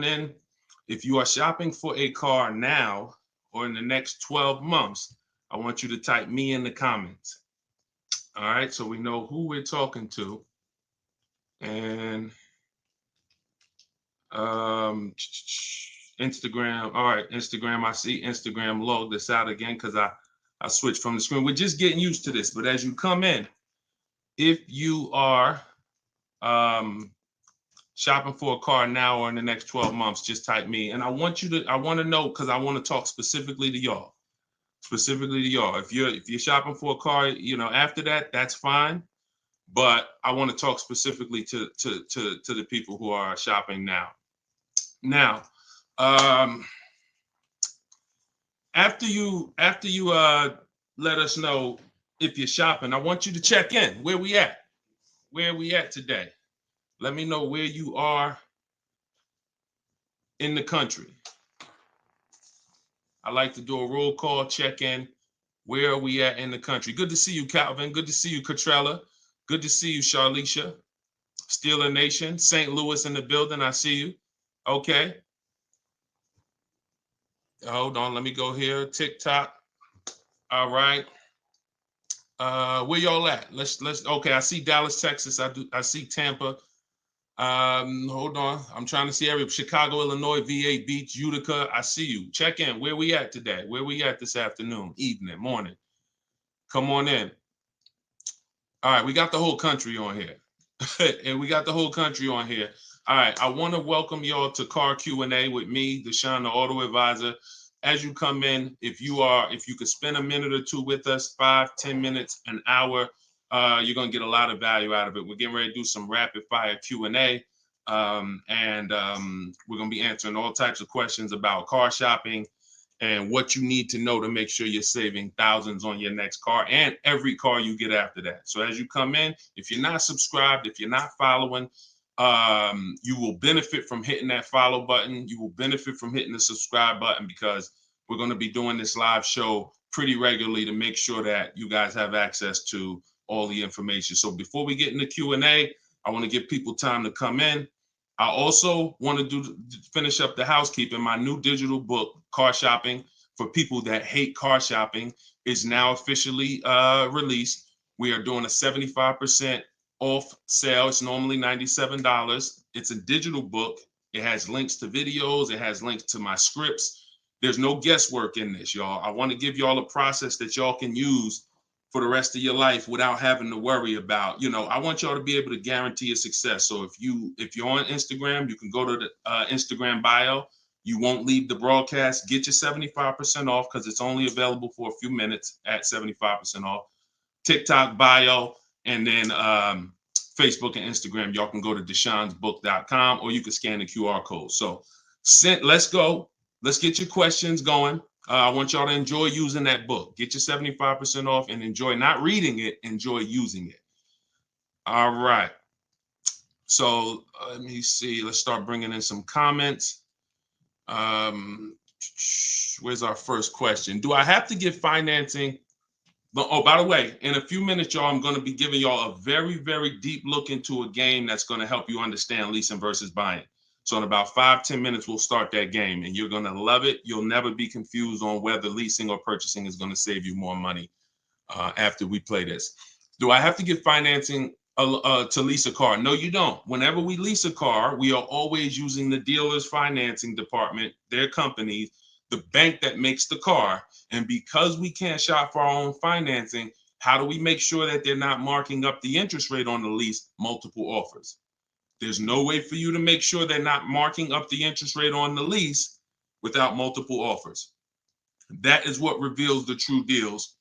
on in. If you are shopping for a car now or in the next 12 months, I want you to type me in the comments. All right, so we know who we're talking to. And Instagram. All right, Instagram. I see Instagram log this out again because I switched from the screen. We're just getting used to this. But as you come in, if you are shopping for a car now or in the next 12 months, just type me. And I want to know, because I want to talk specifically to y'all. If you're shopping for a car, after that, that's fine. But I want to talk specifically to the people who are shopping now. Now, after you let us know if you're shopping, I want you to check in. Where we at? Where are we at today? Let me know where you are in the country. I like to do a roll call, check in. Where are we at in the country? Good to see you, Calvin. Good to see you, Catrella. Good to see you, Charlicia. Steeler Nation, St. Louis in the building. I see you. Okay. Hold on. Let me go here. TikTok. All right. Where y'all at? Let's. Okay. I see Dallas, Texas. I see Tampa. Hold on. I'm trying to see Chicago, Illinois, VA Beach, Utica. I see you. Check in. Where we at today? Where we at this afternoon, evening, morning? Come on in. All right. We got the whole country on here. And we got the whole country on here. All right. I want to welcome y'all to Car Q&A with me, Deshone the Auto Advisor. As you come in, if you could spend a minute or two with us, 5-10 minutes, an hour, you're going to get a lot of value out of it. We're getting ready to do some rapid fire Q&A. And we're going to be answering all types of questions about car shopping and what you need to know to make sure you're saving thousands on your next car and every car you get after that. So as you come in, if you're not subscribed, if you're not following, you will benefit from hitting that follow button. You will benefit from hitting the subscribe button, because we're going to be doing this live show pretty regularly to make sure that you guys have access to all the information. So before we get into Q&A, I want to give people time to come in. I also want to finish up the housekeeping. My new digital book, Car Shopping for People That Hate Car Shopping, is now officially released. We are doing a 75% off sale. It's normally $97. It's a digital book. It has links to videos. It has links to my scripts. There's no guesswork in this, y'all. I want to give y'all a process that y'all can use for the rest of your life without having to worry about, I want y'all to be able to guarantee your success. So if you're on Instagram, you can go to the Instagram bio. You won't leave the broadcast. Get your 75% off, because it's only available for a few minutes at 75% off. TikTok bio, and then Facebook and Instagram. Y'all can go to deshonsbook.com, or you can scan the QR code. So let's go. Let's get your questions going. I want y'all to enjoy using that book. Get your 75% off and enjoy not reading it, enjoy using it. All right. So let me see. Let's start bringing in some comments. Where's our first question? Do I have to get financing? Oh, by the way, in a few minutes, y'all, I'm going to be giving y'all a very, very deep look into a game that's going to help you understand leasing versus buying. So in about 5-10 minutes, we'll start that game, and you're going to love it. You'll never be confused on whether leasing or purchasing is going to save you more money after we play this. Do I have to get financing to lease a car? No, you don't. Whenever we lease a car, we are always using the dealer's financing department, their company, the bank that makes the car. And because we can't shop for our own financing, how do we make sure that they're not marking up the interest rate on the lease? Multiple offers. There's no way for you to make sure they're not marking up the interest rate on the lease without multiple offers. That is what reveals the true deals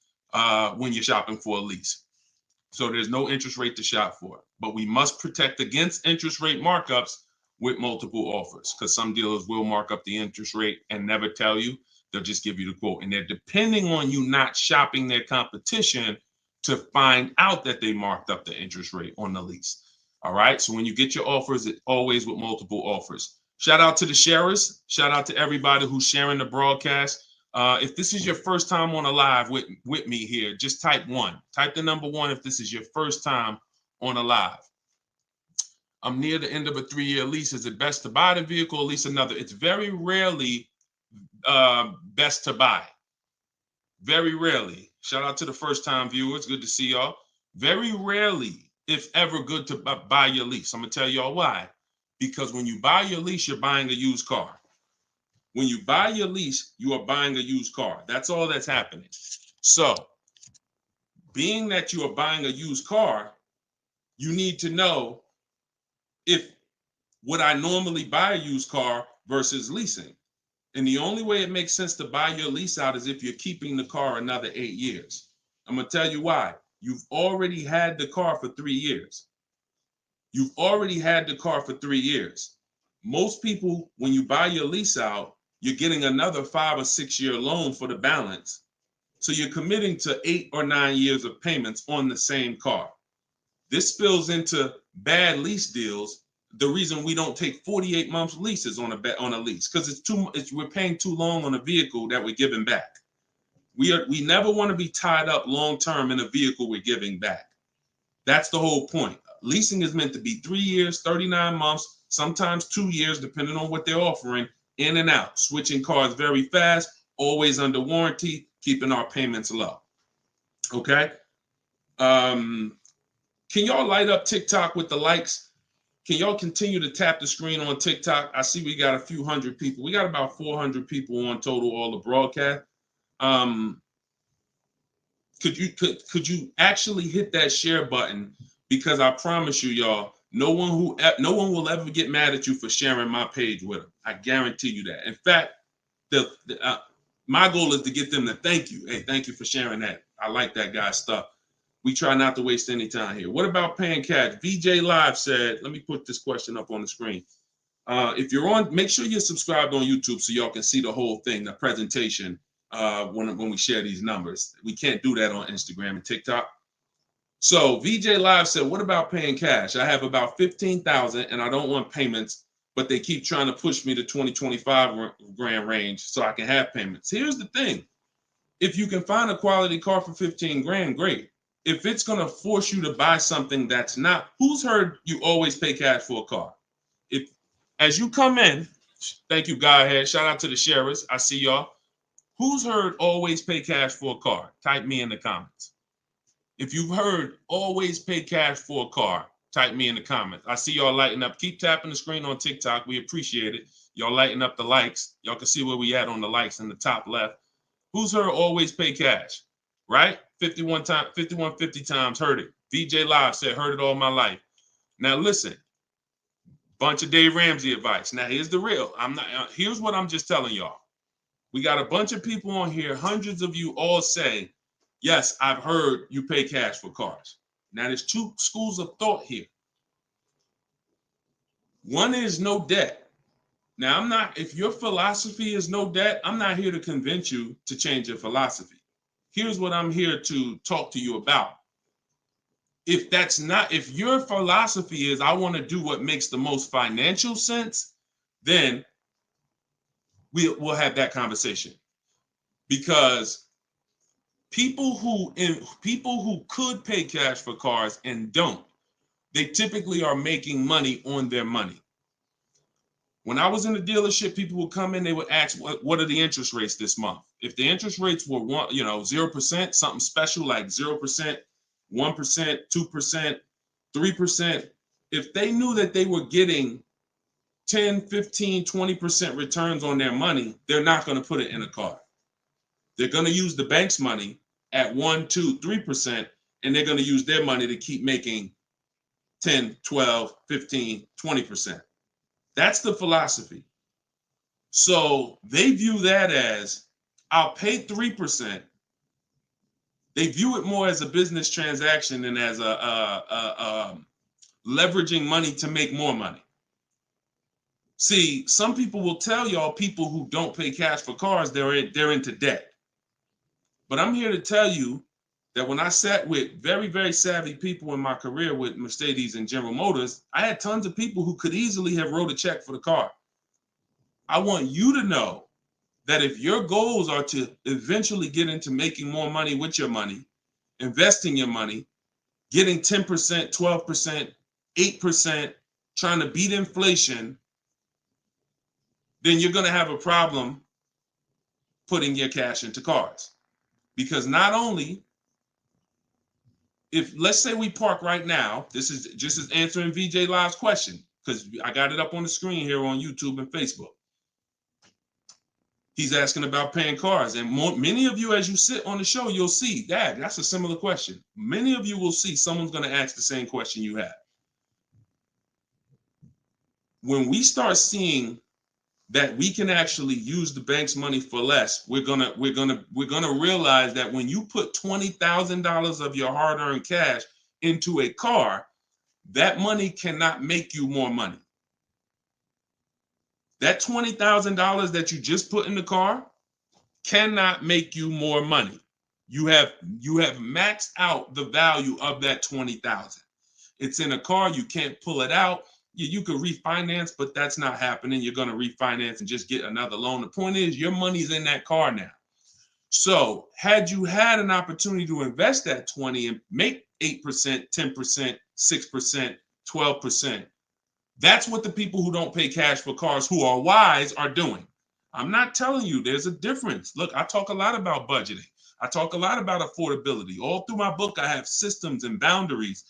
when you're shopping for a lease. So there's no interest rate to shop for, but we must protect against interest rate markups with multiple offers, because some dealers will mark up the interest rate and never tell you. They'll just give you the quote, and they're depending on you not shopping their competition to find out that they marked up the interest rate on the lease. All right. So when you get your offers, it's always with multiple offers. Shout out to the sharers. Shout out to everybody who's sharing the broadcast. If this is your first time on a live with me here, just type 1. Type the number 1 if this is your first time on a live. I'm near the end of a 3-year lease. Is it best to buy the vehicle or lease another? It's very rarely best to buy. Very rarely. Shout out to the first time viewers. Good to see y'all. Very rarely, if ever, good to buy your lease. I'm going to tell y'all why. Because when you buy your lease, you're buying a used car. When you buy your lease, you are buying a used car. That's all that's happening. So, being that you are buying a used car, you need to know if would I normally buy a used car versus leasing. And the only way it makes sense to buy your lease out is if you're keeping the car another 8 years. I'm going to tell you why. You've already had the car for 3 years. You've already had the car for 3 years. Most people, when you buy your lease out, you're getting another 5 or 6 year loan for the balance. So you're committing to 8 or 9 years of payments on the same car. This spills into bad lease deals. The reason we don't take 48 months leases on a lease, because we're paying too long on a vehicle that we're giving back. We never want to be tied up long term in a vehicle we're giving back. That's the whole point. Leasing is meant to be 3 years, 39 months, sometimes 2 years, depending on what they're offering, in and out, switching cars very fast, always under warranty, keeping our payments low. Okay. Can y'all light up TikTok with the likes? Can y'all continue to tap the screen on TikTok? I see we got a few hundred people. We got about 400 people on total, all the broadcast. Could you actually hit that share button? Because I promise you, y'all, no one will ever get mad at you for sharing my page with them. I guarantee you that. In fact, my goal is to get them to thank you. Hey, thank you for sharing that. I like that guy's stuff. We try not to waste any time here. What about paying cash? VJ Live said, let me put this question up on the screen. If you're on, make sure you're subscribed on YouTube so y'all can see the whole thing, the presentation, when we share these numbers. We can't do that on Instagram and TikTok. So VJ Live said, what about paying cash? I have about 15,000 and I don't want payments, but they keep trying to push me to 25 grand range so I can have payments. Here's the thing. If you can find a quality car for 15 grand, great. If it's going to force you to buy something that's not, who's heard you always pay cash for a car? If, as you come in, thank you, Godhead. Shout out to the sharers. I see y'all. Who's heard always pay cash for a car? Type me in the comments. If you've heard always pay cash for a car, type me in the comments. I see y'all lighting up. Keep tapping the screen on TikTok. We appreciate it. Y'all lighting up the likes. Y'all can see where we at on the likes in the top left. Who's heard always pay cash? Right? 5150 times heard it. VJ Live said, heard it all my life. Now listen, bunch of Dave Ramsey advice. Now here's the real. Here's what I'm just telling y'all. We got a bunch of people on here, hundreds of you all say, yes, I've heard you pay cash for cars. Now there's two schools of thought here. One is no debt. Now if your philosophy is no debt, I'm not here to convince you to change your philosophy. Here's what I'm here to talk to you about. If your philosophy is I want to do what makes the most financial sense, then we'll have that conversation. Because people who could pay cash for cars and don't, they typically are making money on their money. When I was in the dealership, people would come in, they would ask, what are the interest rates this month? If the interest rates were 0%, something special like 0%, 1%, 2%, 3%, if they knew that they were getting 10, 15, 20% returns on their money, they're not going to put it in a car. They're going to use the bank's money at 1, 2, 3%, and they're going to use their money to keep making 10, 12, 15, 20%. That's the philosophy. So they view that as, I'll pay 3%. They view it more as a business transaction than as a leveraging money to make more money. See, some people will tell y'all people who don't pay cash for cars, they're into debt. But I'm here to tell you that when I sat with very, very savvy people in my career with Mercedes and General Motors, I had tons of people who could easily have wrote a check for the car. I want you to know that if your goals are to eventually get into making more money with your money, investing your money, getting 10%, 12%, 8%, trying to beat inflation, then you're going to have a problem putting your cash into cars. Because not only, if let's say we park right now, this is just as answering VJ Live's question, because I got it up on the screen here on YouTube and Facebook. He's asking about paying cars. And many of you, as you sit on the show, you'll see, Dad, that's a similar question. Many of you will see someone's going to ask the same question you have. When we start seeing that we can actually use the bank's money for less, we're gonna realize that when you put $20,000 of your hard-earned cash into a car, that money cannot make you more money. That $20,000 that you just put in the car cannot make you more money. You have maxed out the value of that $20,000. It's in a car, you can't pull it out. You could refinance, but that's not happening. You're going to refinance and just get another loan. The point is, your money's in that car now. So had you had an opportunity to invest that 20 and make 8%, 10%, 6%, 12%, that's what the people who don't pay cash for cars, who are wise, are doing. I'm not telling you there's a difference. Look, I talk a lot about budgeting. I talk a lot about affordability. All through my book, I have systems and boundaries.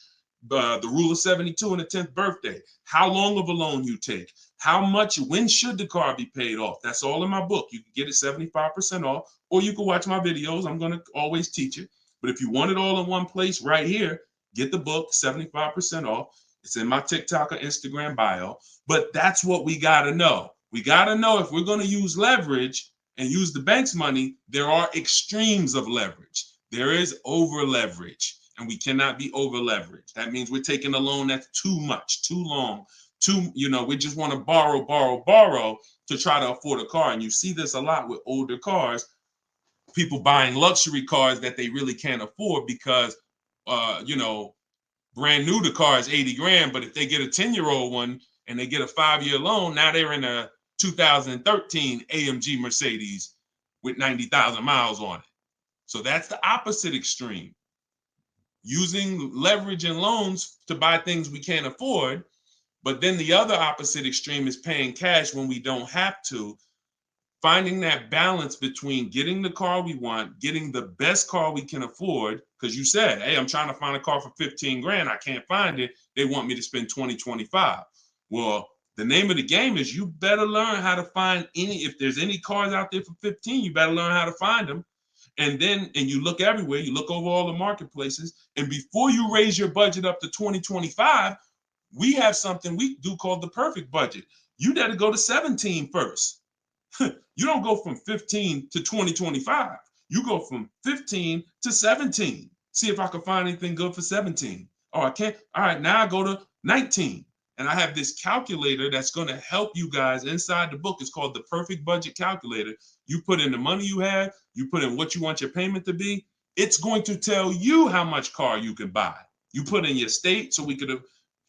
The rule of 72 and the 10th birthday, how long of a loan you take, how much, when should the car be paid off? That's all in my book. You can get it 75% off, or you can watch my videos. I'm going to always teach it. But if you want it all in one place right here, get the book, 75% off. It's in my TikTok or Instagram bio. But that's what we got to know. We got to know if we're going to use leverage and use the bank's money, there are extremes of leverage. There is over leverage. And we cannot be over leveraged. That means we're taking a loan that's too much, too long, we just want to borrow to try to afford a car. And you see this a lot with older cars, people buying luxury cars that they really can't afford because, brand new, the car is 80 grand. But if they get a 10-year-old one and they get a 5-year loan, now they're in a 2013 AMG Mercedes with 90,000 miles on it. So that's the opposite extreme. Using leverage and loans to buy things we can't afford. But then the other opposite extreme is paying cash when we don't have to. Finding that balance between getting the car we want, getting the best car we can afford. Because you said, hey, I'm trying to find a car for 15 grand. I can't find it. They want me to spend 20, 25. Well, the name of the game is you better learn how to find if there's any cars out there for 15, you better learn how to find them. And you look everywhere, you look over all the marketplaces, and before you raise your budget up to 2025, we have something we do called the perfect budget. You got to go to 17 first. You don't go from 15 to 2025. You go from 15 to 17. See if I can find anything good for 17. Oh, I can't. All right, now I go to 19. And I have this calculator that's going to help you guys inside the book. It's called the Perfect Budget Calculator. You put in the money you have, you put in what you want your payment to be. It's going to tell you how much car you can buy. You put in your state, so we could have.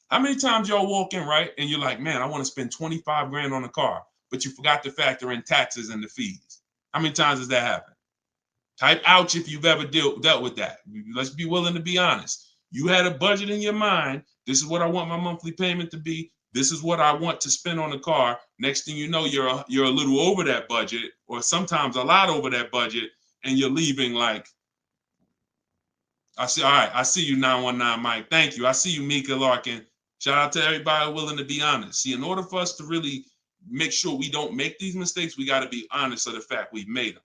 How many times y'all walk in, right? And you're like, man, I want to spend 25 grand on a car, but you forgot to factor in taxes and the fees. How many times does that happen? Type ouch if you've ever dealt with that. Let's be willing to be honest. You had a budget in your mind. This is what I want my monthly payment to be. This is what I want to spend on the car. Next thing you know, you're a little over that budget, or sometimes a lot over that budget, and you're leaving like, all right, I see you, 919 Mike. Thank you. I see you, Mika Larkin. Shout out to everybody willing to be honest. See, in order for us to really make sure we don't make these mistakes, we got to be honest of the fact we've made them.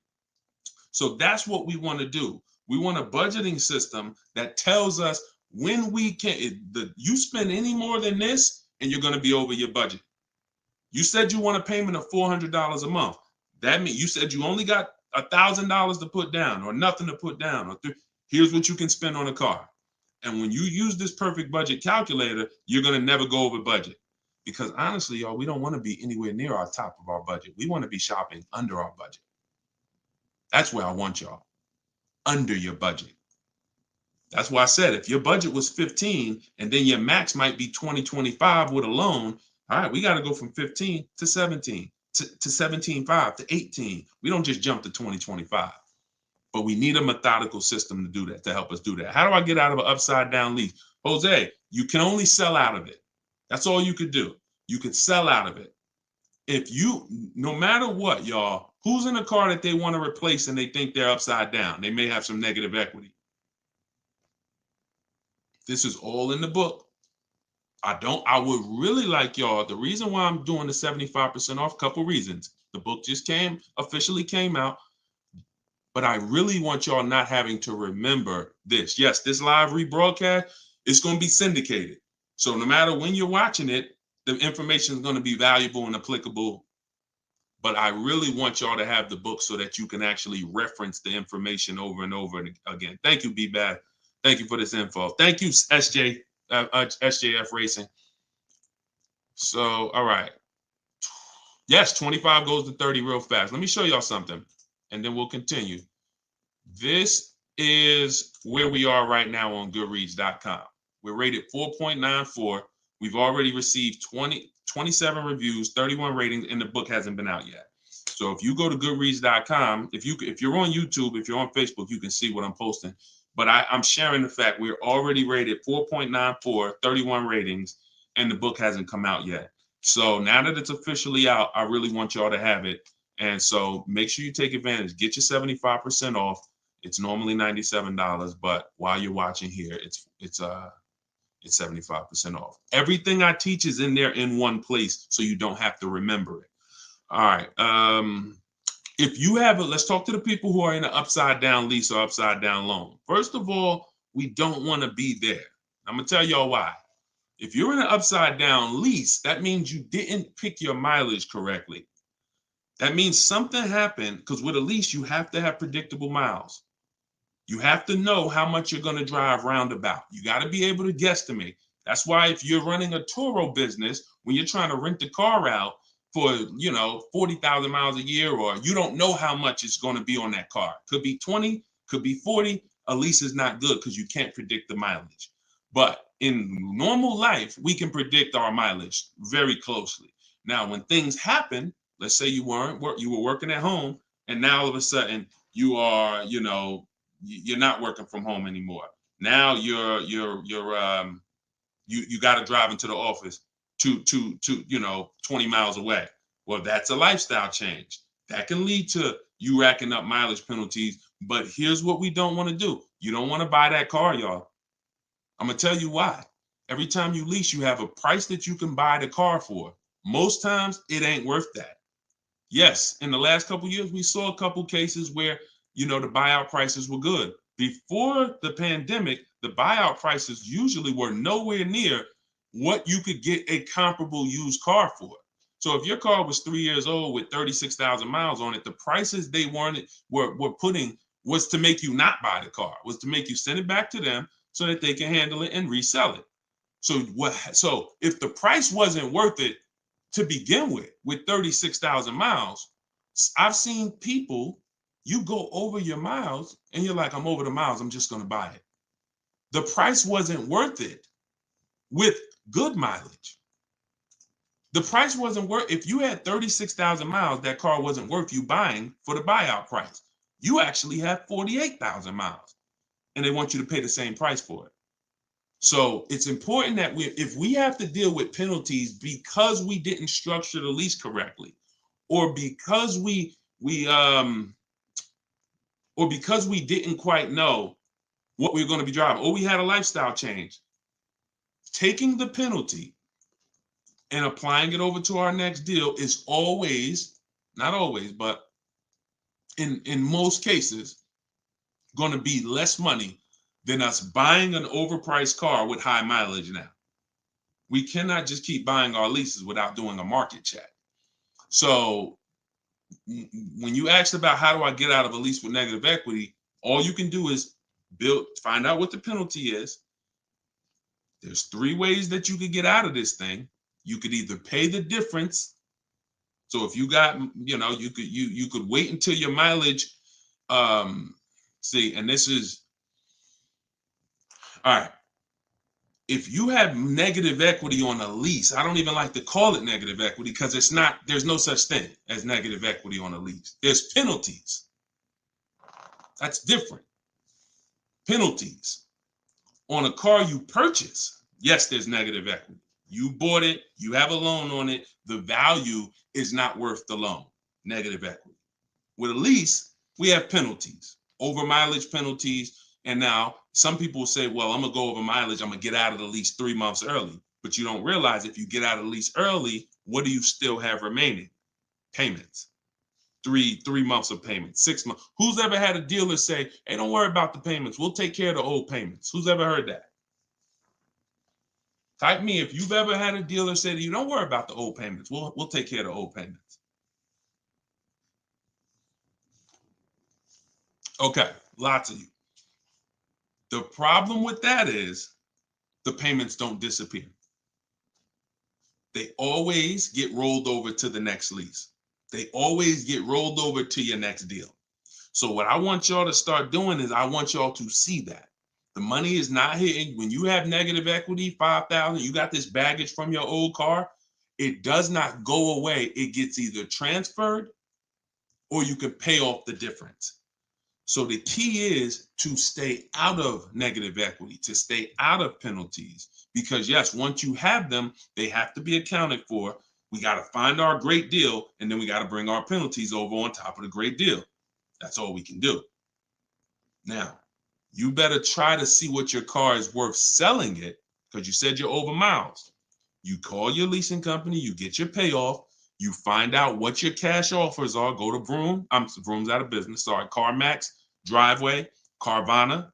So that's what we want to do. We want a budgeting system that tells us when we can. You spend any more than this, and you're going to be over your budget. You said you want a payment of $400 a month. That means you said you only got $1,000 to put down, or nothing to put down. Here's what you can spend on a car. And when you use this perfect budget calculator, you're going to never go over budget. Because honestly, y'all, we don't want to be anywhere near our top of our budget. We want to be shopping under our budget. That's where I want y'all. Under your budget. That's why I said if your budget was 15 and then your max might be 20, 25 with a loan, all right, we got to go from 15 to 17, to 17.5 to 18. We don't just jump to 20, 25. But we need a methodical system to do that, to help us do that. How do I get out of an upside down lease? Jose, you can only sell out of it. That's all you could do. You could sell out of it. If you, no matter what, y'all, who's in a car that they want to replace and they think they're upside down? They may have some negative equity. This is all in the book. I would really like y'all, the reason why I'm doing the 75% off, couple reasons. The book just officially came out, but I really want y'all not having to remember this. Yes, this live rebroadcast is going to be syndicated. So no matter when you're watching it, the information is going to be valuable and applicable. But I really want y'all to have the book so that you can actually reference the information over and over again. Thank you, B-Bad. Thank you for this info. Thank you, SJF Racing. So, all right. Yes, 25 goes to 30 real fast. Let me show y'all something, and then we'll continue. This is where we are right now on Goodreads.com. We're rated 4.94. We've already received 27 reviews, 31 ratings, and the book hasn't been out yet. So if you go to Goodreads.com, if you're on YouTube, if you're on Facebook, you can see what I'm posting. But I'm sharing the fact we're already rated 4.94, 31 ratings, and the book hasn't come out yet. So now that it's officially out, I really want y'all to have it. And so make sure you take advantage. Get your 75% off. It's normally $97, but while you're watching here, it's 75% off. Everything I teach is in there in one place, so you don't have to remember it. All right. If you have let's talk to the people who are in an upside down lease or upside down loan. First of all, we don't want to be there. I'm gonna tell y'all why. If you're in an upside down lease, that means you didn't pick your mileage correctly. That means something happened, because with a lease, you have to have predictable miles. You have to know how much you're going to drive roundabout. You got to be able to guesstimate. That's why if you're running a Turo business, when you're trying to rent the car out for, 40,000 miles a year, or you don't know how much it's going to be on that car. Could be 20, could be 40. A lease is not good because you can't predict the mileage. But in normal life, we can predict our mileage very closely. Now, when things happen, let's say you were working at home, and now all of a sudden you are, you're not working from home anymore. Now you got to drive into the office to 20 miles away. Well, that's a lifestyle change. That can lead to you racking up mileage penalties. But here's what we don't want to do. You don't want to buy that car, y'all. I'm going to tell you why. Every time you lease, you have a price that you can buy the car for. Most times it ain't worth that. Yes, in the last couple of years, we saw a couple cases where, the buyout prices were good. Before the pandemic, the buyout prices usually were nowhere near what you could get a comparable used car for. So if your car was 3 years old with 36,000 miles on it, the prices they were putting was to make you not buy the car, was to make you send it back to them so that they can handle it and resell it. So if the price wasn't worth it to begin with 36,000 miles, I've seen people, you go over your miles and you're like, I'm over the miles, I'm just going to buy it. The price wasn't worth it with good mileage. The price wasn't worth, if you had 36,000 miles, that car wasn't worth you buying for the buyout price. You actually have 48,000 miles and they want you to pay the same price for it. So it's important that if we have to deal with penalties because we didn't structure the lease correctly, or because we didn't quite know what we were going to be driving, or we had a lifestyle change, taking the penalty and applying it over to our next deal is always, not always, but in most cases, going to be less money than us buying an overpriced car with high mileage now. We cannot just keep buying our leases without doing a market check. So when you asked about how do I get out of a lease with negative equity, all you can do is find out what the penalty is. There's 3 ways that you could get out of this thing. You could either pay the difference. So if you got, you could wait until your mileage, and this is, all right. If you have negative equity on a lease, I don't even like to call it negative equity because there's no such thing as negative equity on a lease. There's penalties. That's different. Penalties on a car you purchase. Yes, there's negative equity. You bought it, you have a loan on it, the value is not worth the loan, negative equity. With a lease, we have penalties, over mileage penalties. And now some people say, well, I'm gonna go over mileage, I'm gonna get out of the lease 3 months early. But you don't realize if you get out of the lease early, what do you still have remaining? Payments. Three months of payments, 6 months. Who's ever had a dealer say, hey, don't worry about the payments, we'll take care of the old payments? Who's ever heard that? Type me if you've ever had a dealer say to you, don't worry about the old payments, we'll take care of the old payments. Okay, lots of you. The problem with that is the payments don't disappear. They always get rolled over to the next lease. They always get rolled over to your next deal. So what I want y'all to start doing is I want y'all to see that the money is not hitting. When you have negative equity, 5,000, you got this baggage from your old car, it does not go away. It gets either transferred or you can pay off the difference. So the key is to stay out of negative equity, to stay out of penalties, because yes, once you have them, they have to be accounted for. We got to find our great deal, and then we got to bring our penalties over on top of the great deal. That's all we can do. Now, you better try to see what your car is worth selling it, because you said you're over miles. You call your leasing company, you get your payoff, you find out what your cash offers are. Go to Vroom. Vroom's out of business. Sorry, CarMax, Driveway, Carvana,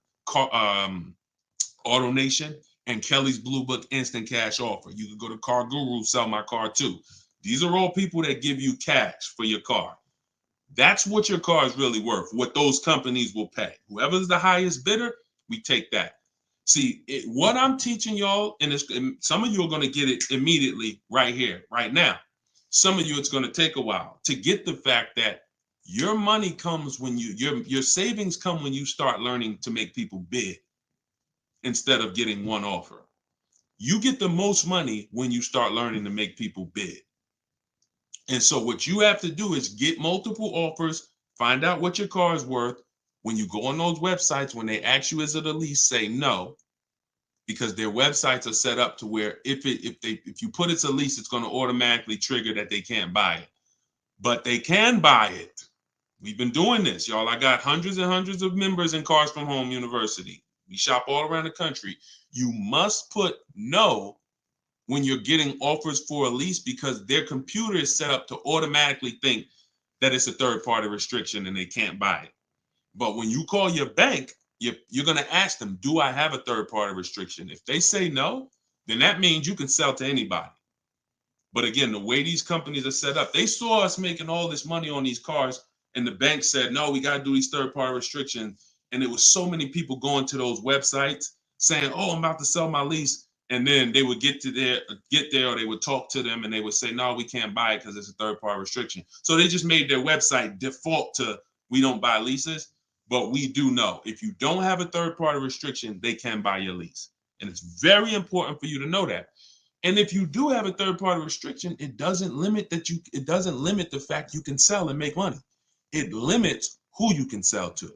AutoNation, and Kelly's Blue Book Instant Cash Offer. You can go to Car Guru, Sell My Car Too. These are all people that give you cash for your car. That's what your car is really worth, what those companies will pay. Whoever's the highest bidder, we take that. See, what I'm teaching y'all, and some of you are going to get it immediately right here, right now. Some of you, it's going to take a while to get the fact that your money comes when your savings come when you start learning to make people bid instead of getting one offer. You get the most money when you start learning to make people bid. And so what you have to do is get multiple offers, find out what your car is worth. When you go on those websites, when they ask you is it a lease, say no, because their websites are set up to where if you put it's a lease, it's going to automatically trigger that they can't buy it. But they can buy it. We've been doing this, y'all. I got hundreds and hundreds of members in Cars from Home University. We shop all around the country. You must put no when you're getting offers for a lease, because their computer is set up to automatically think that it's a third-party restriction and they can't buy it. But when you call your bank, you're going to ask them, do I have a third-party restriction? If they say no, then that means you can sell to anybody. But again, the way these companies are set up, they saw us making all this money on these cars, and the bank said, no, we got to do these third-party restrictions. And it was so many people going to those websites saying, oh, I'm about to sell my lease. And then they would get there, or they would talk to them and they would say, no, we can't buy it because it's a third-party restriction. So they just made their website default to we don't buy leases, but we do know if you don't have a third-party restriction, they can buy your lease. And it's very important for you to know that. And if you do have a third-party restriction, it doesn't limit the fact you can sell and make money. It limits who you can sell to.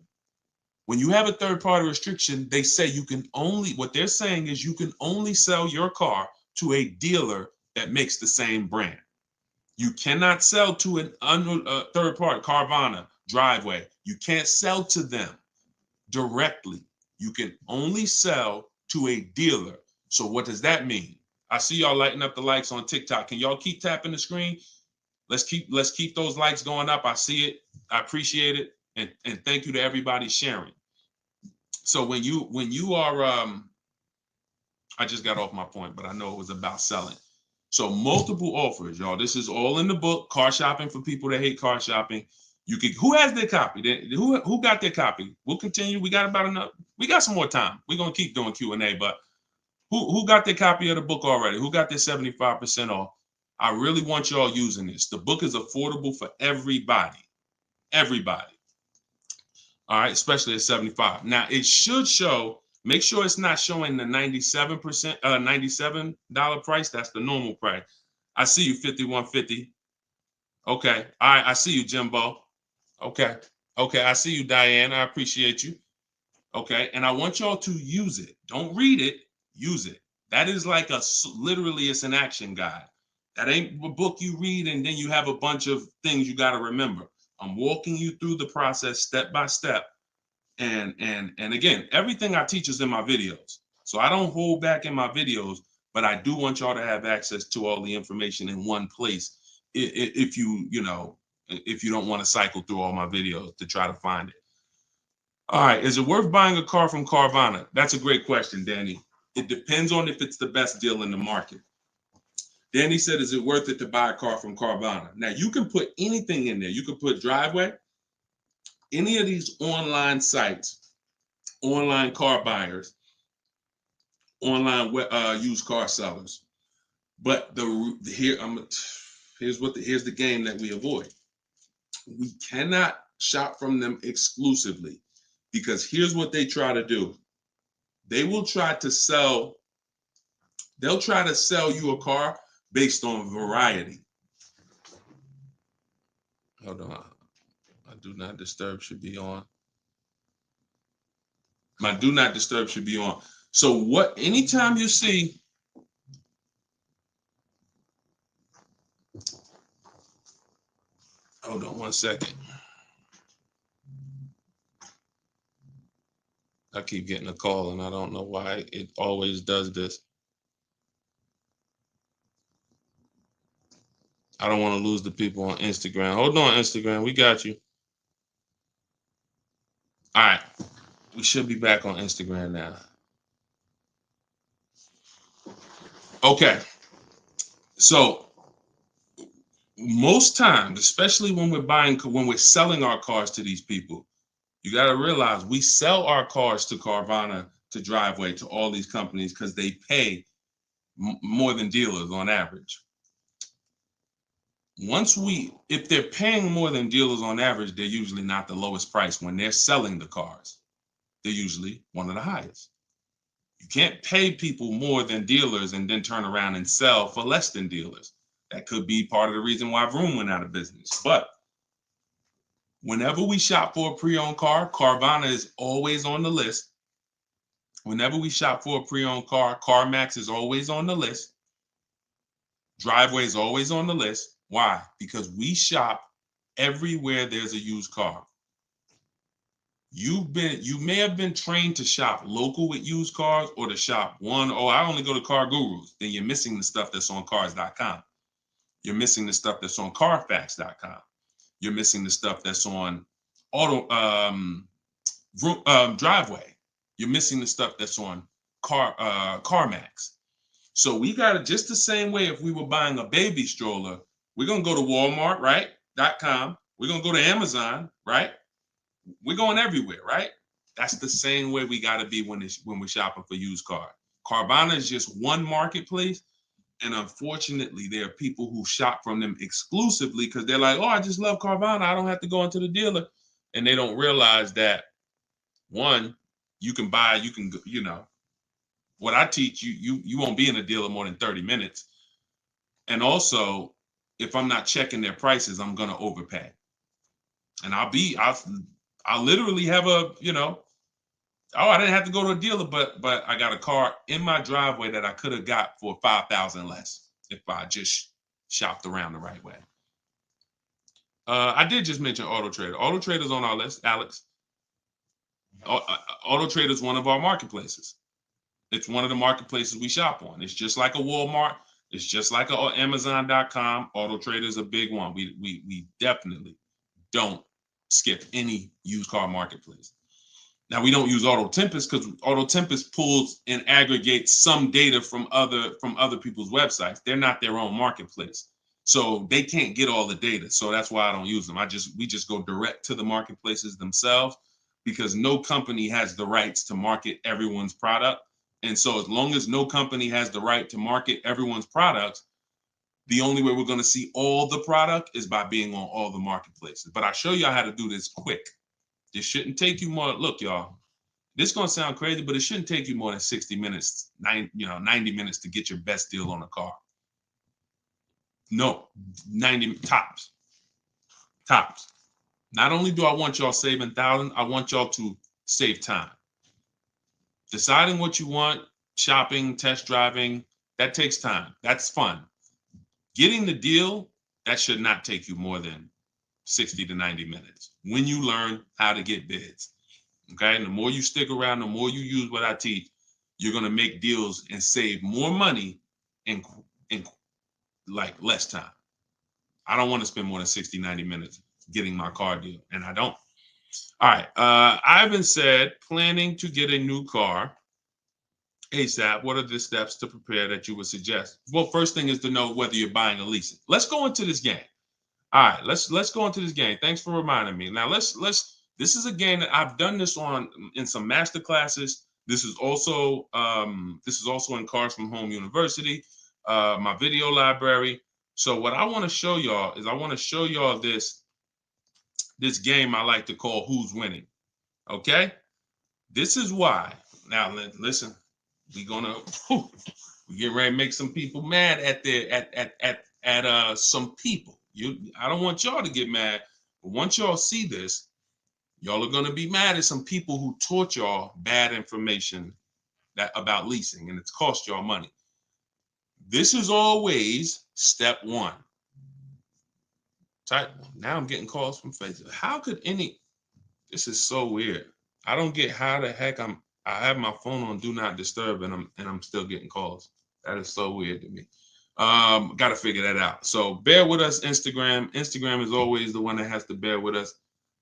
When you have a third-party restriction, they say what they're saying is you can only sell your car to a dealer that makes the same brand. You cannot sell to a third party, Carvana, Driveway. You can't sell to them directly. You can only sell to a dealer. So what does that mean? I see y'all lighting up the likes on TikTok. Can y'all keep tapping the screen? Let's keep those likes going up. I see it. I appreciate it. And thank you to everybody sharing. So when you are, I just got off my point, but I know it was about selling. So multiple offers, y'all. This is all in the book, Car Shopping for People That Hate Car Shopping. Who has their copy? Who got their copy? We'll continue. We got some more time. We're gonna keep doing Q&A, but who got their copy of the book already? Who got their 75% off? I really want y'all using this. The book is affordable for everybody. Everybody. All right, especially at 75. Now it should show, make sure it's not showing the 97%, $97 price. That's the normal price. I see you, 5150. Okay. All right, I see you, Jimbo. Okay. Okay, I see you, Diane. I appreciate you. Okay, and I want y'all to use it. Don't read it, use it. That is like literally it's an action guide. That ain't a book you read and then you have a bunch of things you got to remember. I'm walking you through the process step by step. And again, everything I teach is in my videos. So I don't hold back in my videos, but I do want y'all to have access to all the information in one place. If if you don't want to cycle through all my videos to try to find it. All right, is it worth buying a car from Carvana? That's a great question, Danny. It depends on if it's the best deal in the market. Danny said, is it worth it to buy a car from Carvana? Now, you can put anything in there. You can put Driveway, any of these online sites, online car buyers, online used car sellers. But here's the game that we avoid. We cannot shop from them exclusively because here's what they try to do. They'll try to sell you a car based on variety. Hold on. My do not disturb should be on. My do not disturb should be on. So anytime you see, hold on one second. I keep getting a call and I don't know why it always does this. I don't want to lose the people on Instagram. Hold on, Instagram. We got you. All right. We should be back on Instagram now. Okay. So most times, especially when we're selling our cars to these people, you got to realize we sell our cars to Carvana, to Driveway, to all these companies because they pay more than dealers on average. If they're paying more than dealers on average, they're usually not the lowest price. When they're selling the cars, they're usually one of the highest. You can't pay people more than dealers and then turn around and sell for less than dealers. That could be part of the reason why Vroom went out of business. But whenever we shop for a pre-owned car, Carvana is always on the list. Whenever we shop for a pre-owned car, CarMax is always on the list. Driveway is always on the list. Why? Because we shop everywhere there's a used car. You may have been trained to shop local with used cars or to shop I only go to Car Gurus. Then you're missing the stuff that's on cars.com. You're missing the stuff that's on carfax.com. You're missing the stuff that's on Driveway. You're missing the stuff that's on CarMax. So we got it just the same way. If we were buying a baby stroller, we're going to go to Walmart, right? .com. We're going to go to Amazon, right? We're going everywhere, right? That's the same way we got to be when we're shopping for used cars. Carvana is just one marketplace. And unfortunately, there are people who shop from them exclusively because they're like, oh, I just love Carvana. I don't have to go into the dealer. And they don't realize that, one, what I teach you won't be in a dealer more than 30 minutes. And also, if I'm not checking their prices, I'm going to overpay. And I'll literally have I didn't have to go to a dealer, but I got a car in my driveway that I could have got for $5,000 less if I just shopped around the right way. I did just mention Auto Trader. Auto Trader's on our list, Alex. Auto Trader is one of our marketplaces. It's one of the marketplaces we shop on. It's just like a Walmart. It's just like a Amazon.com. Auto Trader is a big one. We definitely don't skip any used car marketplace. Now, we don't use Auto Tempest because Auto Tempest pulls and aggregates some data from other people's websites. They're not their own marketplace, so they can't get all the data. So that's why I don't use them. We just go direct to the marketplaces themselves because no company has the rights to market everyone's product. And so as long as no company has the right to market everyone's products, the only way we're going to see all the product is by being on all the marketplaces. But I'll show you how to do this quick. This shouldn't take you more. Look, y'all, this is going to sound crazy, but it shouldn't take you more than 60 minutes, 90 minutes to get your best deal on a car. No, 90 tops. Tops. Not only do I want y'all saving thousands, I want y'all to save time. Deciding what you want shopping, test driving, that takes time. That's fun. Getting the deal, that should not take you more than 60 to 90 minutes when you learn how to get bids. Okay. And the more you stick around, the more you use what I teach, you're going to make deals and save more money in like less time. I don't want to spend more than 60, 90 minutes getting my car deal, and I don't. All right. Ivan said, planning to get a new car ASAP. What are the steps to prepare that you would suggest? Well, first thing is to know whether you're buying or leasing. Let's go into this game. All right, let's go into this game. Thanks for reminding me. Now let's this is a game that I've done this on in some master classes. This is also in Cars from Home University, my video library. So what I want to show y'all is I want to show y'all this game I like to call Who's Winning. Okay? This is why. Now listen, we get ready to make some people mad at some people. I don't want y'all to get mad, but once y'all see this, y'all are gonna be mad at some people who taught y'all bad information about leasing, and it's cost y'all money. This is always step one. Now I'm getting calls from Facebook. How could this is so weird. I don't get how the heck I have my phone on do not disturb and I'm still getting calls. That is so weird to me. Got to figure that out. So bear with us, Instagram. Instagram is always the one that has to bear with us,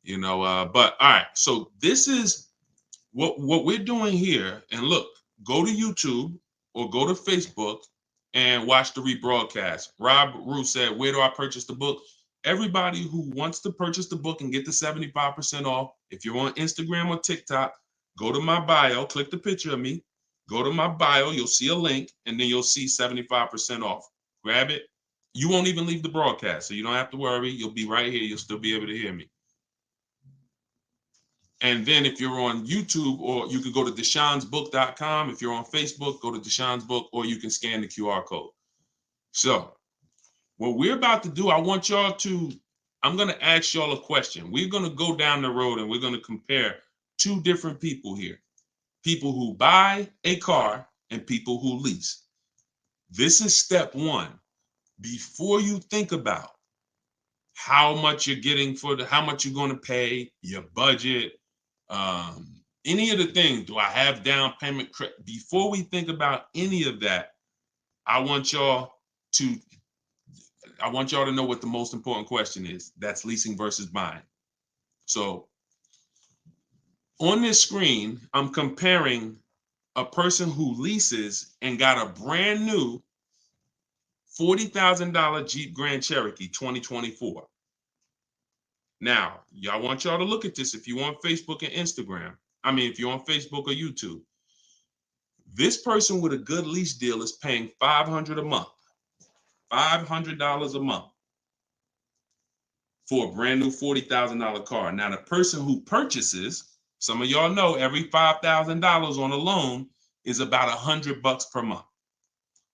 you know. But all right, so this is what we're doing here. And look, go to YouTube or go to Facebook and watch the rebroadcast. Rob Rue said, "Where do I purchase the book?" Everybody who wants to purchase the book and get the 75% off, if you're on Instagram or TikTok, go to my bio, click the picture of me, go to my bio, you'll see a link, and then you'll see 75% off. Grab it. You won't even leave the broadcast, so you don't have to worry. You'll be right here. You'll still be able to hear me. And then if you're on YouTube, or you can go to deshonsbook.com. If you're on Facebook, go to Deshon's Book, or you can scan the QR code. So what we're about to do, I'm going to ask y'all a question. We're going to go down the road and we're going to compare two different people here. People who buy a car and people who lease. This is step one. Before you think about how much you're getting how much you're going to pay, your budget, any of the things, do I have down payment? Before we think about any of that, I want y'all to know what the most important question is. That's leasing versus buying. So on this screen, I'm comparing a person who leases and got a brand new $40,000 Jeep Grand Cherokee 2024. Now, I want y'all to look at this if you're on Facebook and Instagram. If you're on Facebook or YouTube. This person with a good lease deal is paying $500 a month. $500 a month for a brand new $40,000 car. Now, the person who purchases, some of y'all know every $5,000 on a loan is about $100 per month.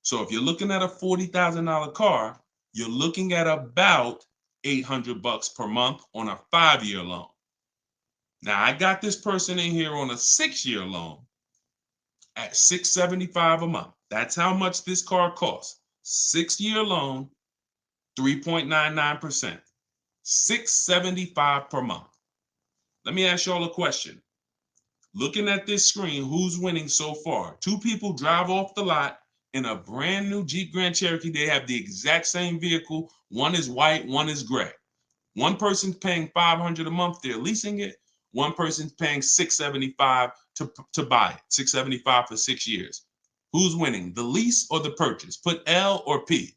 So if you're looking at a $40,000 car, you're looking at about $800 per month on a 5-year loan. Now, I got this person in here on a 6-year loan at $675 a month. That's how much this car costs. 6-year loan, 3.99%. $675 per month. Let me ask y'all a question. Looking at this screen, who's winning so far? Two people drive off the lot in a brand new Jeep Grand Cherokee. They have the exact same vehicle. One is white, one is gray. One person's paying $500 a month. They're leasing it. One person's paying $675 to buy it. $675 for 6 years. Who's winning, the lease or the purchase? Put L or P.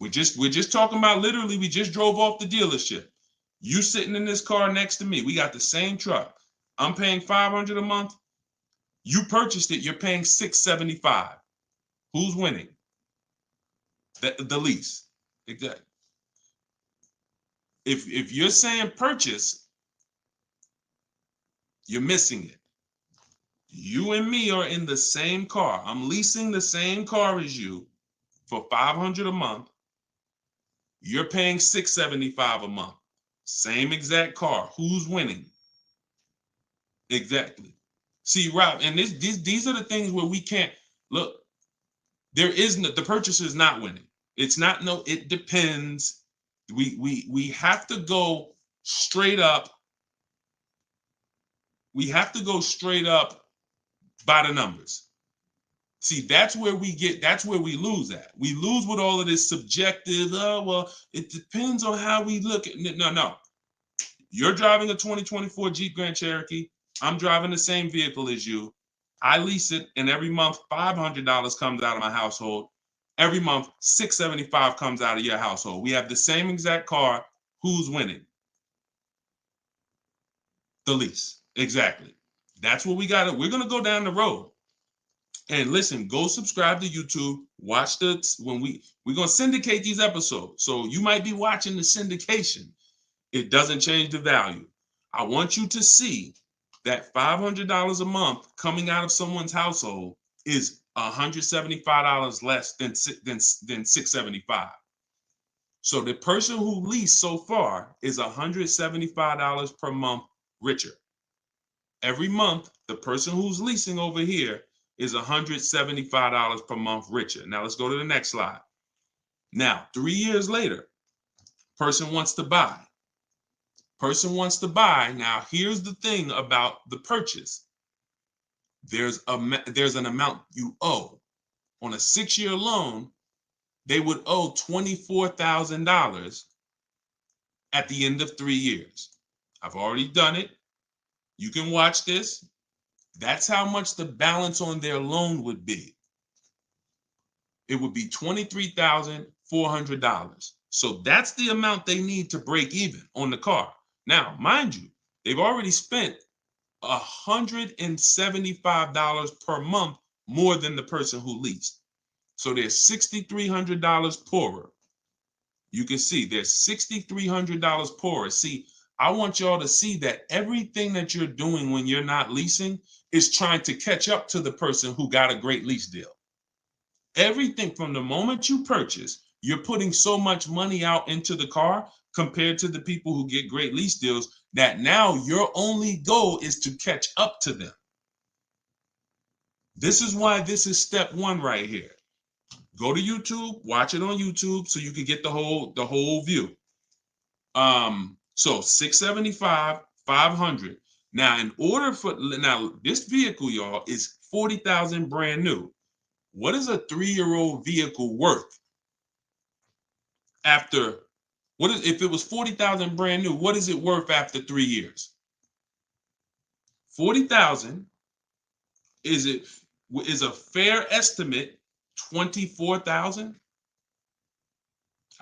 We're just talking about, literally, we just drove off the dealership. You sitting in this car next to me. We got the same truck. I'm paying $500 a month. You purchased it. You're paying $675. Who's winning? The lease. Exactly. If you're saying purchase, you're missing it. You and me are in the same car. I'm leasing the same car as you for $500 a month. You're paying $675 a month. Same exact car. Who's winning? Exactly. See, Rob, and these are the things where we can't look. There is no, the purchaser is not winning. It's not no. It depends. We have to go straight up. We have to go straight up by the numbers. See, that's where we lose at. We lose with all of this subjective, oh, well, it depends on how we look at it. No. You're driving a 2024 Jeep Grand Cherokee. I'm driving the same vehicle as you. I lease it, and every month $500 comes out of my household. Every month $675 comes out of your household. We have the same exact car. Who's winning? The lease. Exactly. That's what we got. We're gonna go down the road. And listen, go subscribe to YouTube. Watch we're gonna syndicate these episodes. So you might be watching the syndication. It doesn't change the value. I want you to see that $500 a month coming out of someone's household is $175 less than $675. So the person who leased so far is $175 per month richer. Every month, the person who's leasing over here is $175 per month richer. Now let's go to the next slide. Now, 3 years later, person wants to buy. Person wants to buy. Now, here's the thing about the purchase. There's an amount you owe. On a 6-year loan, they would owe $24,000 at the end of 3 years. I've already done it. You can watch this. That's how much the balance on their loan would be. It would be $23,400. So that's the amount they need to break even on the car. Now, mind you, they've already spent $175 per month more than the person who leased. So they're $6,300 poorer. You can see they're $6,300 poorer. See, I want y'all to see that everything that you're doing when you're not leasing is trying to catch up to the person who got a great lease deal. Everything from the moment you purchase, you're putting so much money out into the car compared to the people who get great lease deals that now your only goal is to catch up to them. This is why this is step one right here. Go to YouTube, watch it on YouTube so you can get the whole view. So $675, $500. Now, this vehicle, y'all, is $40,000 brand new. What is a 3-year-old vehicle worth? If it was $40,000 brand new, what is it worth after 3 years? $40,000 is a fair estimate $24,000.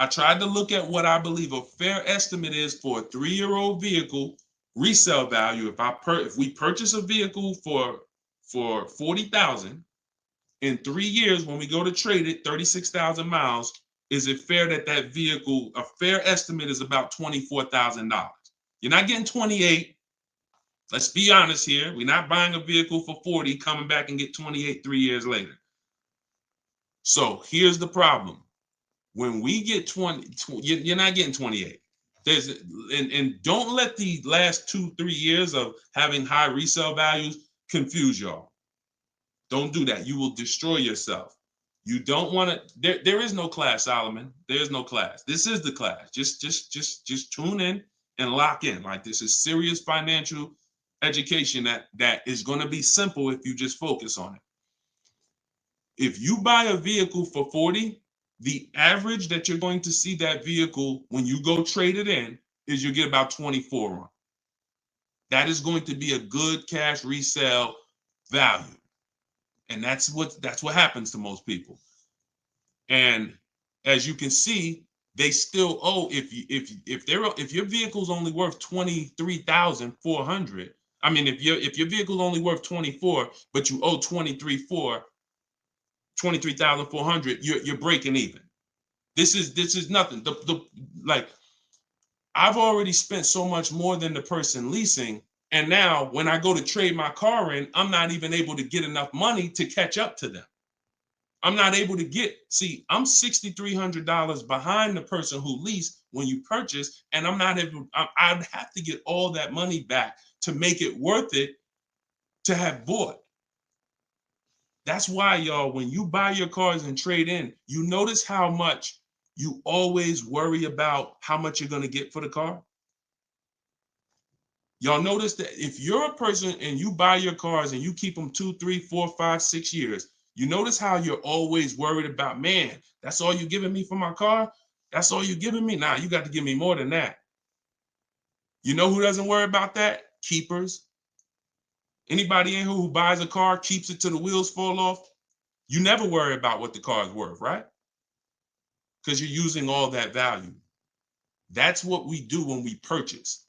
I tried to look at what I believe a fair estimate is for a 3-year-old vehicle resale value. If we purchase a vehicle for $40,000 in 3 years, when we go to trade it, 36,000 miles, is it fair that vehicle, a fair estimate is about $24,000? You're not getting 28. Let's be honest here. We're not buying a vehicle for 40, coming back and get 28 3 years later. So here's the problem. When we get 20, you're not getting 28. And don't let the last 2-3 years of having high resale values confuse y'all. Don't do that. You will destroy yourself. You don't want to. There is no class, Solomon. There is no class. This is the class. Just tune in and lock in. Like, this is serious financial education that is going to be simple if you just focus on it. If you buy a vehicle for 40, the average that you're going to see that vehicle when you go trade it in is you get about 24 on. That is going to be a good cash resale value. And that's what happens to most people. And as you can see, they still owe, if your vehicle's only worth $23,400, I mean, if your vehicle's only worth 24, but you owe 23,400, you're breaking even. This is nothing. Like, I've already spent so much more than the person leasing. And now when I go to trade my car in, I'm not even able to get enough money to catch up to them. I'm not able to I'm $6,300 behind the person who leased when you purchase, and I'd have to get all that money back to make it worth it to have bought. That's why, y'all, when you buy your cars and trade in, you notice how much you always worry about how much you're going to get for the car. Y'all notice that if you're a person and you buy your cars and you keep them 2, 3, 4, 5, 6 years, you notice how you're always worried about, man, that's all you're giving me for my car? That's all you're giving me? Nah, you got to give me more than that. You know who doesn't worry about that? Keepers. Anybody in here who buys a car, keeps it till the wheels fall off, you never worry about what the car is worth, right? Because you're using all that value. That's what we do when we purchase.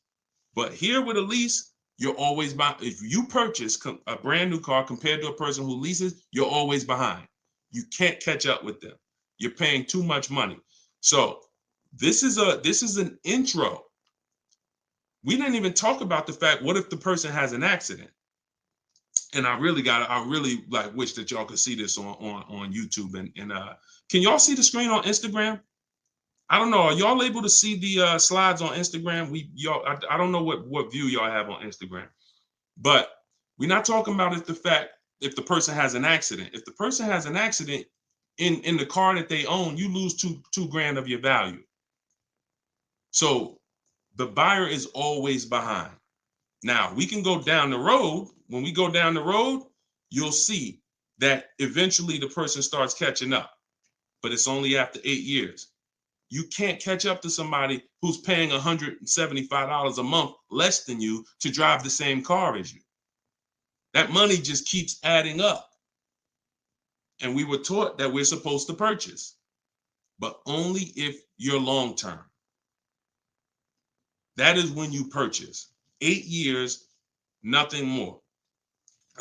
But here with a lease, you're always behind. If you purchase a brand new car compared to a person who leases, you're always behind. You can't catch up with them. You're paying too much money. So this is an intro. We didn't even talk about the fact, what if the person has an accident? And I really like wish that y'all could see this on YouTube. And can y'all see the screen on Instagram? I don't know. Are y'all able to see the slides on Instagram? I don't know what view y'all have on Instagram, but we're not talking about if the person has an accident. If the person has an accident in the car that they own, you lose two grand of your value. So the buyer is always behind. Now we can go down the road. When we go down the road, you'll see that eventually the person starts catching up, but it's only after 8 years. You can't catch up to somebody who's paying $175 a month less than you to drive the same car as you. That money just keeps adding up. And we were taught that we're supposed to purchase, but only if you're long term. That is when you purchase. 8 years, nothing more.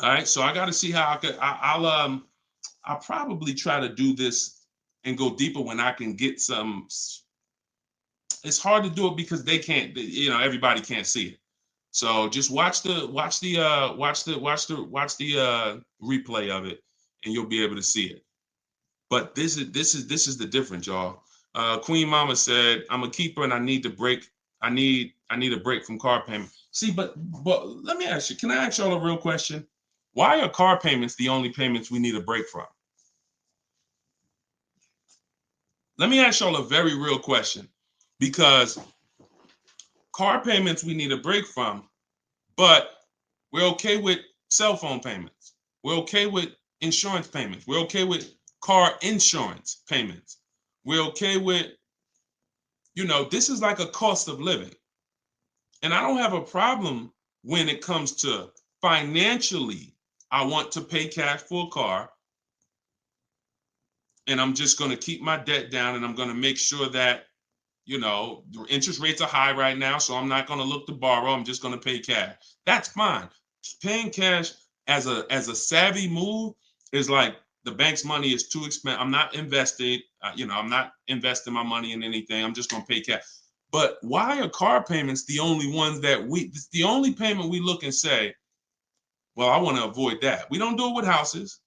All right, so I got to see how I'll probably try to do this and go deeper when I can get some. It's hard to do it because they can't, everybody can't see it. So just watch the replay of it, and you'll be able to see it. But this is the difference, y'all. Queen Mama said, "I'm a keeper and I need to break. I need a break from car payment." See, but let me ask you. Can I ask y'all a real question? Why are car payments the only payments we need a break from? Let me ask y'all a very real question, because car payments we need a break from, but we're okay with cell phone payments. We're okay with insurance payments. We're okay with car insurance payments. We're okay with, this is like a cost of living. And I don't have a problem when it comes to financially, I want to pay cash for a car, and I'm just going to keep my debt down, and I'm going to make sure that, the interest rates are high right now, so I'm not going to look to borrow. I'm just going to pay cash. That's fine. Paying cash as a savvy move is like, the bank's money is too expensive. I'm not invested. I'm not investing my money in anything. I'm just going to pay cash. But why are car payments the only ones it's the only payment we look and say, well, I want to avoid that. We don't do it with houses.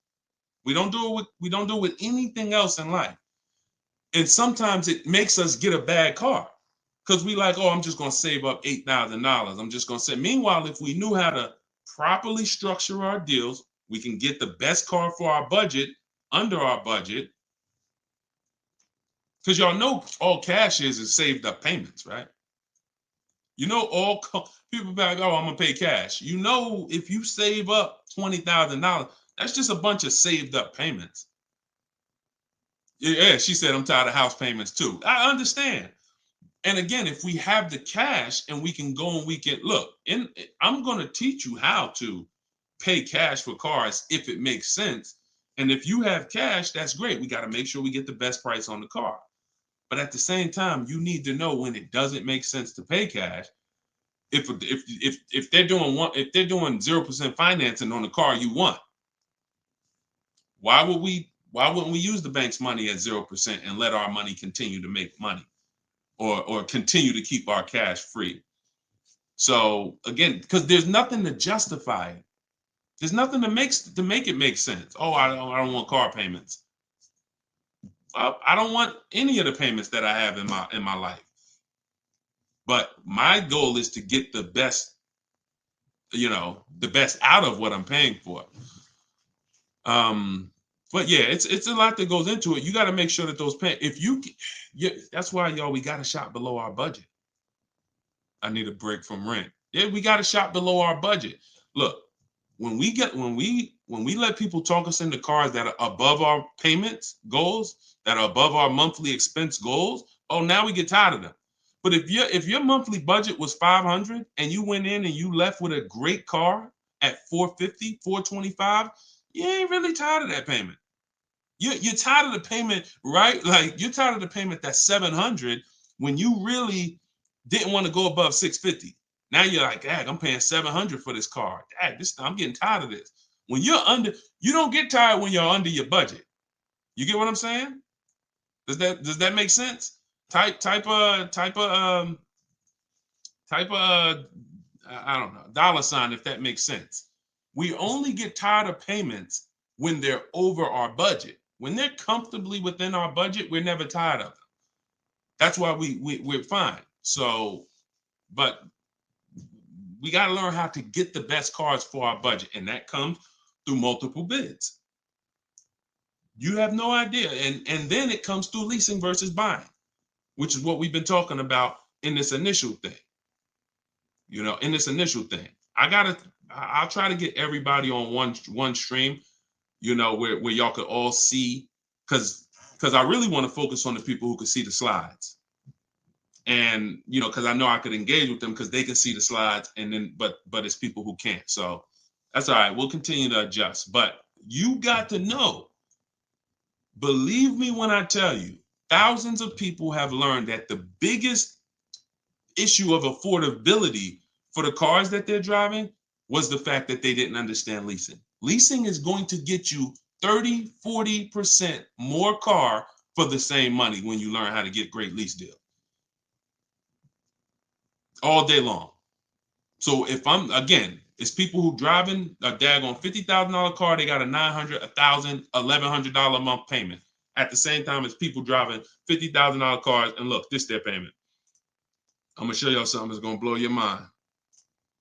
We don't do it with anything else in life. And sometimes it makes us get a bad car because we like, oh, I'm just going to save up $8,000. I'm just going to say. Meanwhile, if we knew how to properly structure our deals, we can get the best car for our budget, under our budget. Because y'all know all cash is saved up payments, right? All people be like, oh, I'm going to pay cash. If you save up $20,000, that's just a bunch of saved up payments. Yeah, she said, I'm tired of house payments too. I understand. And again, if we have the cash and we can go and we can look, I'm going to teach you how to pay cash for cars if it makes sense. And if you have cash, that's great. We got to make sure we get the best price on the car. But at the same time, you need to know when it doesn't make sense to pay cash. If they're doing 0% financing on the car you want, why wouldn't we use the bank's money at 0% and let our money continue to make money, or continue to keep our cash free? So again, because there's nothing to justify it. There's nothing to make it make sense. Oh, I don't want car payments. I don't want any of the payments that I have in my life. But my goal is to get the best the best out of what I'm paying for. But yeah, it's a lot that goes into it. You got to make sure that those that's why, y'all, we got to shop below our budget. I need a break from rent. Yeah, we got to shop below our budget. Look, when we let people talk us into cars that are above our payments goals, that are above our monthly expense goals, oh, now we get tired of them. But if your monthly budget was 500 and you went in and you left with a great car at 450, 425, you ain't really tired of that payment. You're tired of the payment, right? Like, you're tired of the payment that's 700 when you really didn't want to go above 650. Now you're like, dang, I'm paying 700 for this car. Dang, I'm getting tired of this. When you're under, you don't get tired when you're under your budget. You get what I'm saying? Does that make sense? Type I don't know, $, if that makes sense. We only get tired of payments when they're over our budget. When they're comfortably within our budget, we're never tired of them. That's why we're fine. So, but we got to learn how to get the best cars for our budget, and that comes through multiple bids. You have no idea. And then it comes through leasing versus buying, which is what we've been talking about in this initial thing. In this initial thing. I'll try to get everybody on one stream, where y'all could all see, because I really want to focus on the people who can see the slides. And because I know I could engage with them because they can see the slides, and then but it's people who can't. So that's all right. We'll continue to adjust. But you got to know, believe me when I tell you, thousands of people have learned that the biggest issue of affordability for the cars that they're driving was the fact that they didn't understand leasing. Leasing is going to get you 30, 40% more car for the same money when you learn how to get great lease deals. All day long. So it's people who driving a daggone $50,000 car, they got a $900, $1,000, $1,100 a month payment. At the same time as people driving $50,000 cars, and look, this is their payment. I'm gonna show y'all something that's gonna blow your mind.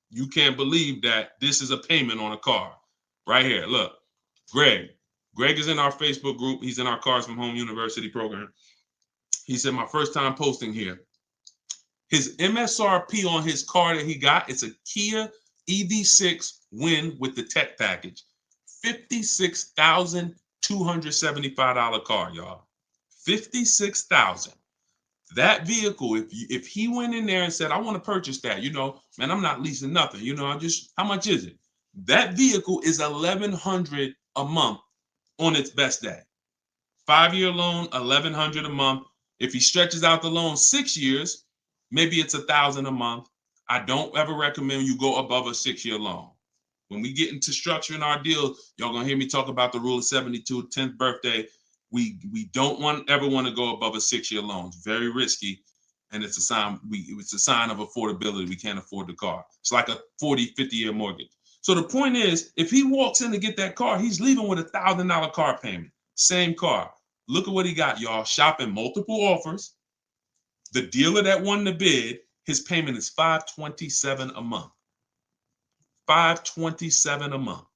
You can't believe that this is a payment on a car. Right here, look. Greg is in our Facebook group. He's in our Cars from Home University program. He said, my first time posting here. His MSRP on his car that he got, it's a Kia EV6 Win with the tech package. $56,275 car, y'all. $56,000. That vehicle, if he went in there and said, I want to purchase that, man, I'm not leasing nothing. How much is it? That vehicle is $1,100 a month on its best day. 5-year loan, $1,100 a month. If he stretches out the loan 6 years, maybe it's $1,000 a month. I don't ever recommend you go above a 6-year loan. When we get into structuring our deal, y'all gonna hear me talk about the rule of 72, 10th birthday. We don't ever want to go above a 6-year loan. It's very risky, and it's a sign. It's a sign of affordability. We can't afford the car. It's like a 40, 50-year mortgage. So the point is, if he walks in to get that car, he's leaving with a $1,000 car payment. Same car. Look at what he got, y'all. Shopping multiple offers. The dealer that won the bid, his payment is $527 a month. $527 a month.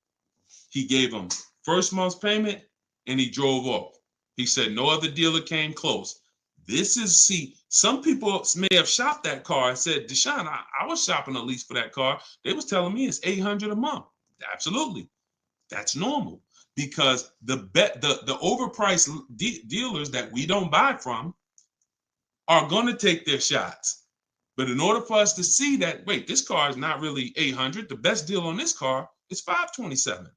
He gave him first month's payment, and he drove off. He said no other dealer came close. Some people may have shopped that car and said, Deshone, I was shopping a lease for that car. They was telling me it's $800 a month. Absolutely. That's normal, because the overpriced dealers that we don't buy from are going to take their shots. But in order for us to see that, wait, this car is not really $800. The best deal on this car is $527.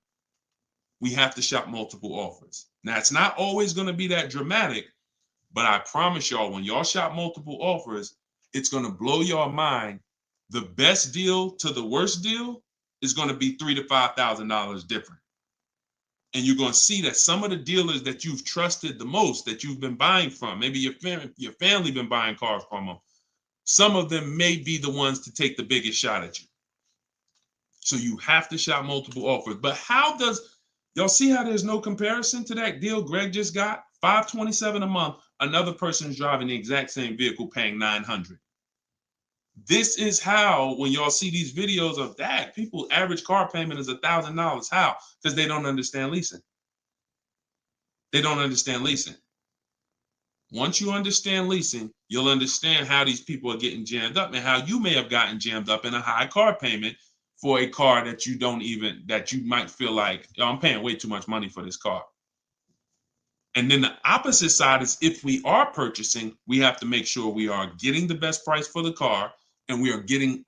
We have to shop multiple offers. Now, it's not always going to be that dramatic, but I promise y'all, when y'all shop multiple offers, it's going to blow your mind. The best deal to the worst deal is going to be $3,000 to $5,000 different. And you're going to see that some of the dealers that you've trusted the most, that you've been buying from, maybe your family been buying cars from them, some of them may be the ones to take the biggest shot at you. So you have to shop multiple offers. But y'all see how there's no comparison to that deal Greg just got? $527 a month. Another person's driving the exact same vehicle paying $900. This is how, when y'all see these videos of that, people average car payment is $1,000. How? Because they don't understand leasing. They don't understand leasing. Once you understand leasing, you'll understand how these people are getting jammed up and how you may have gotten jammed up in a high car payment for a car that you might feel like, oh, I'm paying way too much money for this car. And then the opposite side is, if we are purchasing, we have to make sure we are getting the best price for the car and we are getting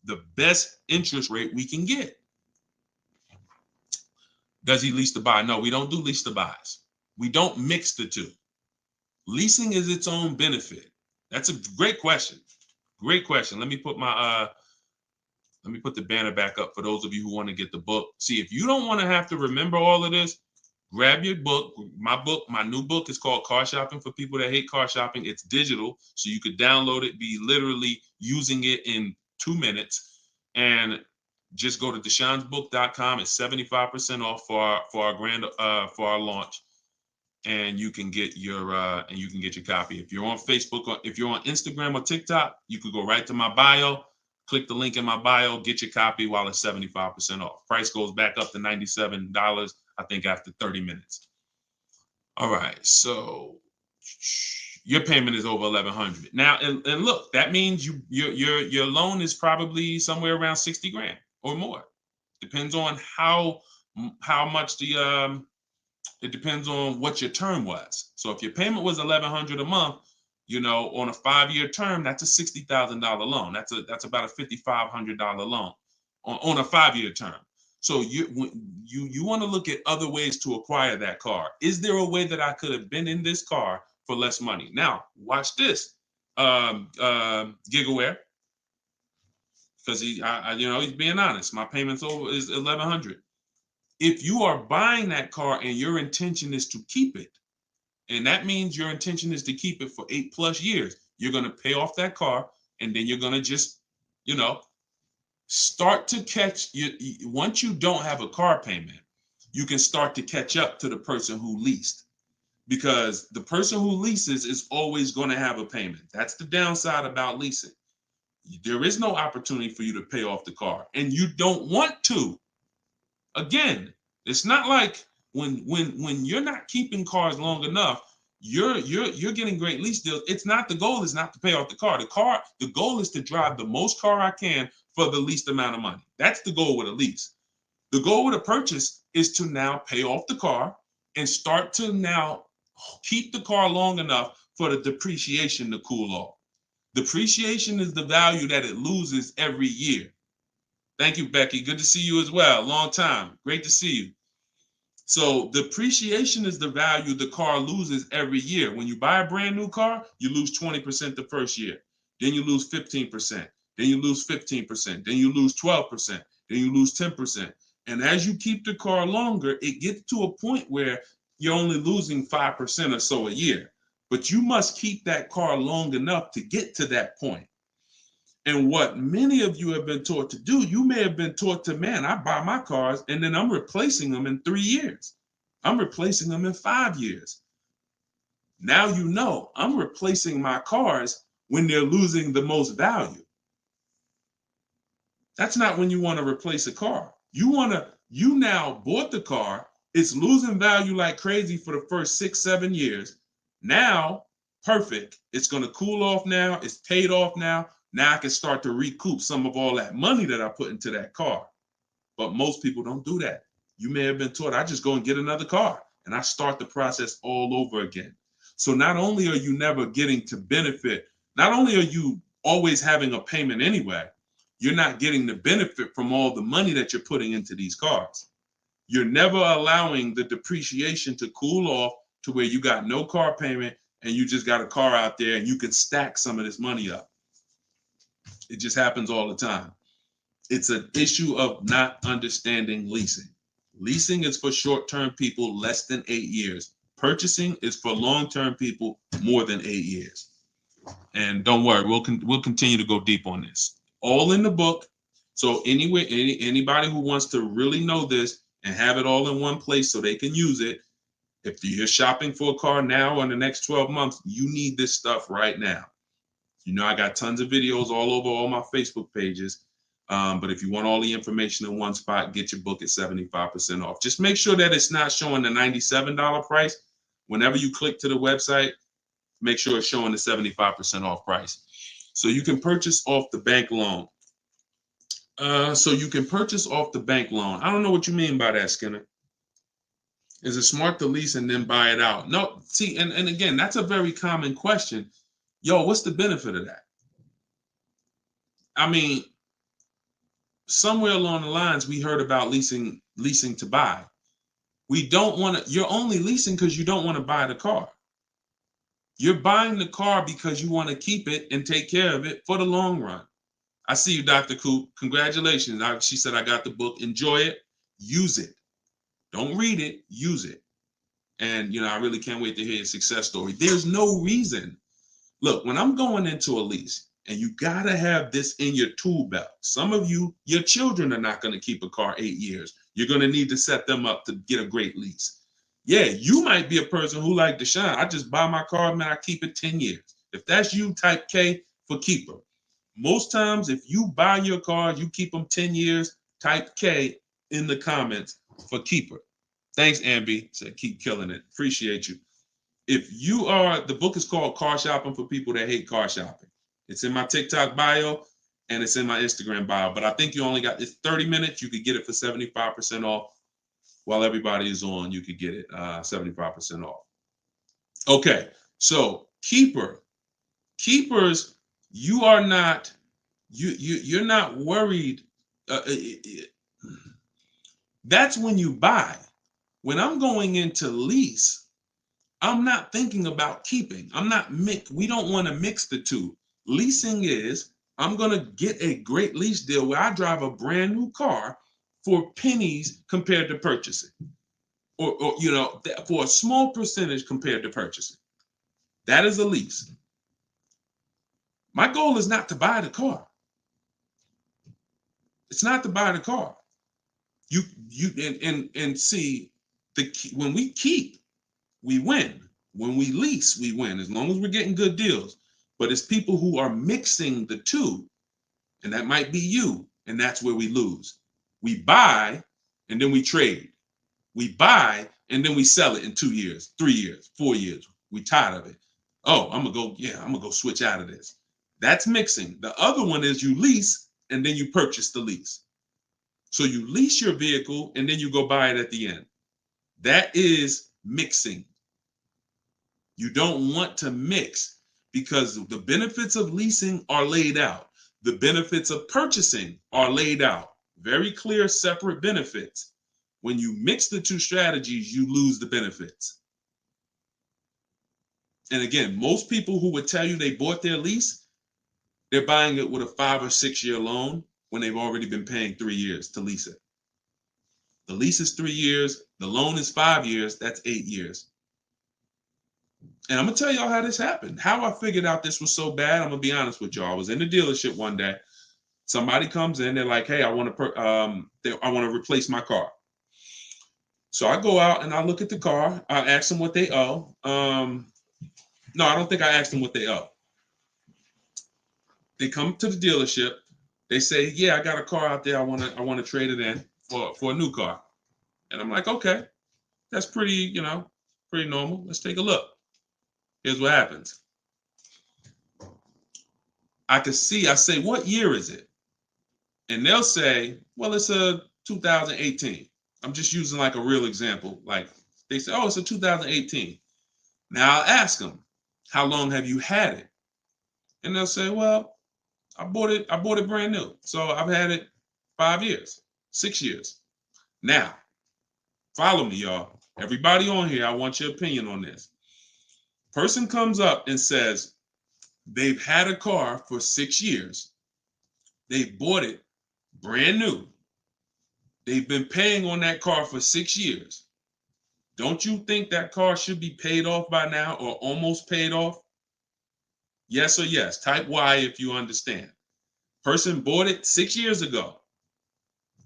the best interest rate we can get. Does he lease to buy? No, we don't do lease to buys. We don't mix the two. Leasing is its own benefit. That's a great question. Great question. Let me put the banner back up for those of you who want to get the book. See, if you don't want to have to remember all of this, grab your book. My new book is called Car Shopping for People That Hate Car Shopping. It's digital, so you could download it, be literally using it in 2 minutes, and just go to deshonsbook.com. It's 75% off for our launch, and you can get your copy. If you're on Facebook or if you're on Instagram or TikTok, you could go right to my bio. Click the link in my bio, get your copy while it's 75% off. Price goes back up to $97, I think, after 30 minutes. All right, so your payment is over $1,100 now, and look, that means your loan is probably somewhere around 60 grand or more. Depends on how much it depends on what your term was. So if your payment was $1,100 a month, on a 5-year term, that's a $60,000 loan. That's about a $5,500 loan on a 5-year term. So you want to look at other ways to acquire that car. Is there a way that I could have been in this car for less money? Now, watch this, Gigaware, because he's being honest. My payment's is $1,100. If you are buying that car and your intention is to keep it, and that means your intention is to keep it for 8+ years, you're going to pay off that car, and then you're going to just, start to catch once you don't have a car payment, you can start to catch up to the person who leased, because the person who leases is always going to have a payment. That's the downside about leasing. There is no opportunity for you to pay off the car, and you don't want to. Again, it's not like when you're not keeping cars long enough, you're getting great lease deals. The goal is not to pay off the car. The goal is to drive the most car I can for the least amount of money. That's the goal with a lease. The goal with a purchase is to now pay off the car and start to now keep the car long enough for the depreciation to cool off. Depreciation is the value that it loses every year. Thank you, Becky. Good to see you as well. Long time. Great to see you. So depreciation is the value the car loses every year. When you buy a brand new car, you lose 20% the first year. Then you lose 15%. Then you lose 15%. Then you lose 12%. Then you lose 10%. And as you keep the car longer, it gets to a point where you're only losing 5% or so a year. But you must keep that car long enough to get to that point. And what many of you have been taught to do, you may have been taught to, man, I buy my cars and then I'm replacing them in 3 years. I'm replacing them in 5 years. Now I'm replacing my cars when they're losing the most value. That's not when you want to replace a car. You now bought the car, it's losing value like crazy for the first 6-7 years. Now, perfect. It's going to cool off now. It's paid off now. Now I can start to recoup some of all that money that I put into that car. But most people don't do that. You may have been taught, I just go and get another car and I start the process all over again. So not only are you never getting to benefit, not only are you always having a payment anyway, you're not getting the benefit from all the money that you're putting into these cars. You're never allowing the depreciation to cool off to where you got no car payment and you just got a car out there and you can stack some of this money up. It just happens all the time. It's an issue of not understanding leasing. Leasing is for short-term people less than 8 years. Purchasing is for long-term people more than 8 years. And don't worry, we'll continue to go deep on this. All in the book. So anyway, anybody who wants to really know this and have it all in one place so they can use it, if you're shopping for a car now or in the next 12 months, you need this stuff right now. You know, I got tons of videos all over all my Facebook pages. But if you want all the information in one spot, get your book at 75% off. Just make sure that it's not showing the $97 price. Whenever you click to the website, make sure it's showing the 75% off price. So you can purchase off the bank loan. I don't know what you mean by that, Skinner. Is it smart to lease and then buy it out? No, see, and again, that's a very common question. Yo, what's the benefit of that? I mean, somewhere along the lines, we heard about leasing to buy. We don't want to, you're only leasing because you don't want to buy the car. You're buying the car because you want to keep it and take care of it for the long run. I see you, Dr. Coop. Congratulations. She said, I got the book. Enjoy it. Use it. Don't read it. Use it. And, I really can't wait to hear your success story. There's no reason. Look, when I'm going into a lease, and you got to have this in your tool belt. Some of you, your children are not going to keep a car 8 years. You're going to need to set them up to get a great lease. Yeah, you might be a person who like Deshone. I just buy my car, man, I keep it 10 years. If that's you, type K for keeper. Most times, if you buy your car, you keep them 10 years, type K in the comments for keeper. Thanks, Ambi. Said keep killing it. Appreciate you. If you are, the book is called Car Shopping for People That Hate Car Shopping. It's in my TikTok bio and it's in my Instagram bio. But I think you only got, it's 30 minutes. You could get it for 75% off. While everybody is on, you could get it 75% off. Okay, so keepers, you are not, you're not worried. That's when you buy. When I'm going into lease, I'm not thinking about keeping. We don't want to mix the two. Leasing is, I'm going to get a great lease deal where I drive a brand new car for pennies compared to purchasing. Or for a small percentage compared to purchasing. That is a lease. My goal is not to buy the car. It's not to buy the car. You see, when we keep, we win. When we lease, we win, as long as we're getting good deals. But it's people who are mixing the two, and that might be you, and that's where we lose. We buy, and then we trade. We buy, and then we sell it in 2 years, 3 years, 4 years. We tired of it. Oh, I'm gonna go switch out of this. That's mixing. The other one is you lease, and then you purchase the lease. So you lease your vehicle, and then you go buy it at the end. That is mixing. You don't want to mix because the benefits of leasing are laid out. The benefits of purchasing are laid out. Very clear, separate benefits. When you mix the two strategies, you lose the benefits. And again, most people who would tell you they bought their lease, they're buying it with a 5 or 6 year loan when they've already been paying 3 years to lease it. The lease is 3 years. The loan is 5 years. That's 8 years. And I'm going to tell y'all how this happened. How I figured out this was so bad, I'm going to be honest with y'all. I was in the dealership one day. Somebody comes in. They're like, hey, I want to replace my car. So I go out and I look at the car. I ask them what they owe. No, I don't think I asked them what they owe. They come to the dealership. They say, yeah, I got a car out there. I want to trade it in for a new car. And I'm like, okay, that's pretty normal. Let's take a look. Here's what happens. I say, what year is it? And they'll say, well, it's a 2018. I'm just using like a real example. Like they say, oh, it's a 2018. Now I'll ask them, how long have you had it? And they'll say, well, I bought it brand new. So I've had it 5 years, 6 years. Now, follow me, y'all. Everybody on here, I want your opinion on this. Person comes up and says they've had a car for 6 years. They bought it brand new. They've been paying on that car for 6 years. Don't you think that car should be paid off by now or almost paid off? Yes or yes. Type Y if you understand. Person bought it 6 years ago.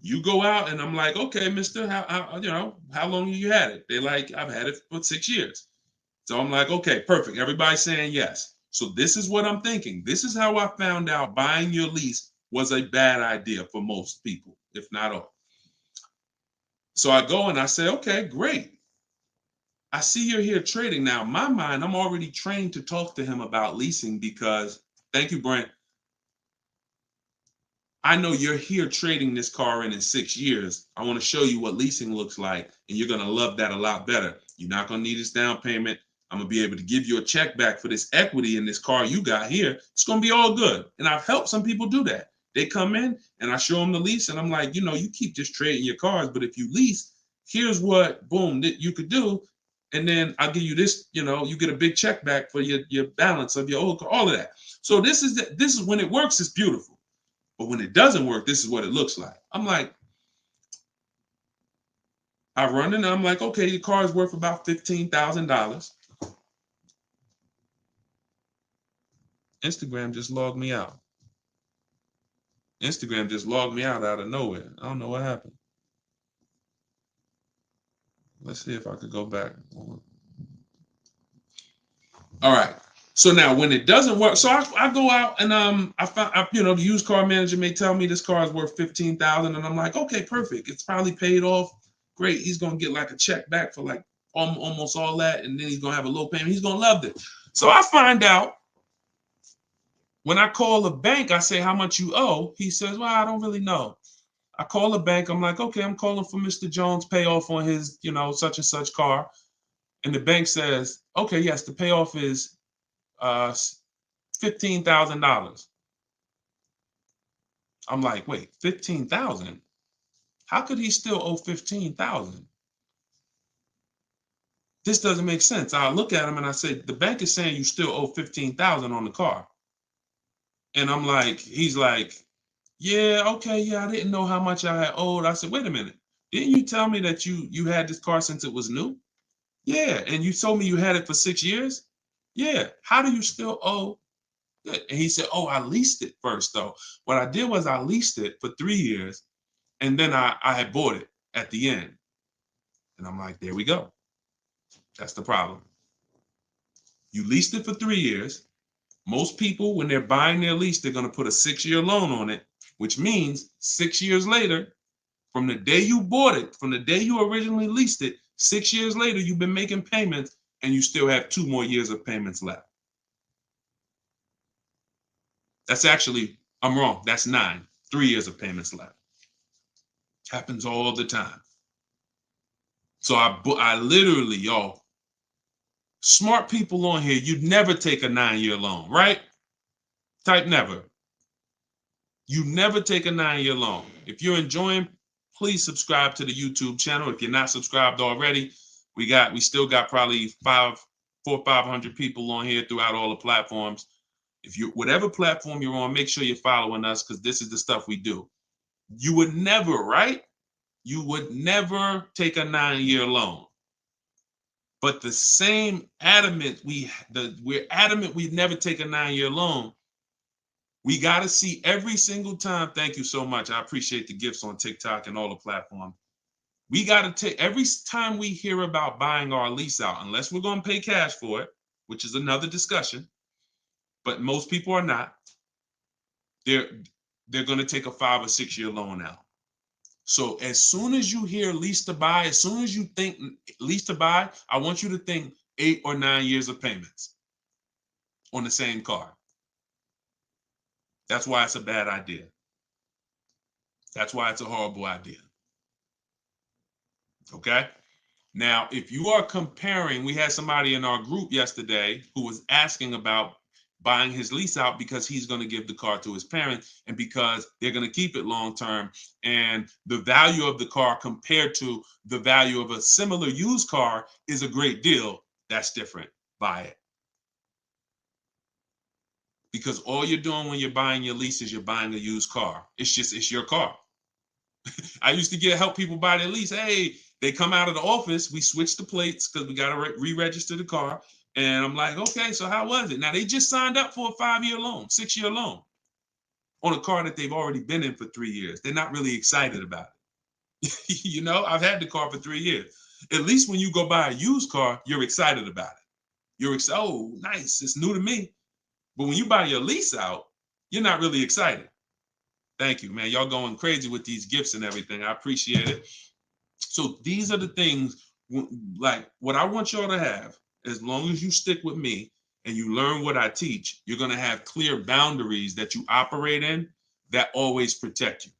You go out and I'm like, okay, mister, how long have you had it? They're like, I've had it for 6 years. So I'm like, okay, perfect. Everybody's saying yes. So this is what I'm thinking. This is how I found out buying your lease was a bad idea for most people, if not all. So I go and I say, okay, great. I see you're here trading. Now, in my mind, I'm already trained to talk to him about leasing because, thank you, Brent. I know you're here trading this car in 6 years. I want to show you what leasing looks like, and you're going to love that a lot better. You're not going to need this down payment. I'm going to be able to give you a check back for this equity in this car you got here. It's going to be all good. And I've helped some people do that. They come in and I show them the lease, and I'm like, you know, you keep just trading your cars, but if you lease, here's what, boom, that you could do. And then I'll give you this, you know, you get a big check back for your balance of your old car, all of that. So this is when it works, it's beautiful. But when it doesn't work, this is what it looks like. I'm like, I run in and I'm like, okay, your car is worth about $15,000. Instagram just logged me out. Instagram just logged me out of nowhere. I don't know what happened. Let's see if I could go back. All right. So now when it doesn't work, so I go out and I find, you know, the used car manager may tell me this car is worth $15,000, and I'm like, okay, perfect. It's probably paid off. Great. He's gonna get like a check back for like almost all that, and then he's gonna have a low payment. He's gonna love it. So I find out when I call the bank, I say how much you owe. He says, well, I don't really know. I call the bank. I'm like, okay, I'm calling for Mr. Jones' payoff on his, you know, such and such car. And the bank says, okay, yes, the payoff is $15,000. I'm like, wait, 15,000? How could he still owe 15,000? This doesn't make sense. I look at him and I say, the bank is saying you still owe 15,000 on the car. And I'm like, he's like, yeah, okay, yeah, I didn't know how much I had owed. I said, wait a minute. Didn't you tell me that you had this car since it was new? Yeah, and you told me you had it for 6 years? Yeah. How do you still owe? And he said, oh, I leased it first, though. What I did was I leased it for 3 years, and then I had bought it at the end. And I'm like, there we go. That's the problem. You leased it for 3 years. Most people, when they're buying their lease, they're going to put a 6-year loan on it, which means 6 years later, from the day you bought it, from the day you originally leased it, 6 years later, you've been making payments and you still have 2 more years of payments left. That's actually, I'm wrong. That's 9, 3 years of payments left. Happens all the time. So I literally, y'all, smart people on here, you'd never take a 9-year loan, right? Type never. You never take a 9-year loan. If you're enjoying, please subscribe to the YouTube channel. If you're not subscribed already, we still got probably 400 or 500 people on here throughout all the platforms. If you, whatever platform you're on, make sure you're following us, because this is the stuff we do. You would never, right? You would never take a 9-year loan. But the same adamant, we're adamant we'd never take a 9-year loan. We got to see every single time. Thank you so much. I appreciate the gifts on TikTok and all the platforms. We got to take every time we hear about buying our lease out, unless we're going to pay cash for it, which is another discussion. But most people are not. They're going to take a 5 or 6 year loan out. So as soon as you hear lease to buy, as soon as you think lease to buy, I want you to think 8 or 9 years of payments on the same car. That's why it's a bad idea. That's why it's a horrible idea. Okay? Now, if you are comparing, we had somebody in our group yesterday who was asking about buying his lease out because he's going to give the car to his parents and because they're going to keep it long term. And the value of the car compared to the value of a similar used car is a great deal. That's different. Buy it. Because all you're doing when you're buying your lease is you're buying a used car. It's your car. I used to help people buy their lease. Hey, they come out of the office. We switch the plates because we got to re-register the car. And I'm like, okay, so how was it? Now, they just signed up for a 5-year loan, 6-year loan on a car that they've already been in for 3 years. They're not really excited about it. You know, I've had the car for 3 years. At least when you go buy a used car, you're excited about it. You're excited. Oh, nice. It's new to me. But when you buy your lease out, you're not really excited. Thank you, man. Y'all going crazy with these gifts and everything. I appreciate it. So these are the things, like what I want y'all to have, as long as you stick with me and you learn what I teach, you're going to have clear boundaries that you operate in that always protect you.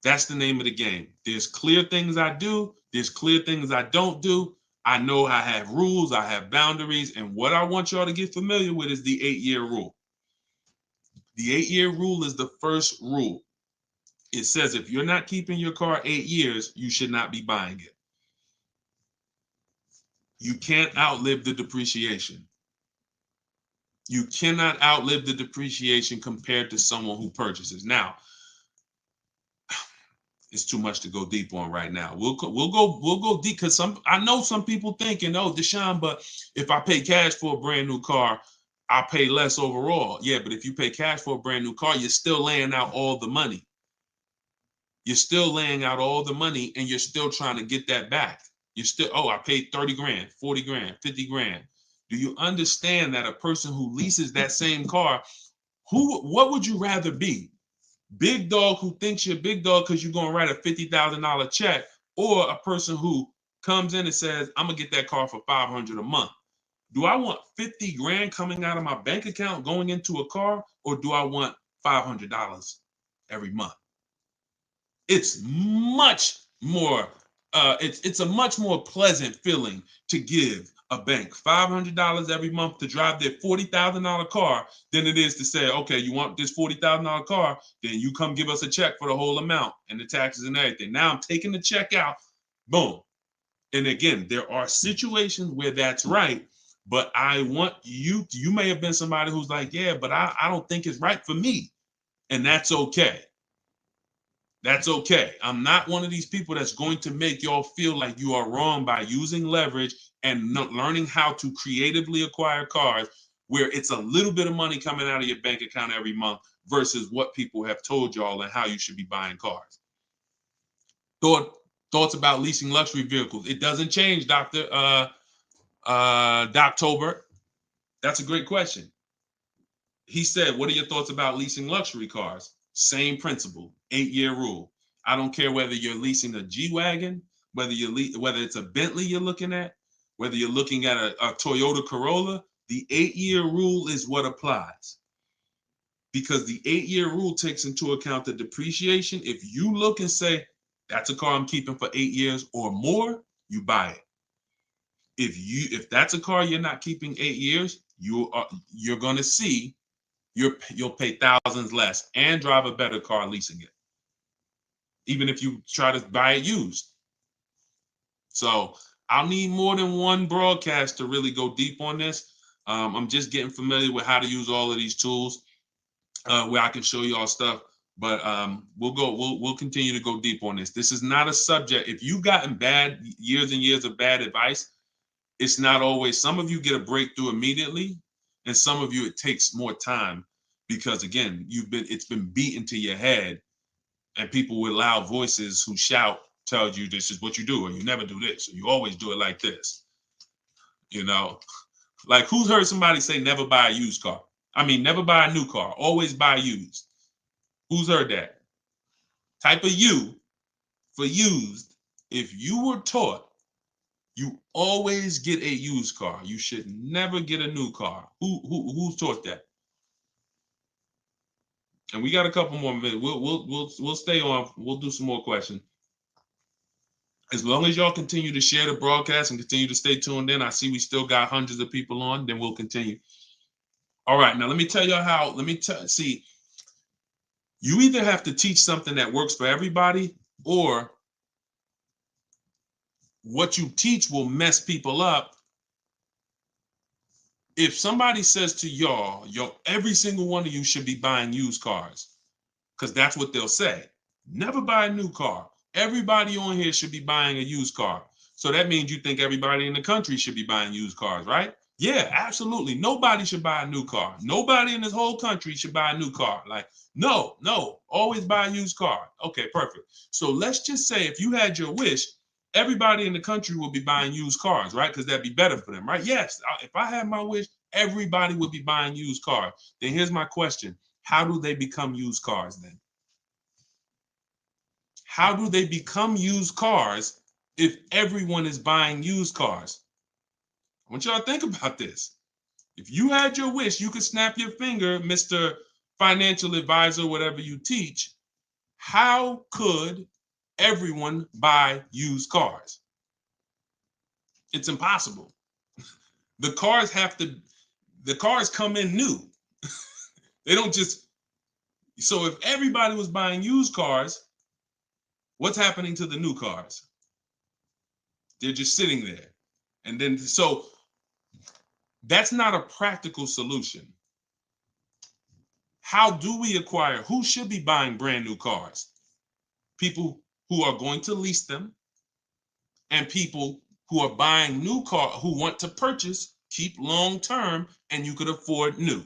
That's the name of the game. There's clear things I do. There's clear things I don't do. I know I have rules. I have boundaries. And what I want y'all to get familiar with is the 8-year rule. The 8-year rule is the first rule. It says if you're not keeping your car 8 years, you should not be buying it. You can't outlive the depreciation. You cannot outlive the depreciation compared to someone who purchases. Now, it's too much to go deep on right now. We'll go deep because I know some people thinking, oh, Deshone, but if I pay cash for a brand new car, I'll pay less overall. Yeah, but if you pay cash for a brand new car, you're still laying out all the money. You're still laying out all the money and you're still trying to get that back. You're still, oh, I paid 30 grand, 40 grand, 50 grand. Do you understand that a person who leases that same car, what would you rather be? Big dog who thinks you're big dog because you're going to write a $50,000 check, or a person who comes in and says, I'm going to get that car for $500 a month. Do I want 50 grand coming out of my bank account going into a car, or do I want $500 every month? It's much more, it's a much more pleasant feeling to give a bank $500 every month to drive their $40,000 car than it is to say, okay, you want this $40,000 car, then you come give us a check for the whole amount and the taxes and everything. Now I'm taking the check out, boom. And again, there are situations where that's right, but I want you may have been somebody who's like, yeah, but I don't think it's right for me. And that's okay. That's okay. I'm not one of these people that's going to make y'all feel like you are wrong by using leverage and learning how to creatively acquire cars where it's a little bit of money coming out of your bank account every month versus what people have told y'all and how you should be buying cars. Thoughts about leasing luxury vehicles. It doesn't change, Dr. Doctober. That's a great question. He said, what are your thoughts about leasing luxury cars? Same principle, 8-year rule. I don't care whether you're leasing a G-Wagon, whether it's a Bentley you're looking at, whether you're looking at a Toyota Corolla, the 8-year rule is what applies. Because the 8-year rule takes into account the depreciation. If you look and say, that's a car I'm keeping for 8 years or more, you buy it. If that's a car you're not keeping 8 years, you're going to see you'll pay thousands less and drive a better car leasing it, even if you try to buy it used. So I'll need more than one broadcast to really go deep on this. I'm just getting familiar with how to use all of these tools where I can show you all stuff. But we'll continue to go deep on this. This is not a subject. If you've gotten years and years of bad advice, it's not always. Some of you get a breakthrough immediately, and some of you it takes more time because again, it's been beaten to your head, and people with loud voices who shout tell you this is what you do, or you never do this, or you always do it like this. You know, like who's heard somebody say never buy a used car? I mean, never buy a new car, always buy used. Who's heard that? Type of U for used. If you were taught you always get a used car, you should never get a new car. Who's taught that? And we got a couple more minutes. We'll stay on. We'll do some more questions. As long as y'all continue to share the broadcast and continue to stay tuned in, I see we still got hundreds of people on. Then we'll continue. All right, now let me tell you how. See. You either have to teach something that works for everybody, or what you teach will mess people up. If somebody says to y'all, every single one of you should be buying used cars, because that's what they'll say. Never buy a new car. Everybody on here should be buying a used car. So that means you think everybody in the country should be buying used cars, right? Yeah, absolutely. Nobody should buy a new car. Nobody in this whole country should buy a new car. Like, no, always buy a used car. Okay, perfect. So let's just say if you had your wish, everybody in the country will be buying used cars, right? Because that'd be better for them, right? Yes, if I had my wish, everybody would be buying used cars. Then here's my question. How do they become used cars then? How do they become used cars if everyone is buying used cars? I want y'all to think about this. If you had your wish, you could snap your finger, Mr. Financial Advisor, whatever you teach. How could everyone buy used cars? It's impossible. The cars come in new. They don't just, so if everybody was buying used cars, what's happening to the new cars? They're just sitting there. And then, so that's not a practical solution. How do we acquire? Who should be buying brand new cars? People who are going to lease them, and people who are buying new cars, who want to purchase, keep long term, and you could afford new.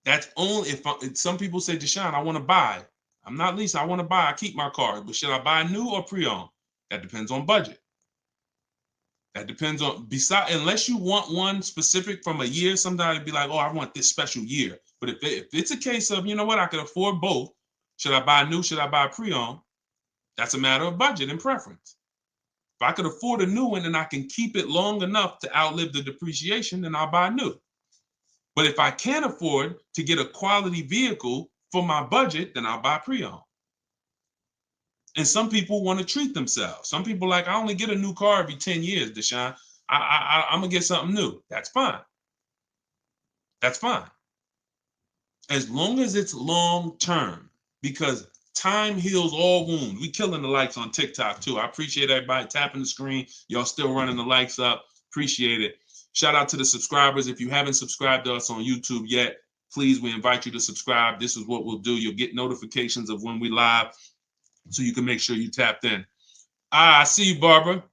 That's only if some people say, Deshone, I want to buy. I'm not leasing, I want to buy. I keep my car, but should I buy new or pre-owned? That depends on budget. That depends on, unless you want one specific from a year, sometimes it'd be like, oh, I want this special year. But if it's a case of, you know what, I can afford both. Should I buy new? Should I buy pre-owned? That's a matter of budget and preference. If I could afford a new one and I can keep it long enough to outlive the depreciation, then I'll buy new. But if I can't afford to get a quality vehicle for my budget, then I'll buy pre-owned. And some people want to treat themselves. Some people like, I only get a new car every 10 years, Deshone. I'm going to get something new. That's fine. That's fine. As long as it's long term, because time heals all wounds. We killing the likes on TikTok too. I appreciate everybody tapping the screen. Y'all still running the likes up. Appreciate it. Shout out to the subscribers. If you haven't subscribed to us on YouTube yet, please, we invite you to subscribe. This is what we'll do. You'll get notifications of when we live, so you can make sure you tapped in. I see you, Barbara.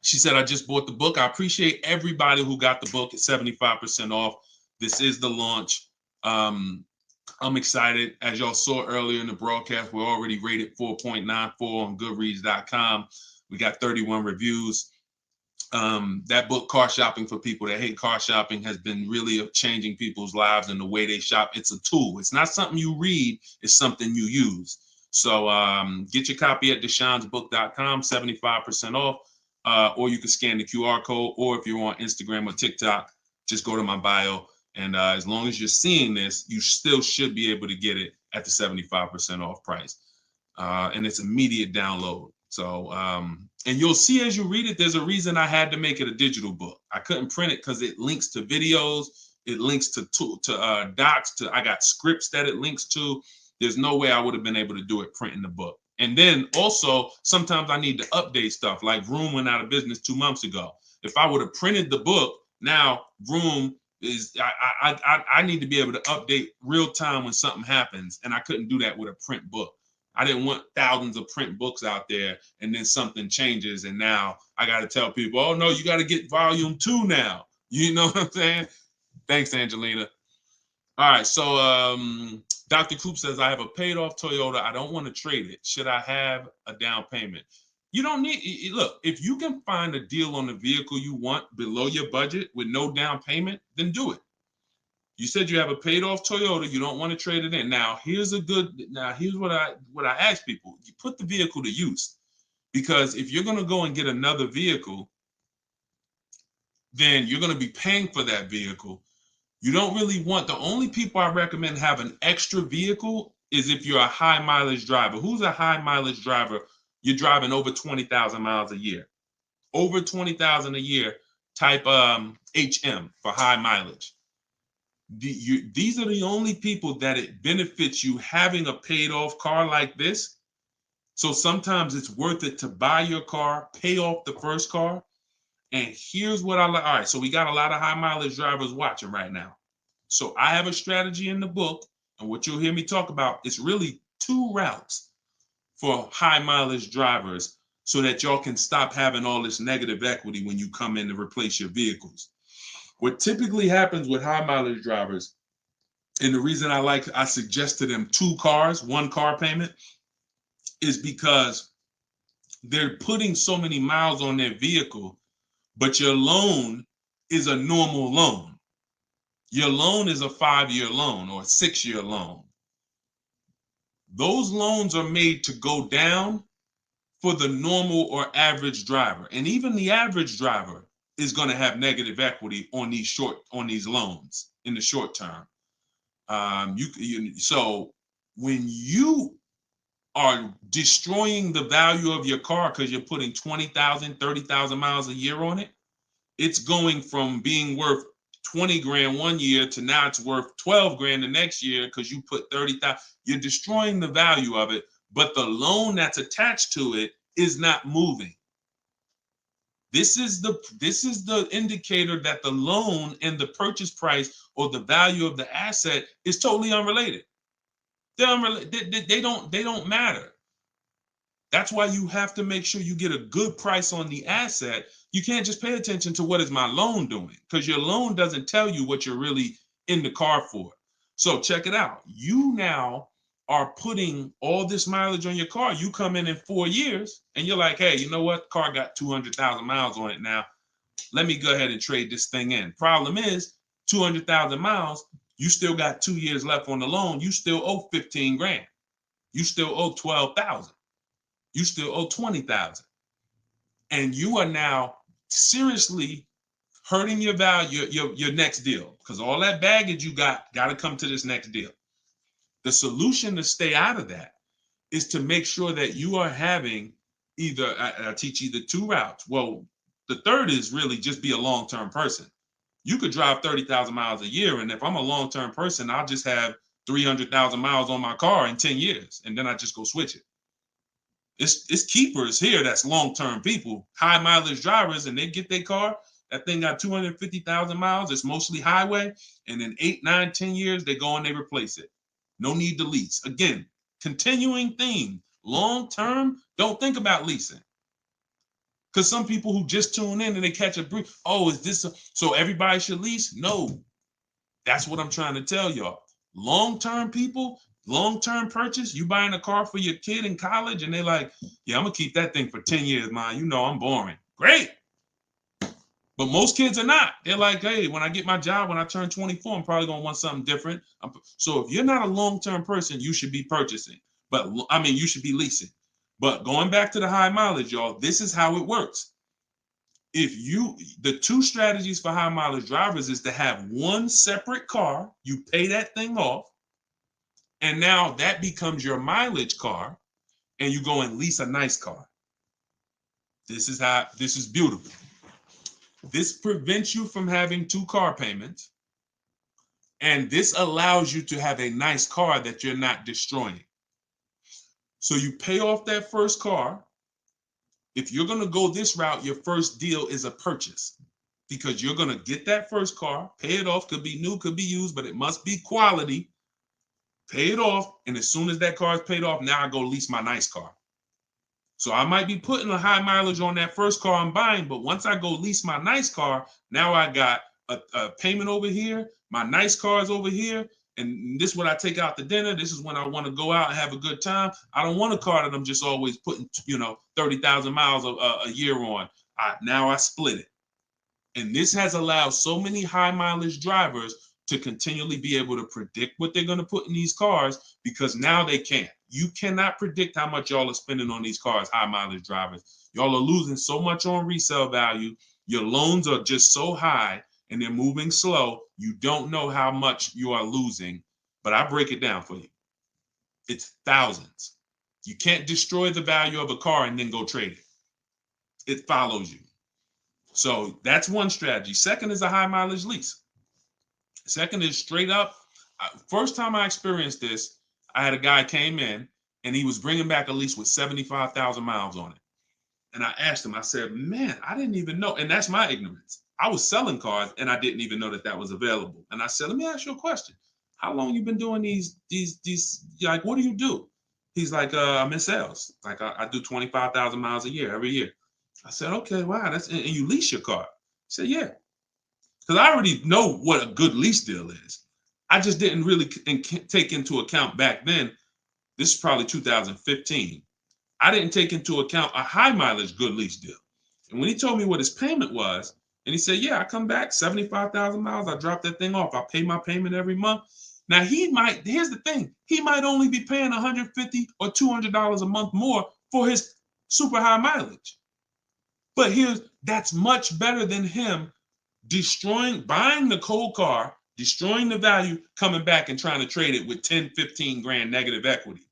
She said, I just bought the book. I appreciate everybody who got the book at 75% off. This is the launch. I'm excited. As y'all saw earlier in the broadcast, we're already rated 4.94 on Goodreads.com. We got 31 reviews. That book, Car Shopping for People That Hate Car Shopping, has been really changing people's lives and the way they shop. It's a tool. It's not something you read. It's something you use. So get your copy at deshonesbook.com, 75% off, or you can scan the QR code, or if you're on Instagram or TikTok, just go to my bio. And as long as you're seeing this, you still should be able to get it at the 75% off price. And it's immediate download. So, and you'll see as you read it, there's a reason I had to make it a digital book. I couldn't print it because it links to videos, it links to docs, I got scripts that it links to. There's no way I would have been able to do it printing the book. And then also, sometimes I need to update stuff, like Vroom went out of business 2 months ago. If I would have printed the book, now Vroom is, I need to be able to update real time when something happens, and I couldn't do that with a print book. I didn't want thousands of print books out there, and then something changes, and now I got to tell people, oh no, you got to get volume 2 now. You know what I'm saying? Thanks, Angelina. All right, so Dr. Coop says, I have a paid off Toyota. I don't want to trade it. Should I have a down payment? You don't need, look, if you can find a deal on the vehicle you want below your budget with no down payment, then do it. You said you have a paid off Toyota. You don't want to trade it in. Now, here's what I ask people. You put the vehicle to use, because if you're going to go and get another vehicle, then you're going to be paying for that vehicle. You don't really want, the only people I recommend have an extra vehicle is if you're a high mileage driver. Who's a high mileage driver? You're driving over 20,000 miles a year. Over 20,000 a year, type HM for high mileage. These are the only people that it benefits you having a paid off car like this. So sometimes it's worth it to buy your car, pay off the first car. And here's what I like. All right, so we got a lot of high mileage drivers watching right now. So I have a strategy in the book, and what you'll hear me talk about is really 2 routes for high mileage drivers, so that y'all can stop having all this negative equity when you come in to replace your vehicles. What typically happens with high mileage drivers, and the reason I suggest to them 2 cars, 1 car payment, is because they're putting so many miles on their vehicle, but your loan is a normal loan. Your loan is a 5-year loan or a 6-year loan. Those loans are made to go down for the normal or average driver. And even the average driver is going to have negative equity on these loans in the short term. So when you are destroying the value of your car because you're putting 20,000, 30,000 miles a year on it, it's going from being worth 20 grand one year to now it's worth 12 grand the next year because you put 30,000. You're destroying the value of it, but the loan that's attached to it is not moving. This is the indicator that the loan and the purchase price or the value of the asset is totally unrelated. They're unrelated. They don't matter. That's why you have to make sure you get a good price on the asset. You can't just pay attention to what is my loan doing, because your loan doesn't tell you what you're really in the car for. So check it out. You now are putting all this mileage on your car. You come in 4 years and you're like, hey, you know what? Car got 200,000 miles on it now. Let me go ahead and trade this thing in. Problem is 200,000 miles. You still got 2 years left on the loan. You still owe 15 grand. You still owe 12,000. You still owe 20,000. And you are now seriously hurting your value, your next deal, because all that baggage you got to come to this next deal. The solution to stay out of that is to make sure that you are having either, I teach either 2 routes. Well, the third is really just be a long-term person. You could drive 30,000 miles a year. And if I'm a long-term person, I'll just have 300,000 miles on my car in 10 years. And then I just go switch it. It's keepers here that's long-term people, high mileage drivers, and they get their car. That thing got 250,000 miles. It's mostly highway. And in 8, 9, 10 years, they go and they replace it. No need to lease. Again, continuing theme. Long-term, don't think about leasing. Because some people who just tune in and they catch a brief, oh, is this so everybody should lease? No. That's what I'm trying to tell y'all. Long-term people, long-term purchase, you buying a car for your kid in college and they're like, yeah, I'm going to keep that thing for 10 years, man. You know I'm boring. Great. But most kids are not. They're like, hey, when I get my job, when I turn 24, I'm probably going to want something different. So if you're not a long-term person, you should be purchasing. But I mean, you should be leasing. But going back to the high mileage, y'all, this is how it works. The 2 strategies for high mileage drivers is to have one separate car. You pay that thing off. And now that becomes your mileage car. And you go and lease a nice car. This is beautiful. This prevents you from having 2 car payments. And this allows you to have a nice car that you're not destroying. So you pay off that first car. If you're going to go this route, your first deal is a purchase, because you're going to get that first car, pay it off, could be new, could be used, but it must be quality. Pay it off. And as soon as that car is paid off, now I go lease my nice car. So I might be putting a high mileage on that first car I'm buying, but once I go lease my nice car, now I got a payment over here. My nice car is over here. And this is when I take out to dinner. This is when I want to go out and have a good time. I don't want a car that I'm just always putting, 30,000 miles a year on. Now I split it. And this has allowed so many high mileage drivers to continually be able to predict what they're going to put in these cars, because now they can't. You cannot predict how much y'all are spending on these cars, high mileage drivers. Y'all are losing so much on resale value. Your loans are just so high and they're moving slow. You don't know how much you are losing, but I break it down for you. It's thousands. You can't destroy the value of a car and then go trade it. It follows you. So that's one strategy. Second is a high mileage lease. Second is straight up. First time I experienced this, I had a guy came in and he was bringing back a lease with 75,000 miles on it. And I asked him, I said, man, I didn't even know. And that's my ignorance. I was selling cars and I didn't even know that was available. And I said, let me ask you a question. How long you been doing these, like, what do you do? He's like, I'm in sales. Like I do 25,000 miles a year, every year. I said, okay, wow. And you lease your car? He said, yeah. Because I already know what a good lease deal is. I just didn't really take into account back then. This is probably 2015. I didn't take into account a high mileage good lease deal. And when he told me what his payment was, And he said, yeah, I come back 75,000 miles. I drop that thing off. I pay my payment every month. Now here's the thing. He might only be paying $150 or $200 a month more for his super high mileage. But that's much better than him buying the cold car, destroying the value, coming back and trying to trade it with 10, 15 grand negative equity.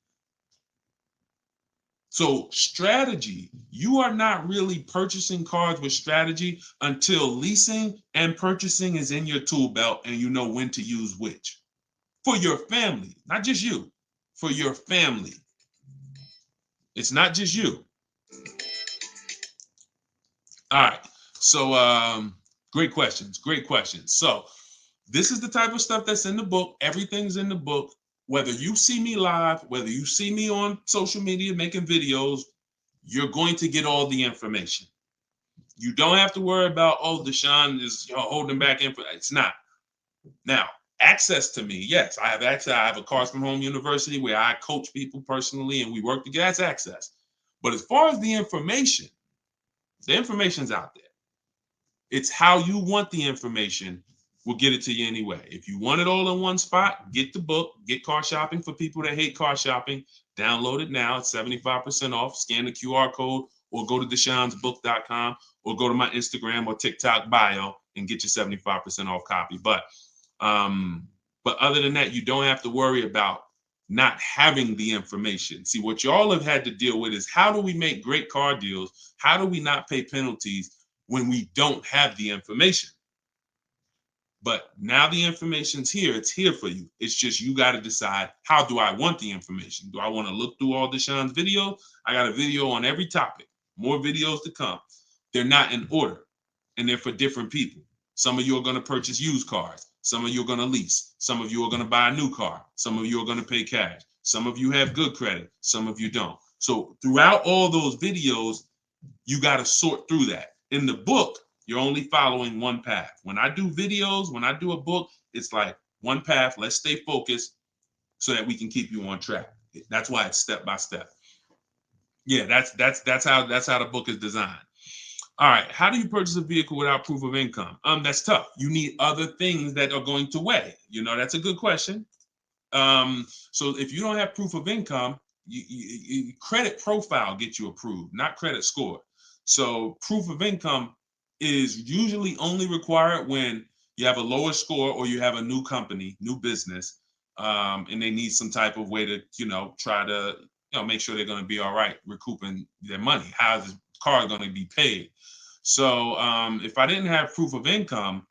So strategy, you are not really purchasing cars with strategy until leasing and purchasing is in your tool belt and you know when to use which. For your family, not just you, for your family. It's not just you. All right. So great questions. So this is the type of stuff that's in the book. Everything's in the book. Whether you see me live, whether you see me on social media making videos, you're going to get all the information. You don't have to worry about, oh, Deshone is holding back info. It's not. Now, access to me, yes, I have access. I have a Cars from Home University where I coach people personally and we work together. That's access. But as far as the information's out there. It's how you want the information. We'll get it to you anyway. If you want it all in one spot, get the book, get Car Shopping for people that hate car shopping. Download it now. It's 75% off. Scan the QR code or go to deshonesbook.com or go to my Instagram or TikTok bio and get your 75% off copy. But other than that, you don't have to worry about not having the information. See, what y'all have had to deal with is how do we make great car deals? How do we not pay penalties when we don't have the information? But now the information's here. It's here for you. It's just you got to decide, how do I want the information? Do I want to look through all Deshone's videos? I got a video on every topic. More videos to come. They're not in order, and they're for different people. Some of you are going to purchase used cars. Some of you are going to lease. Some of you are going to buy a new car. Some of you are going to pay cash. Some of you have good credit. Some of you don't. So throughout all those videos, you got to sort through that. In the book, you're only following one path. When I do videos, when I do a book, it's like one path. Let's stay focused so that we can keep you on track. That's why it's step by step. Yeah, that's how the book is designed. All right, how do you purchase a vehicle without proof of income? That's tough. You need other things that are going to weigh. That's a good question. So if you don't have proof of income, credit profile gets you approved, not credit score. So proof of income is usually only required when you have a lower score or you have a new company, new business, and they need some type of way to, try to, make sure they're going to be all right recouping their money. How is the car going to be paid? So if I didn't have proof of income,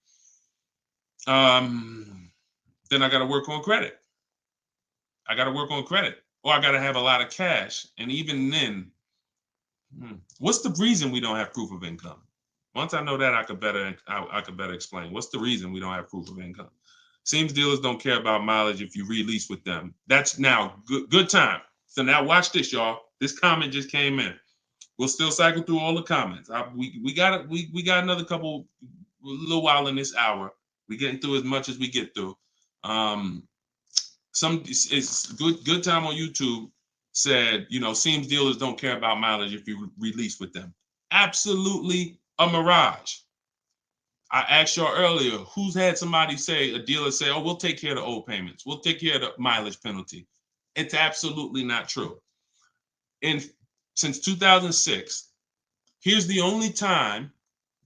then I got to work on credit. Or I got to have a lot of cash. And even then, what's the reason we don't have proof of income? Once I know that, I could better explain. What's the reason we don't have proof of income? Seems dealers don't care about mileage if you release with them. That's now good time. So now watch this, y'all. This comment just came in. We'll still cycle through all the comments. We got another little while in this hour. We're getting through as much as we get through. It's good time on YouTube said, seems dealers don't care about mileage if you release with them. Absolutely a mirage. I asked y'all earlier, who's had somebody a dealer say, oh, we'll take care of the old payments. We'll take care of the mileage penalty. It's absolutely not true. Since 2006, here's the only time,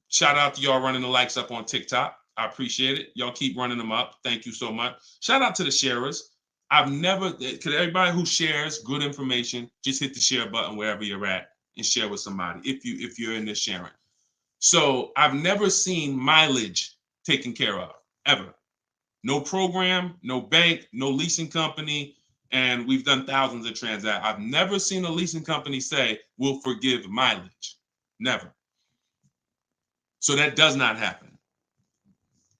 shout out to y'all running the likes up on TikTok. I appreciate it. Y'all keep running them up. Thank you so much. Shout out to the sharers. Everybody who shares good information, just hit the share button wherever you're at and share with somebody if you're in this sharing. So I've never seen mileage taken care of, ever. No program, no bank, no leasing company, and we've done thousands of transactions. I've never seen a leasing company say, we'll forgive mileage. Never. So that does not happen.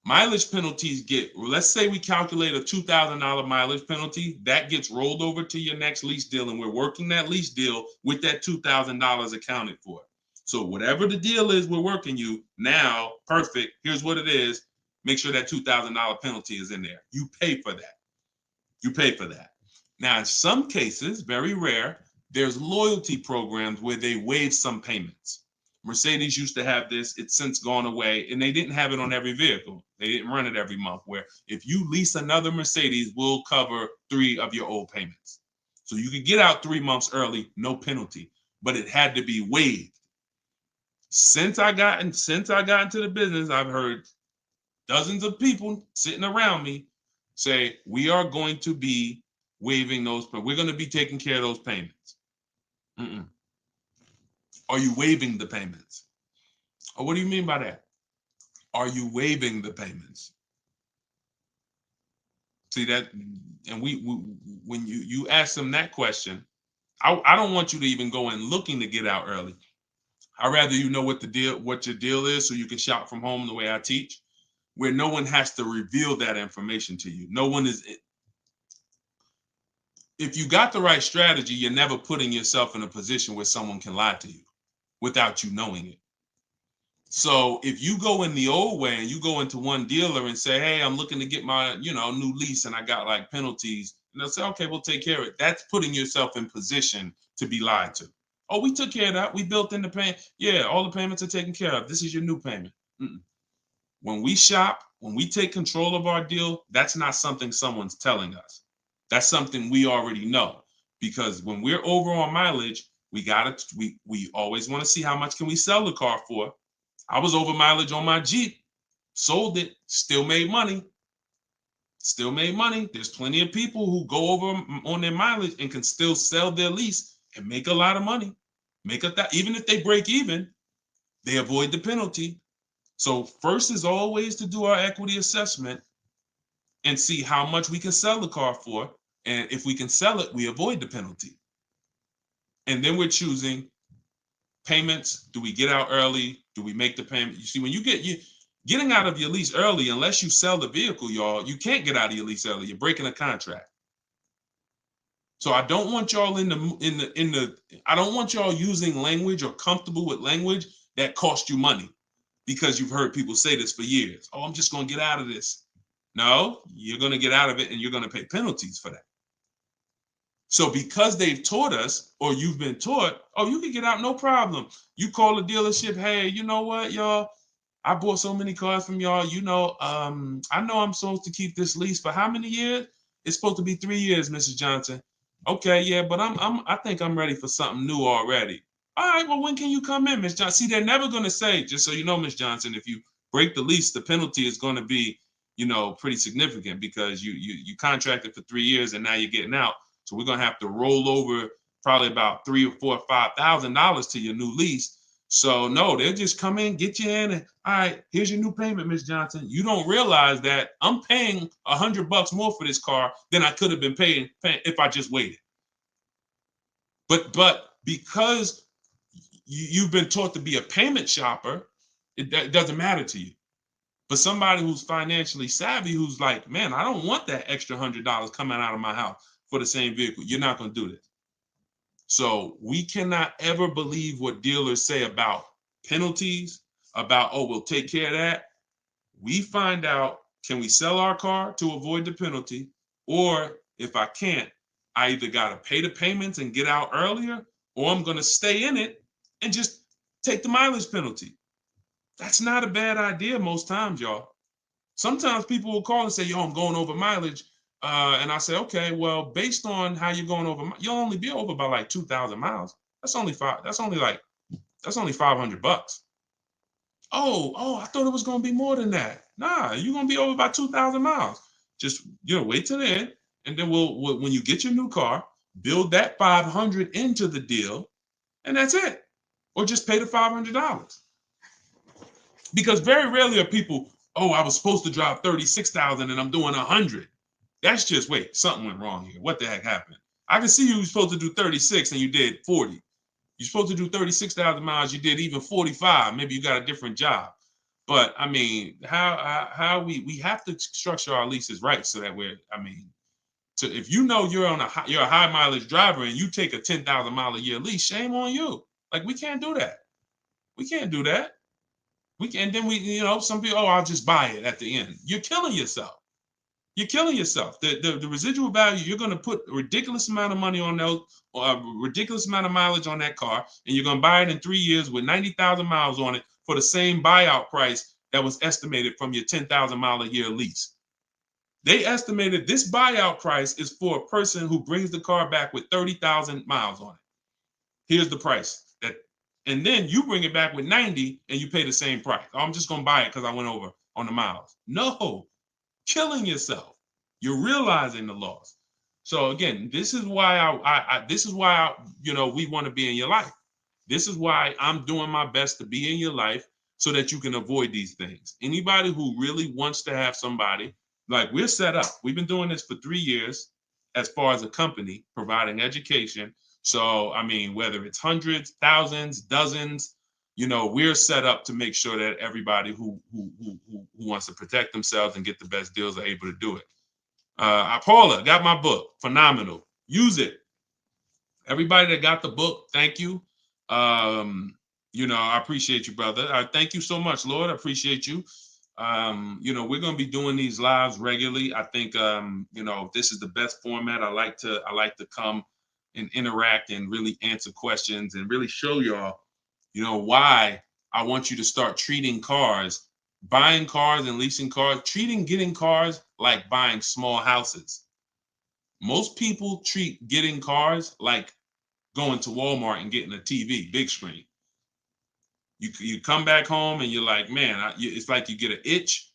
Mileage penalties let's say we calculate a $2,000 mileage penalty, that gets rolled over to your next lease deal, and we're working that lease deal with that $2,000 accounted for. So whatever the deal is we're working you now, perfect, here's what it is. Make sure that $2,000 penalty is in there. You pay for that. Now, in some cases, very rare, there's loyalty programs where they waive some payments. Mercedes used to have this. It's since gone away, and they didn't have it on every vehicle. They didn't run it every month, where if you lease another Mercedes, we'll cover 3 of your old payments. So you could get out 3 months early, no penalty, but it had to be waived. Since I got into the business, I've heard dozens of people sitting around me say, we are going to be waiving those, but we're going to be taking care of those payments. Mm-mm. Are you waiving the payments? Oh, what do you mean by that? Are you waiving the payments? See that, and we when you ask them that question, I don't want you to even go in looking to get out early. I'd rather you know what your deal is, so you can shop from home the way I teach, where no one has to reveal that information to you. No one is. If you got the right strategy, you're never putting yourself in a position where someone can lie to you without you knowing it. So if you go in the old way and you go into one dealer and say, hey, I'm looking to get my, new lease and I got like penalties, and they'll say, okay, we'll take care of it. That's putting yourself in position to be lied to. Oh, we took care of that. We built in the payment. Yeah, all the payments are taken care of. This is your new payment. Mm-mm. When we shop, when we take control of our deal, that's not something someone's telling us. That's something we already know. Because when we're over on mileage, we always want to see how much can we sell the car for. I was over mileage on my Jeep, sold it, still made money. Still made money. There's plenty of people who go over on their mileage and can still sell their lease and make a lot of money. Even if they break even, they avoid the penalty. So first is always to do our equity assessment and see how much we can sell the car for. And if we can sell it, we avoid the penalty. And then we're choosing payments. Do we get out early? Do we make the payment? You see, when getting out of your lease early, unless you sell the vehicle, y'all, you can't get out of your lease early. You're breaking a contract. So I don't want y'all I don't want y'all using language or comfortable with language that cost you money, because you've heard people say this for years. Oh, I'm just going to get out of this. No, you're going to get out of it and you're going to pay penalties for that. So because they've taught us, or you've been taught, oh, you can get out, no problem. You call the dealership, hey, you know what, y'all? I bought so many cars from y'all. I know I'm supposed to keep this lease for how many years? It's supposed to be 3 years, Mrs. Johnson. Okay, yeah, but I think I'm ready for something new already. All right, well, when can you come in, Miss Johnson? See, they're never going to say, just so you know, Miss Johnson, if you break the lease, the penalty is going to be, pretty significant, because you contracted for 3 years and now you're getting out. So we're going to have to roll over probably about $3,000 or $4,000 or $5,000 to your new lease. So no, they'll just come in, get you in, and all right, here's your new payment, Miss Johnson. You don't realize that I'm paying $100 more for this car than I could have been paying if I just waited. But because you've been taught to be a payment shopper, it doesn't matter to you. But somebody who's financially savvy, who's like, man, I don't want that extra $100 coming out of my house for the same vehicle. You're not going to do this. So we cannot ever believe what dealers say about penalties, about, oh, we'll take care of that. We find out, can we sell our car to avoid the penalty? Or if I can't, I either got to pay the payments and get out earlier, or I'm going to stay in it and just take the mileage penalty. That's not a bad idea most times, y'all. Sometimes people will call and say, yo, I'm going over mileage. And I say, okay, well, based on how you're going over, you'll only be over by like 2,000 miles. That's only $500. Oh, I thought it was going to be more than that. Nah, you're going to be over by 2,000 miles. Just, wait till the end. And then when you get your new car, build that 500 into the deal, and that's it. Or just pay the $500. Because very rarely are people, oh, I was supposed to drive 36,000 and I'm doing 100. That's just, wait, something went wrong here. What the heck happened? I can see you were supposed to do 36 and you did 40. You're supposed to do 36,000 miles, you did even 45. Maybe you got a different job. But I mean, how we have to structure our leases right, so that if you know you're a high mileage driver and you take a 10,000 mile a year lease, shame on you. Like, we can't do that. We can't do that. Some people, oh, I'll just buy it at the end. You're killing yourself. You're killing yourself. The residual value, you're going to put a ridiculous amount of money on those, or a ridiculous amount of mileage on that car, and you're going to buy it in 3 years with 90,000 miles on it for the same buyout price that was estimated from your 10,000 mile a year lease. They estimated this buyout price is for a person who brings the car back with 30,000 miles on it. Here's the price. And then you bring it back with 90 and you pay the same price. Oh, I'm just going to buy it because I went over on the miles. No, killing yourself. You're realizing the loss. So again, this is why we want to be in your life. This is why I'm doing my best to be in your life so that you can avoid these things. Anybody who really wants to have somebody, like we're set up. We've been doing this for 3 years as far as a company, providing education. So, I mean, whether it's hundreds, thousands, dozens, we're set up to make sure that everybody who wants to protect themselves and get the best deals are able to do it. Paula, got my book. Phenomenal. Use it. Everybody that got the book, thank you. I appreciate you, brother. Thank you so much, Lord. I appreciate you. We're going to be doing these lives regularly. I think, this is the best format. I like to come and interact and really answer questions and really show y'all, why I want you to start treating cars, buying cars and leasing cars, getting cars like buying small houses. Most people treat getting cars like going to Walmart and getting a TV, big screen. You come back home and you're like, man, it's like you get an itch,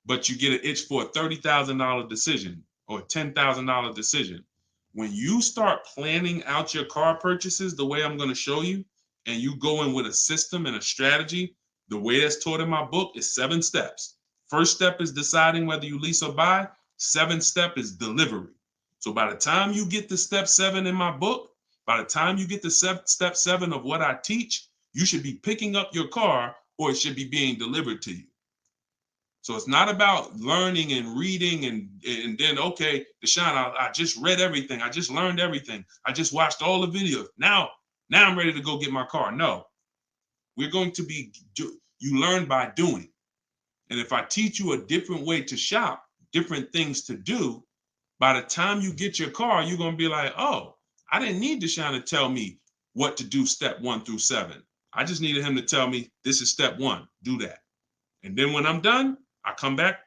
but you get an itch for a $30,000 decision or a $10,000 decision. When you start planning out your car purchases the way I'm going to show you, and you go in with a system and a strategy, the way that's taught in my book is 7 steps. First step is deciding whether you lease or buy. 7th step is delivery. So by the time you get to step 7 in my book, by the time you get to step 7 of what I teach, you should be picking up your car or it should be being delivered to you. So it's not about learning and reading and then, okay, Deshone, I just read everything. I just learned everything. I just watched all the videos. Now I'm ready to go get my car. No, we're going to you learn by doing. And if I teach you a different way to shop, different things to do, by the time you get your car, you're going to be like, oh, I didn't need Deshone to tell me what to do step 1 through 7. I just needed him to tell me this is step 1, do that. And then when I'm done, I come back.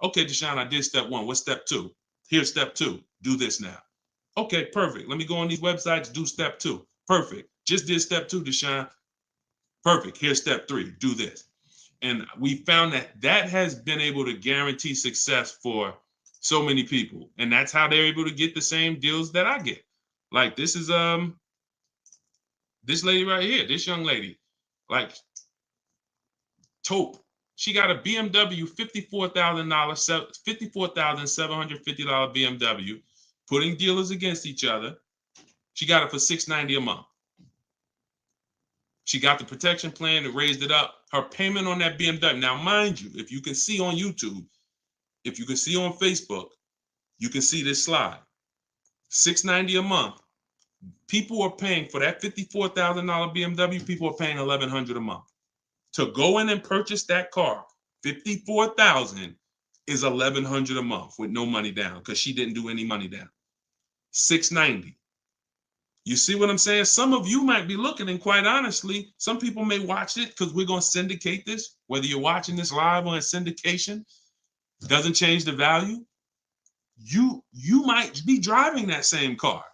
Okay, Deshone, I did step 1. What's step 2? Here's step 2. Do this now. Okay, perfect. Let me go on these websites, do step 2. Perfect. Just did step 2, Deshone. Perfect. Here's step 3. Do this. And we found that has been able to guarantee success for so many people. And that's how they're able to get the same deals that I get. Like this is this lady right here, this young lady, like Taupe. She got a BMW $54,750 BMW, putting dealers against each other. She got it for $690 a month. She got the protection plan and raised it up. Her payment on that BMW. Now, mind you, if you can see on YouTube, if you can see on Facebook, you can see this slide. $690 a month. People are paying for that $54,000 BMW. People are paying $1,100 a month. To go in and purchase that car, $54,000 is $1,100 a month with no money down because she didn't do any money down. $690. You see what I'm saying? Some of you might be looking, and quite honestly, some people may watch it because we're going to syndicate this. Whether you're watching this live or in syndication, doesn't change the value. You might be driving that same car,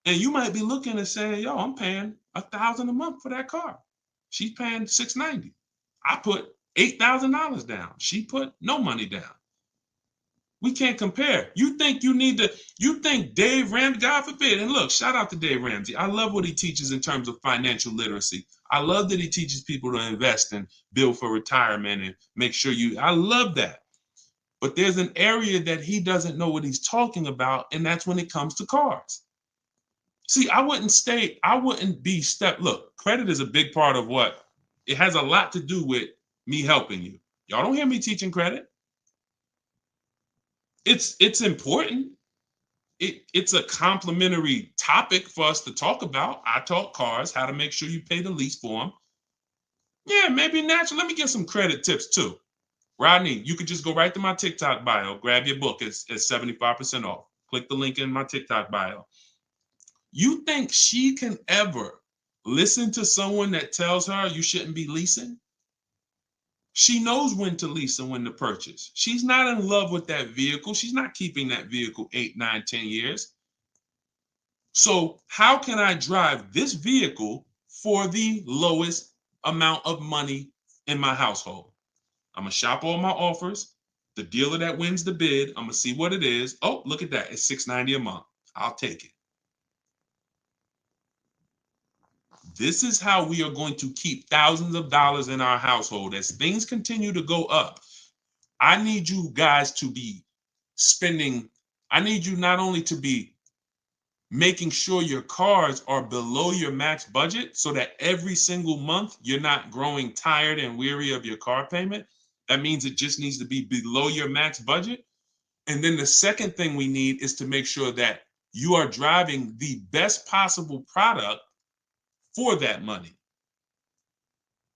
and you might be looking and saying, "Yo, I'm paying $1,000 a month for that car. She's paying $690. I put $8,000 down. She put no money down. We can't compare. You think Dave Ramsey, God forbid, and look, shout out to Dave Ramsey. I love what he teaches in terms of financial literacy. I love that he teaches people to invest and build for retirement and make sure I love that. But there's an area that he doesn't know what he's talking about, and that's when it comes to cars. See, look, credit is a big part of it has a lot to do with me helping you. Y'all don't hear me teaching credit. It's important. It's a complimentary topic for us to talk about. I talk cars, how to make sure you pay the lease for them. Yeah, maybe naturally. Let me get some credit tips too. Rodney, you could just go right to my TikTok bio, grab your book. It's 75% off. Click the link in my TikTok bio. You think she can ever listen to someone that tells her you shouldn't be leasing? She knows when to lease and when to purchase. She's not in love with that vehicle. She's not keeping that vehicle 8, 9, 10 years. So how can I drive this vehicle for the lowest amount of money in my household? I'm gonna shop all my offers. The dealer that wins the bid, I'm gonna see what it is. Oh, look at that. It's $690 a month. I'll take it. This is how we are going to keep thousands of dollars in our household. As things continue to go up, I need you guys to be spending, I need you not only to be making sure your cars are below your max budget so that every single month you're not growing tired and weary of your car payment. That means it just needs to be below your max budget. And then the second thing we need is to make sure that you are driving the best possible product for that money.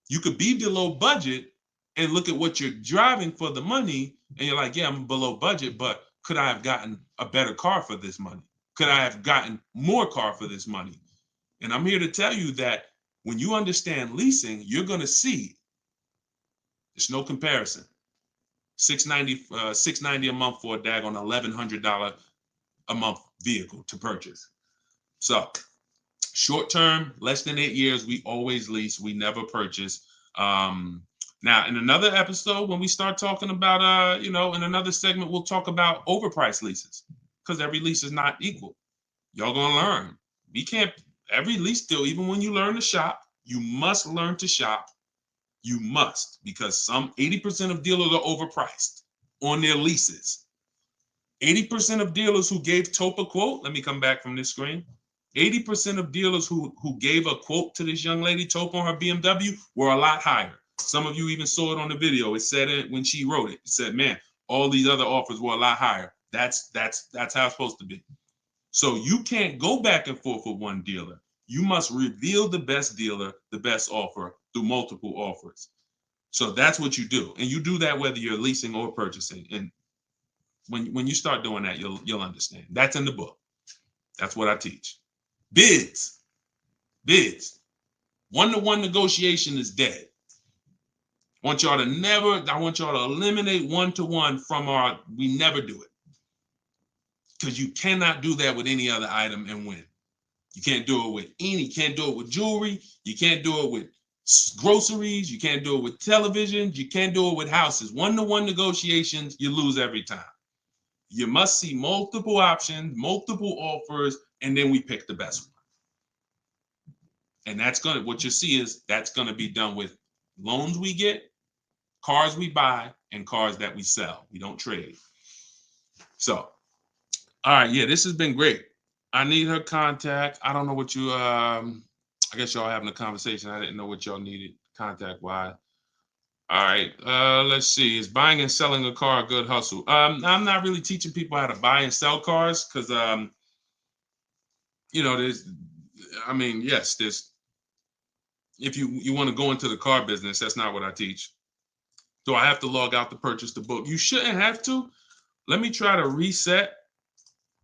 You could be below budget and look at what you're driving for the money, and you're like, yeah, I'm below budget, but could I have gotten a better car for this money? Could I have gotten more car for this money? And I'm here to tell you that when you understand leasing, you're going to see there's no comparison. $690 a month for a daggone $1,100 a month vehicle to purchase. So short term, less than 8 years, we always lease. We never purchase. Now, in another episode, when we start talking about, in another segment, we'll talk about overpriced leases because every lease is not equal. Y'all gonna learn. We can't, every lease deal, even when you learn to shop, you must learn to shop. You must, because some 80% of dealers are overpriced on their leases. 80% of dealers who gave Tope a quote, let me come back from this screen. 80% of dealers who gave a quote to this young lady, Tope, on her BMW, were a lot higher. Some of you even saw it on the video. It said it when she wrote it. It said, man, all these other offers were a lot higher. That's how it's supposed to be. So you can't go back and forth with one dealer. You must reveal the best dealer, the best offer through multiple offers. So that's what you do. And you do that whether you're leasing or purchasing. And when you start doing that, you'll understand. That's in the book. That's what I teach. Bids. One-to-one negotiation is dead. I want y'all to eliminate one-to-one from we never do it. Because you cannot do that with any other item and win. You can't do it with jewelry. You can't do it with groceries. You can't do it with televisions. You can't do it with houses. One-to-one negotiations, you lose every time. You must see multiple options, multiple offers, and then we pick the best one. And what you see is that's gonna be done with loans we get, cars we buy, and cars that we sell. We don't trade. So, all right, yeah, this has been great. I need her contact. I don't know what you, I guess y'all having a conversation. I didn't know what y'all needed contact-wise. All right, let's see. Is buying and selling a car a good hustle? I'm not really teaching people how to buy and sell cars because, there's, if you want to go into the car business, that's not what I teach. Do I have to log out to purchase the book? You shouldn't have to. Let me try to reset.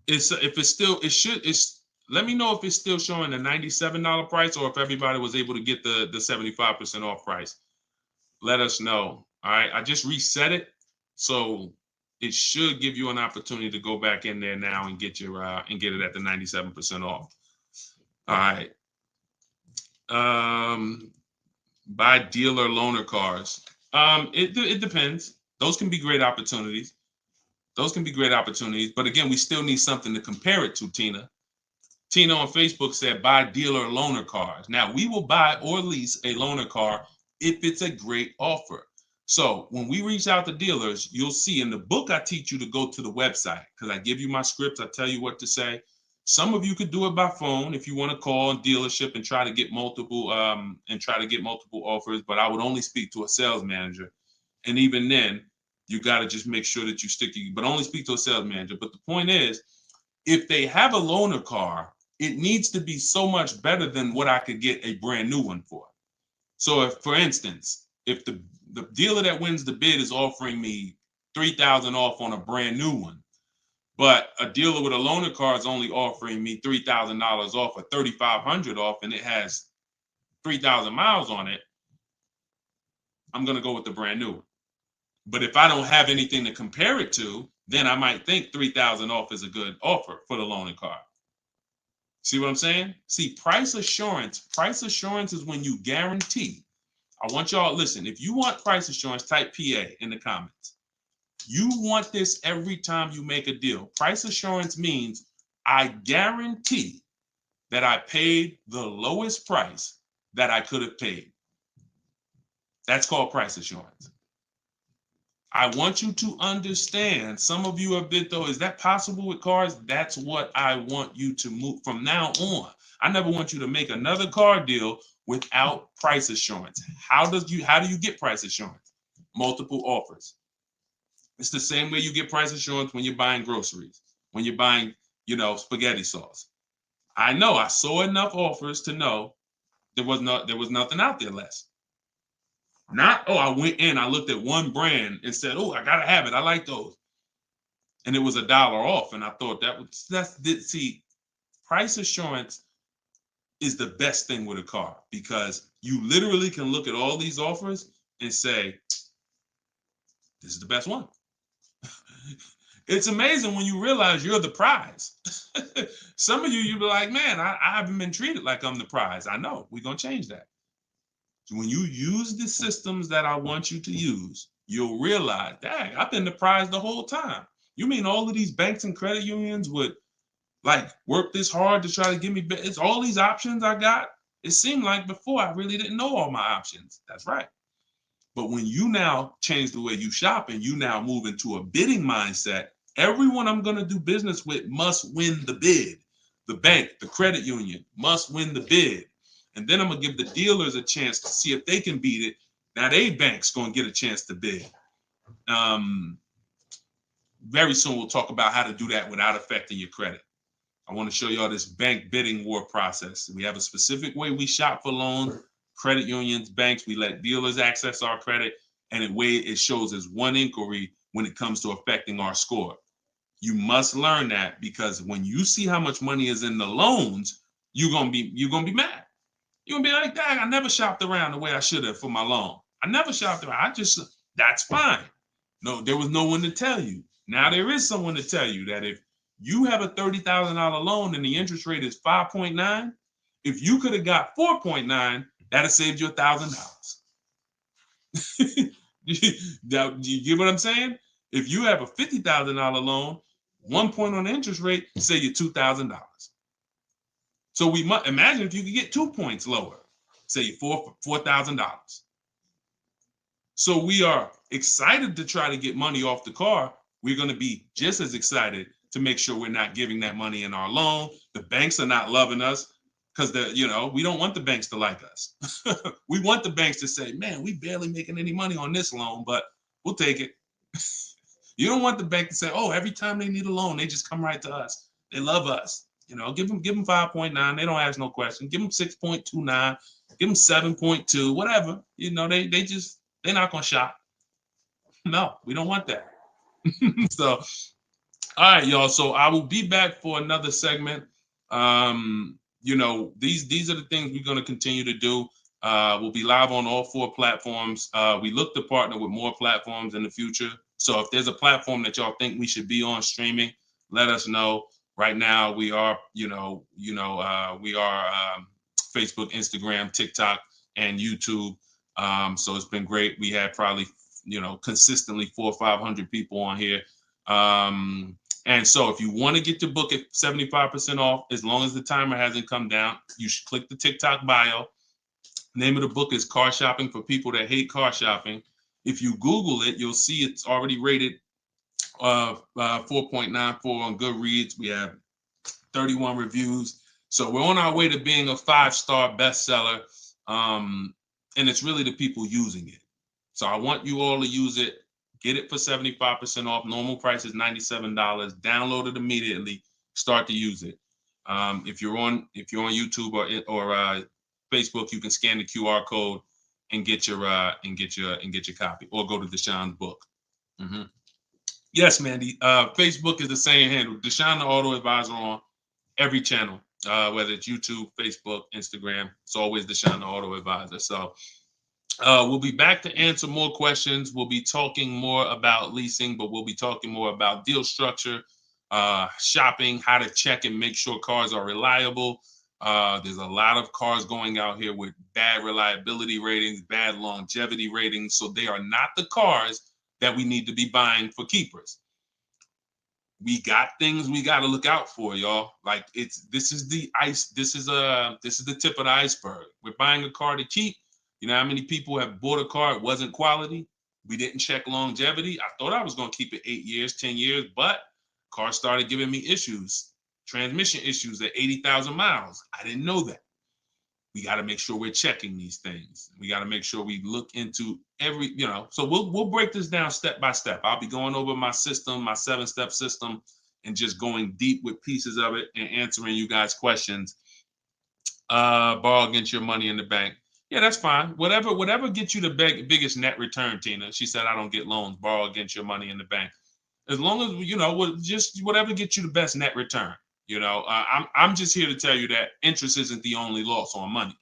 Let me know if it's still showing a $97 price or if everybody was able to get the 75% off price. Let us know. All right, I just reset it, so it should give you an opportunity to go back in there now and get your and get it at the 97% off. All right. Buy dealer loaner cars. It depends. Those can be great opportunities. But again, we still need something to compare it to, Tina. Tina on Facebook said, buy dealer loaner cars. Now, we will buy or lease a loaner car if it's a great offer. So when we reach out to dealers, you'll see in the book, I teach you to go to the website because I give you my scripts. I tell you what to say. Some of you could do it by phone if you want to call a dealership and try to get multiple offers, but I would only speak to a sales manager. And even then, you got to just make sure that you but only speak to a sales manager. But the point is, if they have a loaner car, it needs to be so much better than what I could get a brand new one for. So if, for instance, if the dealer that wins the bid is offering me $3,000 off on a brand new one, but a dealer with a loaner car is only offering me $3,000 off or $3,500 off, and it has 3,000 miles on it, I'm going to go with the brand new. But if I don't have anything to compare it to, then I might think 3,000 off is a good offer for the loaner car. See what I'm saying? See, price assurance is when you guarantee. I want y'all, listen, if you want price assurance, type PA in the comments. You want this every time you make a deal. Price assurance means I guarantee that I paid the lowest price that I could have paid. That's called price assurance. I want you to understand, some of you have been, though, is that possible with cars? That's what I want you to move from now on. I never want you to make another car deal without price assurance. How do you get price assurance? Multiple offers. It's the same way you get price assurance when you're buying groceries, when you're buying, spaghetti sauce. I know I saw enough offers to know there was nothing out there less. Not, I went in, I looked at one brand and said, I gotta have it. I like those. And it was $1 off. And I thought see, price assurance is the best thing with a car, because you literally can look at all these offers and say, this is the best one. It's amazing when you realize you're the prize. Some of you be like, man, I haven't been treated like I'm the prize. I know, we're gonna change that. When you use the systems that I want you to use, you'll realize, dang, I've been the prize the whole time. You mean all of these banks and credit unions would work this hard to try to give me, it's all these options I got? It seemed like before I really didn't know all my options. That's right. But when you now change the way you shop and you now move into a bidding mindset, everyone I'm going to do business with must win the bid. The bank, the credit union must win the bid. And then I'm going to give the dealers a chance to see if they can beat it. Now they bank's going to get a chance to bid. Very soon we'll talk about how to do that without affecting your credit. I want to show y'all this bank bidding war process. We have a specific way we shop for loans, credit unions, banks. We let dealers access our credit, and the way it shows as one inquiry when it comes to affecting our score. You must learn that, because when you see how much money is in the loans, you're gonna be mad. You're gonna be like, dang, I never shopped around the way I should have for my loan. I never shopped around. That's fine. No, there was no one to tell you. Now there is someone to tell you that if you have a $30,000 loan and the interest rate is 5.9, if you could have got 4.9, that'd have saved you $1,000. You get what I'm saying? If you have a $50,000 loan, 1 point on the interest rate, save you $2,000. So we must imagine if you could get 2 points lower, say you $4,000. So we are excited to try to get money off the car. We're going to be just as excited to make sure we're not giving that money in our loan. The banks are not loving us because we don't want the banks to like us. We want the banks to say, man, we barely making any money on this loan, but we'll take it. You don't want the bank to say, every time they need a loan, they just come right to us. They love us. Give them 5.9. They don't ask no question. Give them 6.29. Give them 7.2. Whatever. They're not gonna shop. No, we don't want that. So, all right, y'all. So I will be back for another segment. These are the things we're gonna continue to do. We'll be live on all 4 platforms. We look to partner with more platforms in the future. So if there's a platform that y'all think we should be on streaming, let us know. Right now, we are, Facebook, Instagram, TikTok, and YouTube. So it's been great. We had probably, consistently 400 or 500 people on here. And so if you want to get your book at 75% off, as long as the timer hasn't come down, you should click the TikTok bio. Name of the book is Car Shopping for People That Hate Car Shopping. If you Google it, you'll see it's already rated 4.94 on Goodreads. We have 31 reviews. So we're on our way to being a 5-star bestseller. And it's really the people using it. So I want you all to use it. Get it for 75% off. Normal price is $97. Download it immediately. Start to use it. If you're on YouTube or Facebook, you can scan the QR code and get your copy, or go to Deshone's book. Yes, Mandy. Facebook is the same handle, Deshone the Auto Advisor, on every channel, whether it's YouTube, Facebook, Instagram. It's always Deshone the Auto Advisor. So we'll be back to answer more questions. We'll be talking more about leasing, but we'll be talking more about deal structure, shopping, how to check and make sure cars are reliable. There's a lot of cars going out here with bad reliability ratings, bad longevity ratings. So they are not the cars that we need to be buying for keepers. We got things we got to look out for, y'all. Like, this is the tip of the iceberg. We're buying a car to keep. You know how many people have bought a car, it wasn't quality, we didn't check longevity. I thought I was going to keep it 8 years, 10 years, but car started giving me issues, transmission issues at 80,000 miles. I didn't know that. We got to make sure we're checking these things. We got to make sure we look into every, so we'll break this down step by step. I'll be going over my system, my 7-step system, and just going deep with pieces of it and answering you guys' questions. Borrow against your money in the bank. Yeah, that's fine. Whatever gets you the biggest net return, Tina. She said, I don't get loans. Borrow against your money in the bank. As long as, just whatever gets you the best net return. I'm just here to tell you that interest isn't the only loss on money.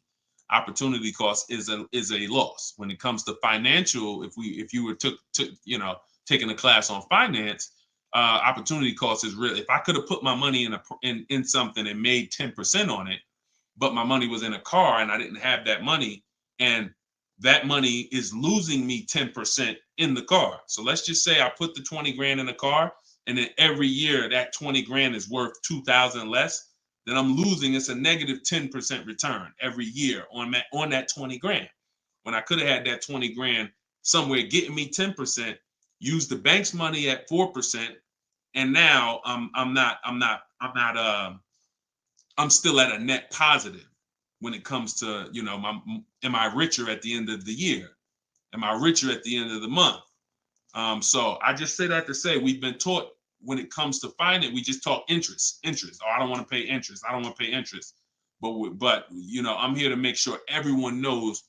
Opportunity cost is a loss when it comes to financial. If you were taking a class on finance, opportunity cost is real. If I could have put my money in something and made 10% on it, but my money was in a car and I didn't have that money, and that money is losing me 10% in the car. So let's just say I put the 20 grand in the car, and then every year that 20 grand is worth 2,000 less, then I'm losing. It's a negative 10% return every year on that 20 grand. When I could have had that 20 grand somewhere getting me 10%, use the bank's money at 4%, and now I'm still at a net positive when it comes to, am I richer at the end of the year? Am I richer at the end of the month? So I just say that to say we've been taught when it comes to finance, we just talk interest. Oh, I don't want to pay interest. I don't want to pay interest. But I'm here to make sure everyone knows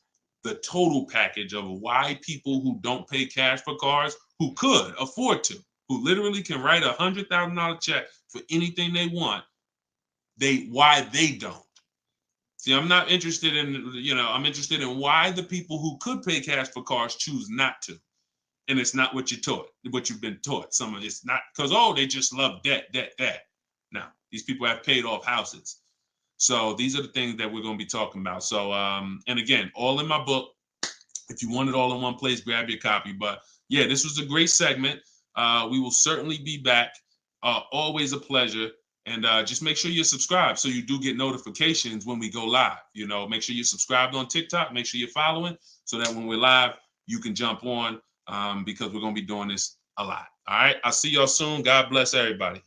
the total package of why people who don't pay cash for cars, who could afford to, who literally can write $100,000 check for anything they want, why they don't. See, I'm not interested in, I'm interested in why the people who could pay cash for cars choose not to. And it's not what you've been taught. Some of it's not because, they just love debt. Now, these people have paid off houses. So these are the things that we're going to be talking about. So, and again, all in my book. If you want it all in one place, grab your copy. But yeah, this was a great segment. We will certainly be back. Always a pleasure. And just make sure you're subscribed so you do get notifications when we go live. Make sure you're subscribed on TikTok. Make sure you're following so that when we're live, you can jump on because we're going to be doing this a lot. All right. I'll see y'all soon. God bless everybody.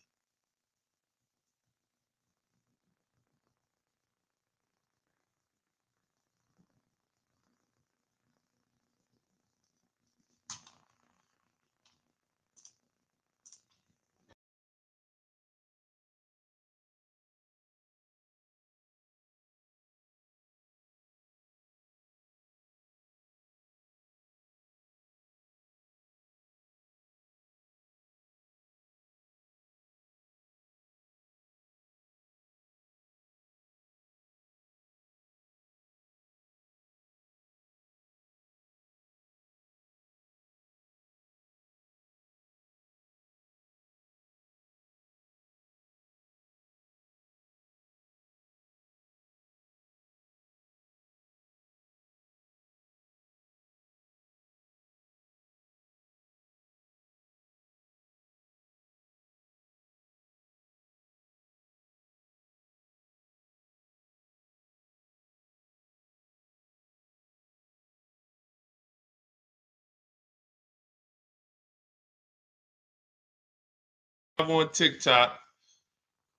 I'm on TikTok.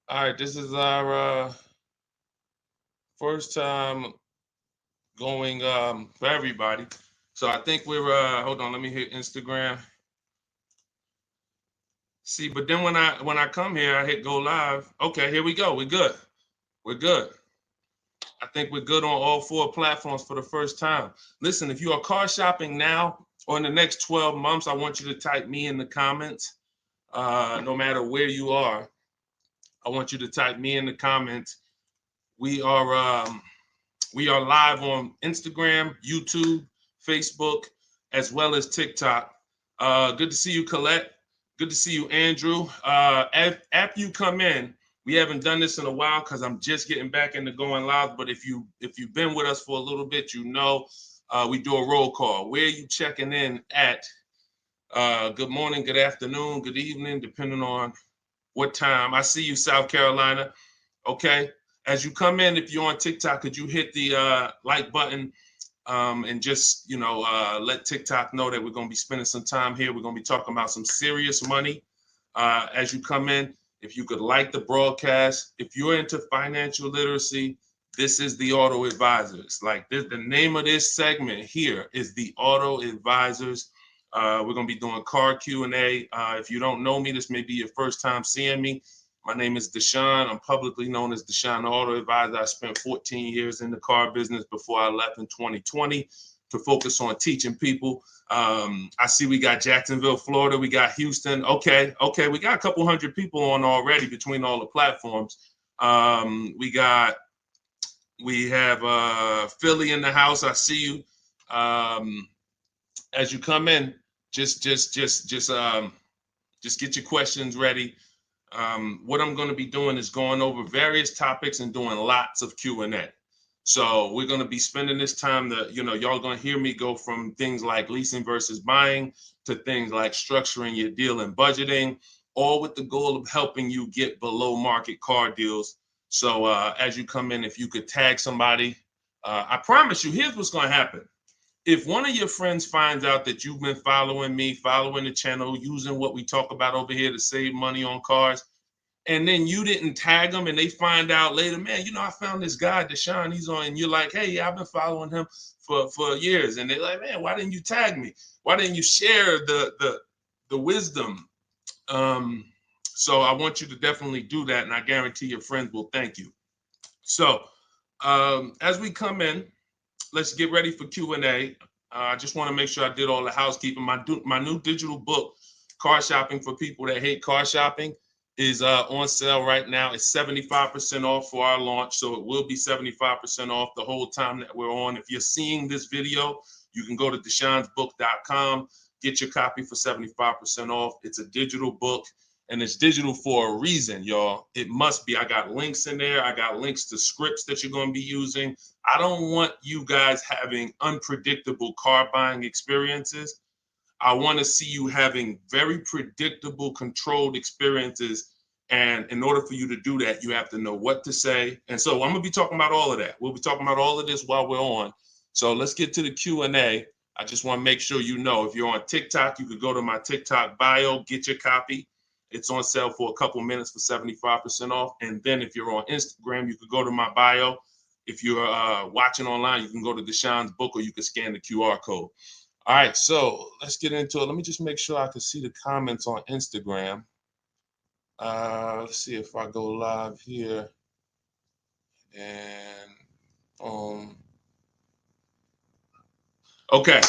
All right. This is our first time going for everybody. So I think we're hold on, let me hit Instagram. See, but then when I come here, I hit go live. Okay, here we go. We're good. We're good. I think we're good on all 4 platforms for the first time. Listen, if you are car shopping now or in the next 12 months, I want you to type me in the comments. No matter where you are, I want you to type me in the comments. We are live on Instagram, YouTube, Facebook, as well as TikTok. Good to see you, Colette. Good to see you, Andrew. After you come in, we haven't done this in a while because I'm just getting back into going live. But if you've been with us for a little bit, you know we do a roll call. Where are you checking in at? Good morning, good afternoon, good evening, depending on what time. I see you, South Carolina. Okay. As you come in, if you're on TikTok, could you hit the like button and just, let TikTok know that we're going to be spending some time here. We're going to be talking about some serious money as you come in. If you could like the broadcast, if you're into financial literacy, this is the Auto Advisors. Like this, the name of this segment here is the Auto Advisors. We're going to be doing car Q&A. If you don't know me, this may be your first time seeing me. My name is Deshone. I'm publicly known as Deshone the Auto Advisor. I spent 14 years in the car business before I left in 2020 to focus on teaching people. I see we got Jacksonville, Florida. We got Houston. Okay. We got a couple hundred people on already between all the platforms. We have Philly in the house. I see you. As you come in, just get your questions ready. What I'm going to be doing is going over various topics and doing lots of Q&A. So we're going to be spending this time that, y'all going to hear me go from things like leasing versus buying to things like structuring your deal and budgeting, all with the goal of helping you get below market car deals. So as you come in, if you could tag somebody, I promise you, here's what's going to happen. If one of your friends finds out that you've been following me, following the channel, using what we talk about over here to save money on cars, and then you didn't tag them and they find out later, man, I found this guy, Deshone, he's on, and you're like, hey, yeah, I've been following him for years. And they're like, man, why didn't you tag me? Why didn't you share the wisdom? So I want you to definitely do that. And I guarantee your friends will thank you. So as we come in, let's get ready for Q&A. I just want to make sure I did all the housekeeping. My new digital book, Car Shopping for People That Hate Car Shopping, is on sale right now. It's 75% off for our launch, so it will be 75% off the whole time that we're on. If you're seeing this video, you can go to deshonsbook.com, get your copy for 75% off. It's a digital book, and it's digital for a reason, y'all. It must be. I got links in there. I got links to scripts that you're going to be using. I don't want you guys having unpredictable car buying experiences. I want to see you having very predictable, controlled experiences. And in order for you to do that, you have to know what to say. And so I'm going to be talking about all of that. We'll be talking about all of this while we're on. So let's get to the Q&A. I just want to make sure you know, if you're on TikTok, you could go to my TikTok bio, get your copy. It's on sale for a couple minutes for 75% off. And then if you're on Instagram, you could go to my bio. If you're watching online, you can go to Deshone's book, or you can scan the QR code. All right, so let's get into it. Let me just make sure I can see the comments on Instagram. Let's see if I go live here. And okay.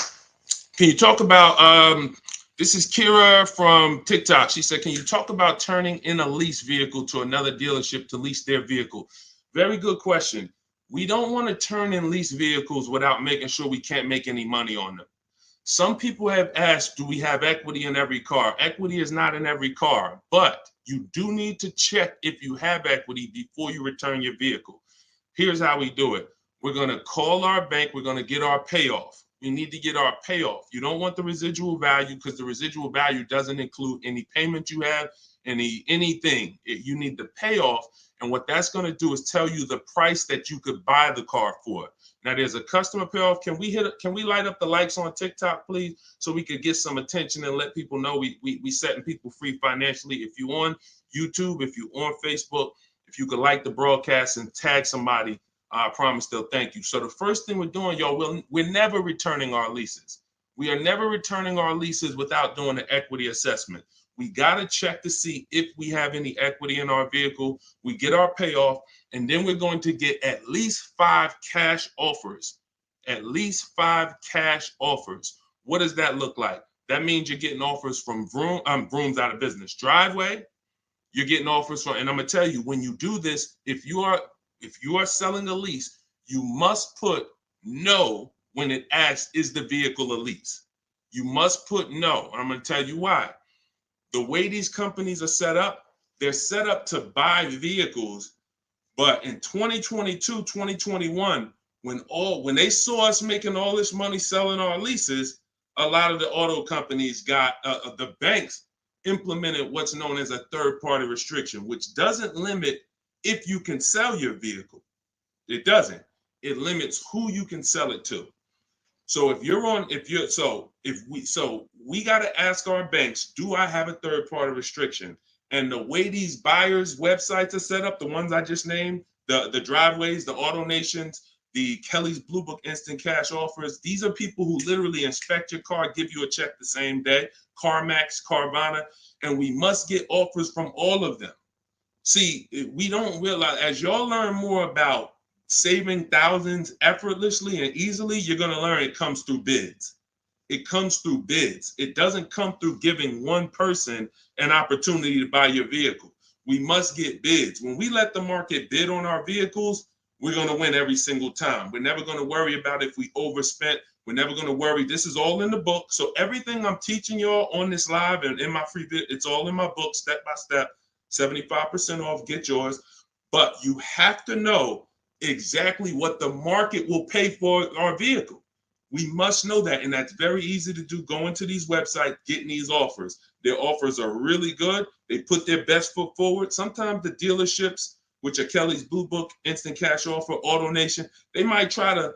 Can you talk about, this is Kira from TikTok. She said, can you talk about turning in a lease vehicle to another dealership to lease their vehicle? Very good question. We don't want to turn in lease vehicles without making sure we can't make any money on them. Some people have asked, do we have equity in every car? Equity is not in every car, but you do need to check if you have equity before you return your vehicle. Here's how we do it. We're going to call our bank. We're going to get our payoff. We need to get our payoff. You don't want the residual value, because the residual value doesn't include any payment you have, anything. You need the payoff. And what that's going to do is tell you the price that you could buy the car for. Now there's a customer payoff. Can we light up the likes on TikTok, please, so we could get some attention and let people know we setting people free financially. If you on YouTube, if you on Facebook, if you could like the broadcast and tag somebody, I promise they'll thank you. So the first thing we're doing, y'all, we're never returning our leases. We are never returning our leases without doing an equity assessment. We got to check to see if we have any equity in our vehicle. We get our payoff. And then we're going to get at least 5 cash offers. At least 5 cash offers. What does that look like? That means you're getting offers from Vroom's out of business. Driveway, you're getting offers from, and I'm gonna tell you, when you do this, if you are selling a lease, you must put no when it asks, is the vehicle a lease? You must put no. And I'm gonna tell you why. The way these companies are set up, they're set up to buy vehicles. But in 2022, 2021, when they saw us making all this money selling our leases, a lot of the auto companies got the banks implemented what's known as a third-party restriction, which doesn't limit if you can sell your vehicle. It doesn't. It limits who you can sell it to. So we got to ask our banks, do I have a third-party restriction? And the way these buyers' websites are set up, the ones I just named, the Driveways, the AutoNations, the Kelly's Blue Book Instant Cash Offers, these are people who literally inspect your car, give you a check the same day, CarMax, Carvana, and we must get offers from all of them. See, we don't realize, as y'all learn more about saving thousands effortlessly and easily, you're going to learn it comes through bids. It comes through bids. It doesn't come through giving one person an opportunity to buy your vehicle. We must get bids. When we let the market bid on our vehicles, we're going to win every single time. We're never going to worry about if we overspent. We're never going to worry. This is all in the book. So everything I'm teaching y'all on this live and in my free vid, it's all in my book, step by step, 75% off, get yours. But you have to know exactly what the market will pay for our vehicle. We must know that, and that's very easy to do. Going to these websites, getting these offers. Their offers are really good. They put their best foot forward. Sometimes the dealerships, which are Kelly's Blue Book, Instant Cash Offer, AutoNation, they might try to,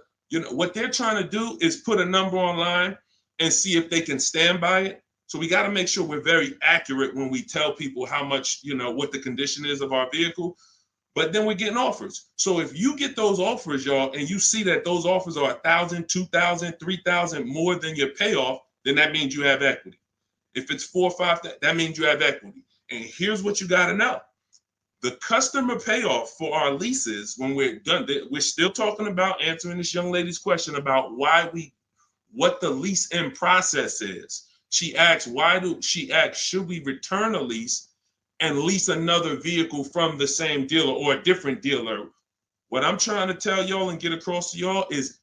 what they're trying to do is put a number online and see if they can stand by it. So we got to make sure we're very accurate when we tell people how much, what the condition is of our vehicle. But then we're getting offers. So if you get those offers, y'all, and you see that those offers are $1,000, $2,000, $3,000 more than your payoff, then that means you have equity. If it's $4,000 or $5,000, that means you have equity. And here's what you got to know. The customer payoff for our leases, when we're done, we're still talking about answering this young lady's question about what the lease in process is. She asks, should we return a lease and lease another vehicle from the same dealer or a different dealer? What I'm trying to tell y'all and get across to y'all is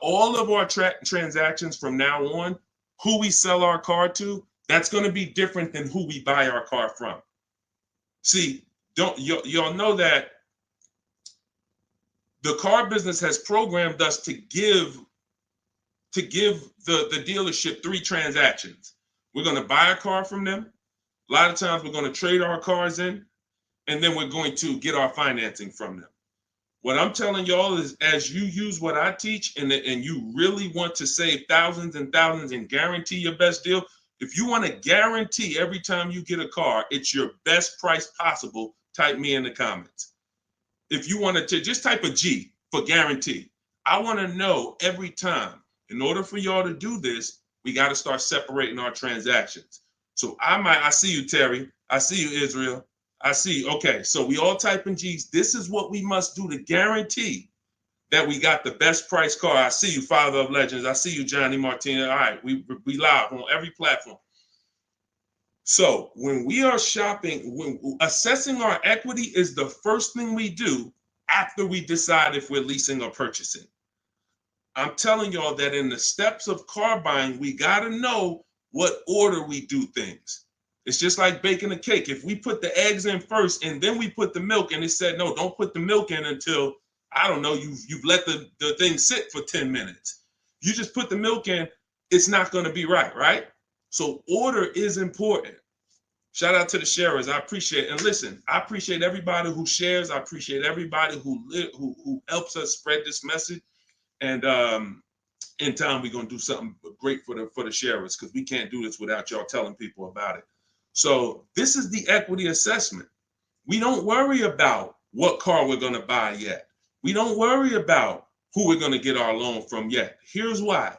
all of our transactions from now on, who we sell our car to, that's going to be different than who we buy our car from. See, y'all know that the car business has programmed us to give the dealership 3 transactions. We're going to buy a car from them. A lot of times we're going to trade our cars in, and then we're going to get our financing from them. What I'm telling y'all is, as you use what I teach and you really want to save thousands and thousands and guarantee your best deal, if you want to guarantee every time you get a car, it's your best price possible, type me in the comments. If you want to just type a G for guarantee. I want to know every time. In order for y'all to do this, we got to start separating our transactions. So I see you, Terry. I see you, Israel. I see you. Okay, so we all type in G's. This is what we must do to guarantee that we got the best price car. I see you, Father of Legends. I see you, Johnny Martinez. All right, we live on every platform. So when we are shopping, when assessing our equity is the first thing we do after we decide if we're leasing or purchasing. I'm telling y'all that in the steps of car buying, we got to know what order we do things. It's just like baking a cake. If we put the eggs in first and then we put the milk, and it said, no, don't put the milk in until, I don't know, you've let the thing sit for 10 minutes. You just put the milk in, it's not going to be right? So order is important. Shout out to the sharers. I appreciate it. And listen, I appreciate everybody who shares. I appreciate everybody who helps us spread this message. And in time, we're going to do something great for the sharers, because we can't do this without y'all telling people about it. So this is the equity assessment. We don't worry about what car we're going to buy yet. We don't worry about who we're going to get our loan from yet. Here's why.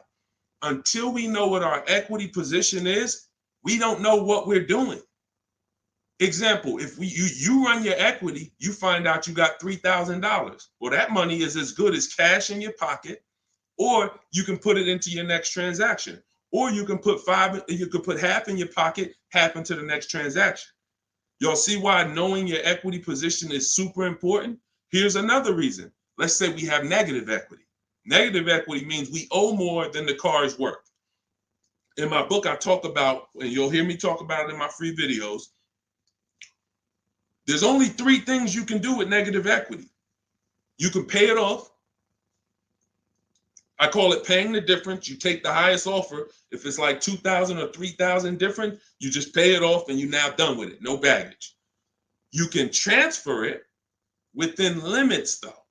Until we know what our equity position is, we don't know what we're doing. Example, if you run your equity, you find out you got $3,000. Well, that money is as good as cash in your pocket, or you can put it into your next transaction, or you can put half in your pocket, half into the next transaction. Y'all see why knowing your equity position is super important? Here's another reason. Let's say we have negative equity. Negative equity means we owe more than the car is worth. In my book, I talk about, and you'll hear me talk about it in my free videos, there's only 3 things you can do with negative equity. You can pay it off. I call it paying the difference. You take the highest offer. If it's like 2,000 or 3,000 different, you just pay it off and you're now done with it. No baggage. You can transfer it within limits though.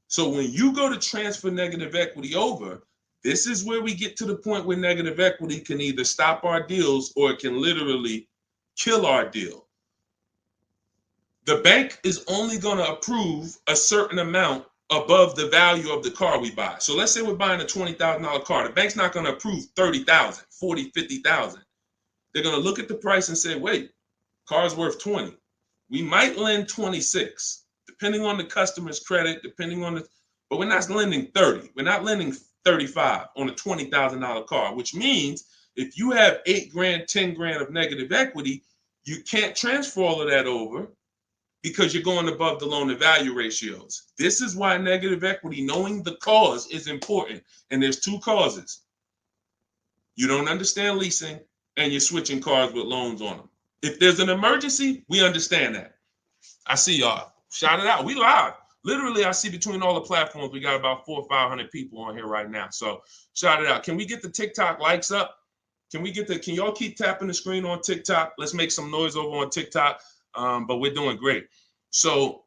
So when you go to transfer negative equity over, this is where we get to the point where negative equity can either stop our deals or it can literally kill our deal. The bank is only going to approve a certain amount above the value of the car we buy. So let's say we're buying a $20,000 car. The bank's not going to approve 30,000, 40, 50,000. They're going to look at the price and say, wait, car's worth 20. We might lend 26, depending on the customer's credit, but we're not lending 30. We're not lending 35 on a $20,000 car, which means if you have 8 grand, 10 grand of negative equity, you can't transfer all of that over because you're going above the loan to value ratios. This is why negative equity, knowing the cause, is important. And there's 2 causes. You don't understand leasing and you're switching cars with loans on them. If there's an emergency, we understand that. I see y'all. Shout it out. We live. Literally, I see between all the platforms, we got about 400 or 500 people on here right now. So shout it out. Can we get the TikTok likes up? Can y'all keep tapping the screen on TikTok? Let's make some noise over on TikTok. But we're doing great. So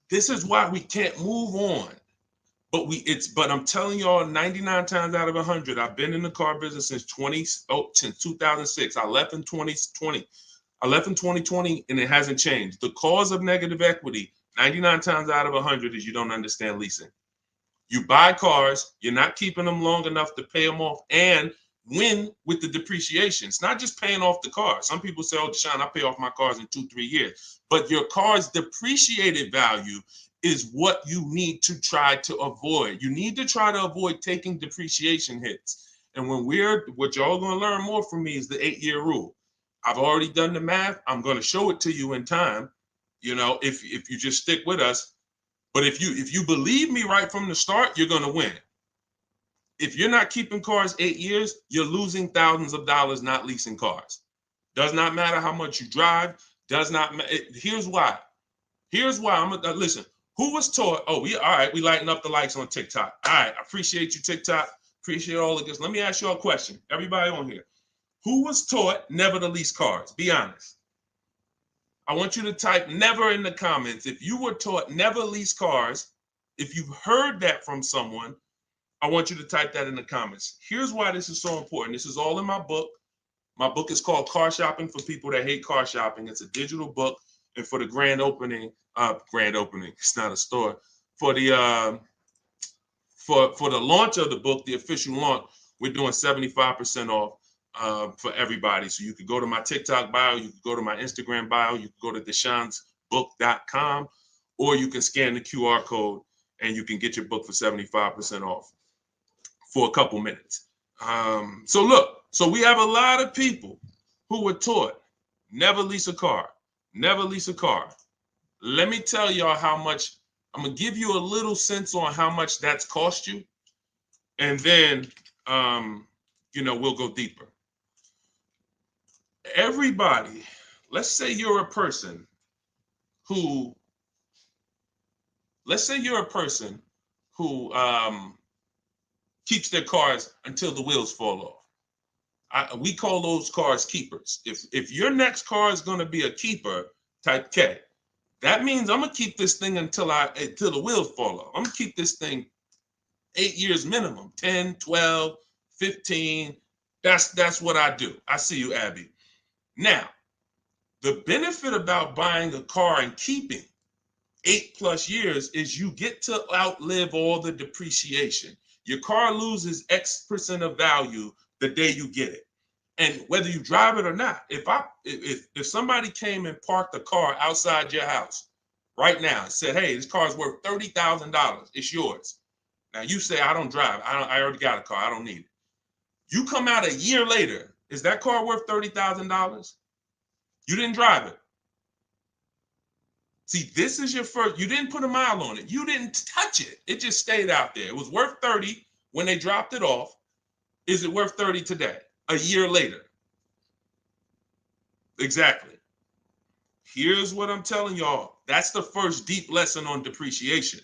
this is why we can't move on. But I'm telling y'all, 99 times out of 100, I've been in the car business since 2006. I left in 2020. I left in 2020 and it hasn't changed. The cause of negative equity, 99 times out of 100, is you don't understand leasing. You buy cars, you're not keeping them long enough to pay them off and win with the depreciation. It's not just paying off the car. Some people say, oh, Deshone, I pay off my cars in 2-3 years. But your car's depreciated value is what you need to try to avoid. You need to try to avoid taking depreciation hits. And what y'all going to learn more from me is the 8-year rule. I've already done the math. I'm going to show it to you in time, if you just stick with us. But if you believe me right from the start, you're going to win. If you're not keeping cars 8 years, you're losing thousands of dollars not leasing cars. Does not matter how much you drive. Does not matter. Here's why. Listen. Who was taught? Oh, we lighten up the likes on TikTok. All right, I appreciate you, TikTok. Appreciate all of this. Let me ask you a question. Everybody on here. Who was taught never to lease cars? Be honest. I want you to type never in the comments. If you were taught never lease cars, if you've heard that from someone, I want you to type that in the comments. Here's why this is so important. This is all in my book. My book is called Car Shopping for People That Hate Car Shopping. It's a digital book. And for the grand opening, it's not a store. For the launch of the book, the official launch, we're doing 75% off for everybody. So you could go to my TikTok bio, you could go to my Instagram bio, you could go to deshonsbook.com, or you can scan the QR code and you can get your book for 75% off for a couple minutes. So we have a lot of people who were taught never lease a car. Never lease a car. Let me tell y'all how much. I'm going to give you a little sense on how much that's cost you. And then, we'll go deeper. Everybody, let's say you're a person who keeps their cars until the wheels fall off. We call those cars keepers. If your next car is going to be a keeper, type K. That means I'm going to keep this thing until the wheels fall off. I'm going to keep this thing 8 years minimum, 10, 12, 15. That's what I do. I see you, Abby. Now, the benefit about buying a car and keeping 8+ years is you get to outlive all the depreciation. Your car loses X% of value the day you get it. And whether you drive it or not, if somebody came and parked a car outside your house right now and said, "Hey, this car is worth $30,000. It's yours." Now you say, "I don't drive. I already got a car. I don't need it." You come out a year later, is that car worth $30,000? You didn't drive it. See, this is your first. You didn't put a mile on it. You didn't touch it. It just stayed out there. It was worth 30 when they dropped it off. Is it worth 30 today? A year later? Exactly. Here's what I'm telling y'all. That's the first deep lesson on depreciation.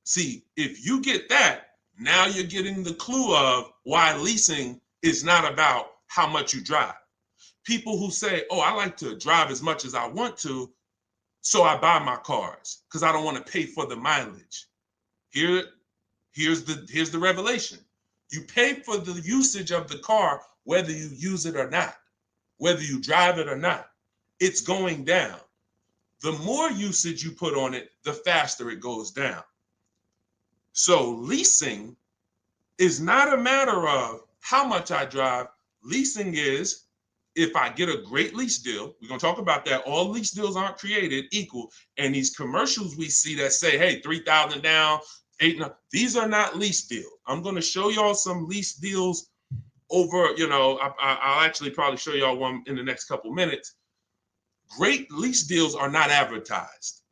See, if you get that, now you're getting the clue of why leasing is not about how much you drive. People who say, "Oh, I like to drive as much as I want to, so I buy my cars because I don't want to pay for the mileage." Here's the revelation. You pay for the usage of the car whether you use it or not, whether you drive it or not. It's going down. The more usage you put on it, the faster it goes down. So leasing is not a matter of how much I drive. Leasing is, if I get a great lease deal, we're going to talk about that. All lease deals aren't created equal. And these commercials we see that say, "Hey, 3,000 down, 8," these are not lease deals. I'm going to show y'all some lease deals over, I'll actually probably show y'all one in the next couple minutes. Great lease deals are not advertised.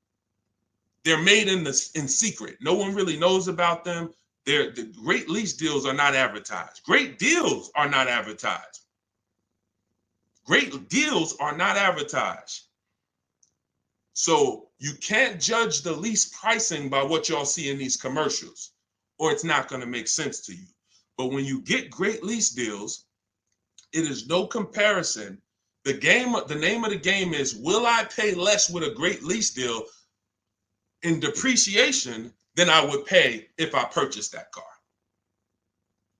They're made in secret. No one really knows about them. The great lease deals are not advertised. Great deals are not advertised. Great deals are not advertised. So you can't judge the lease pricing by what y'all see in these commercials, or it's not going to make sense to you. But when you get great lease deals, it is no comparison. The name of the game is, will I pay less with a great lease deal in depreciation than I would pay if I purchased that car?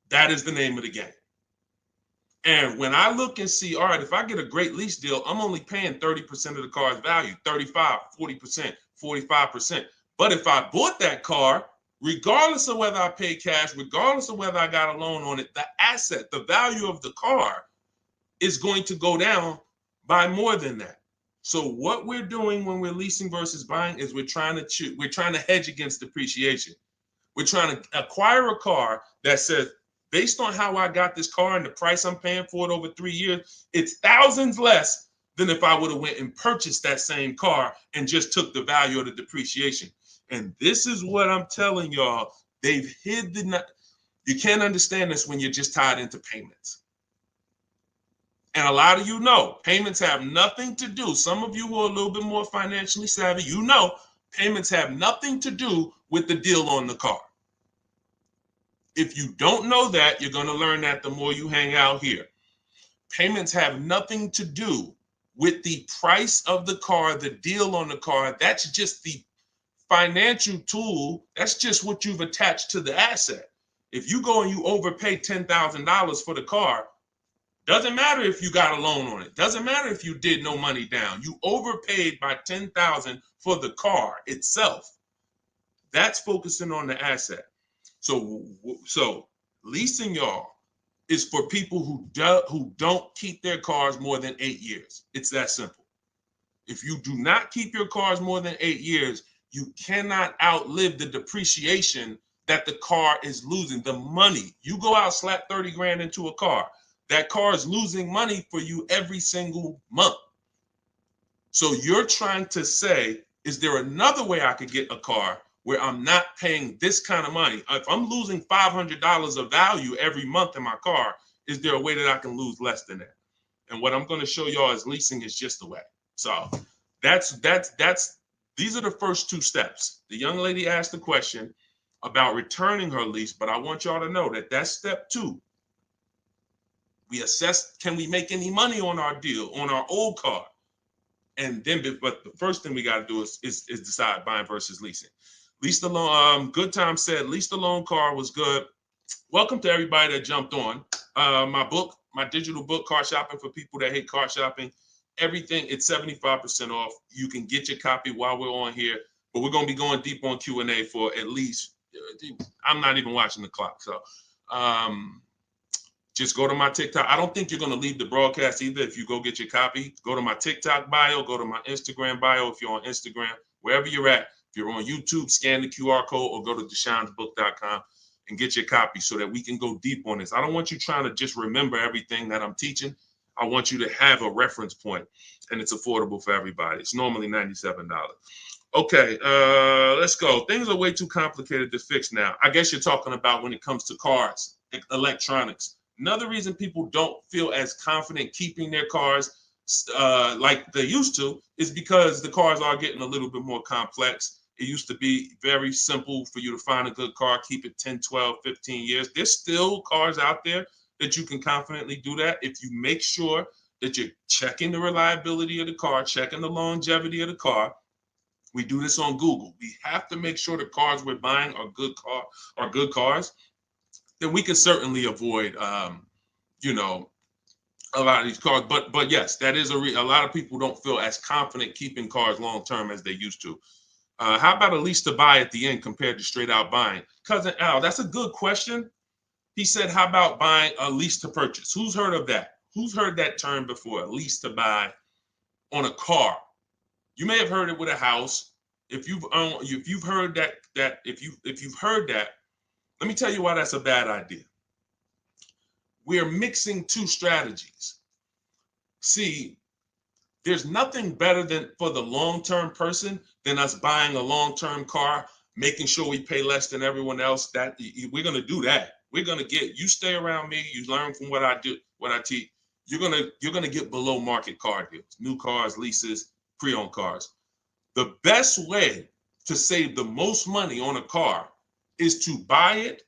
That is the name of the game. And when I look and see, all right, if I get a great lease deal, I'm only paying 30% of the car's value, 35, 40%, 45%. But if I bought that car, regardless of whether I paid cash, regardless of whether I got a loan on it, the asset, the value of the car is going to go down by more than that. So what we're doing when we're leasing versus buying is we're trying to hedge against depreciation. We're trying to acquire a car that says, based on how I got this car and the price I'm paying for it over 3 years, it's thousands less than if I would have went and purchased that same car and just took the value of the depreciation. And this is what I'm telling y'all. They've hid you can't understand this when you're just tied into payments. And a lot of you know, payments have nothing to do. Some of you who are a little bit more financially savvy, payments have nothing to do with the deal on the car. If you don't know that, you're going to learn that the more you hang out here. Payments have nothing to do with the price of the car, the deal on the car. That's just the financial tool. That's just what you've attached to the asset. If you go and you overpay $10,000 for the car, doesn't matter if you got a loan on it. Doesn't matter if you did no money down. You overpaid by $10,000 for the car itself. That's focusing on the asset. So leasing, y'all, is for people who don't keep their cars more than 8 years. It's that simple. If you do not keep your cars more than 8 years, you cannot outlive the depreciation that the car is losing. The money, you go out, slap 30 grand into a car, that car is losing money for you every single month. So you're trying to say, is there another way I could get a car where I'm not paying this kind of money? If I'm losing $500 of value every month in my car, is there a way that I can lose less than that? And what I'm going to show y'all is leasing is just the way. So these are the first two steps. The young lady asked the question about returning her lease, but I want y'all to know that that's step 2. We assess, can we make any money on our deal, on our old car? And then, but the first thing we got to do is decide buying versus leasing. Lease the loan. Good Time said, lease the loan car was good. Welcome to everybody that jumped on. My digital book, Car Shopping for People That Hate Car Shopping. Everything, it's 75% off. You can get your copy while we're on here, but we're going to be going deep on Q&A for at least, I'm not even watching the clock. So Just go to my TikTok. I don't think you're going to leave the broadcast either. If you go get your copy, go to my TikTok bio, go to my Instagram bio. If you're on Instagram, wherever you're at, if you're on YouTube, scan the QR code or go to deshonebook.com and get your copy so that we can go deep on this. I don't want you trying to just remember everything that I'm teaching. I want you to have a reference point, and it's affordable for everybody. It's normally $97. Okay, let's go. Things are way too complicated to fix now. I guess you're talking about when it comes to cars, electronics. Another reason people don't feel as confident keeping their cars like they used to is because the cars are getting a little bit more complex. It used to be very simple for you to find a good car, keep it 10, 12, 15 years. There's still cars out there that you can confidently do that if you make sure that you're checking the reliability of the car, checking the longevity of the car. We do this on Google. We have to make sure the cars we're buying are good cars. Then we can certainly avoid, you know, a lot of these cars. But yes, that is a lot of people don't feel as confident keeping cars long term as they used to. How about a lease to buy at the end compared to straight out buying? Cousin Al, that's a good question. He said, how about buying a lease to purchase? Who's heard of that? Who's heard that term before? A lease to buy on a car. You may have heard it with a house. If you've heard that, if you've heard that, let me tell you why that's a bad idea. We're mixing two strategies. See, there's nothing better than for the long-term person than us buying a long-term car, making sure we pay less than everyone else. That we're gonna do that. We're gonna get you stay around me. You learn from what I do, what I teach. You're gonna get below market car deals, new cars, leases, pre-owned cars. The best way to save the most money on a car is to buy it.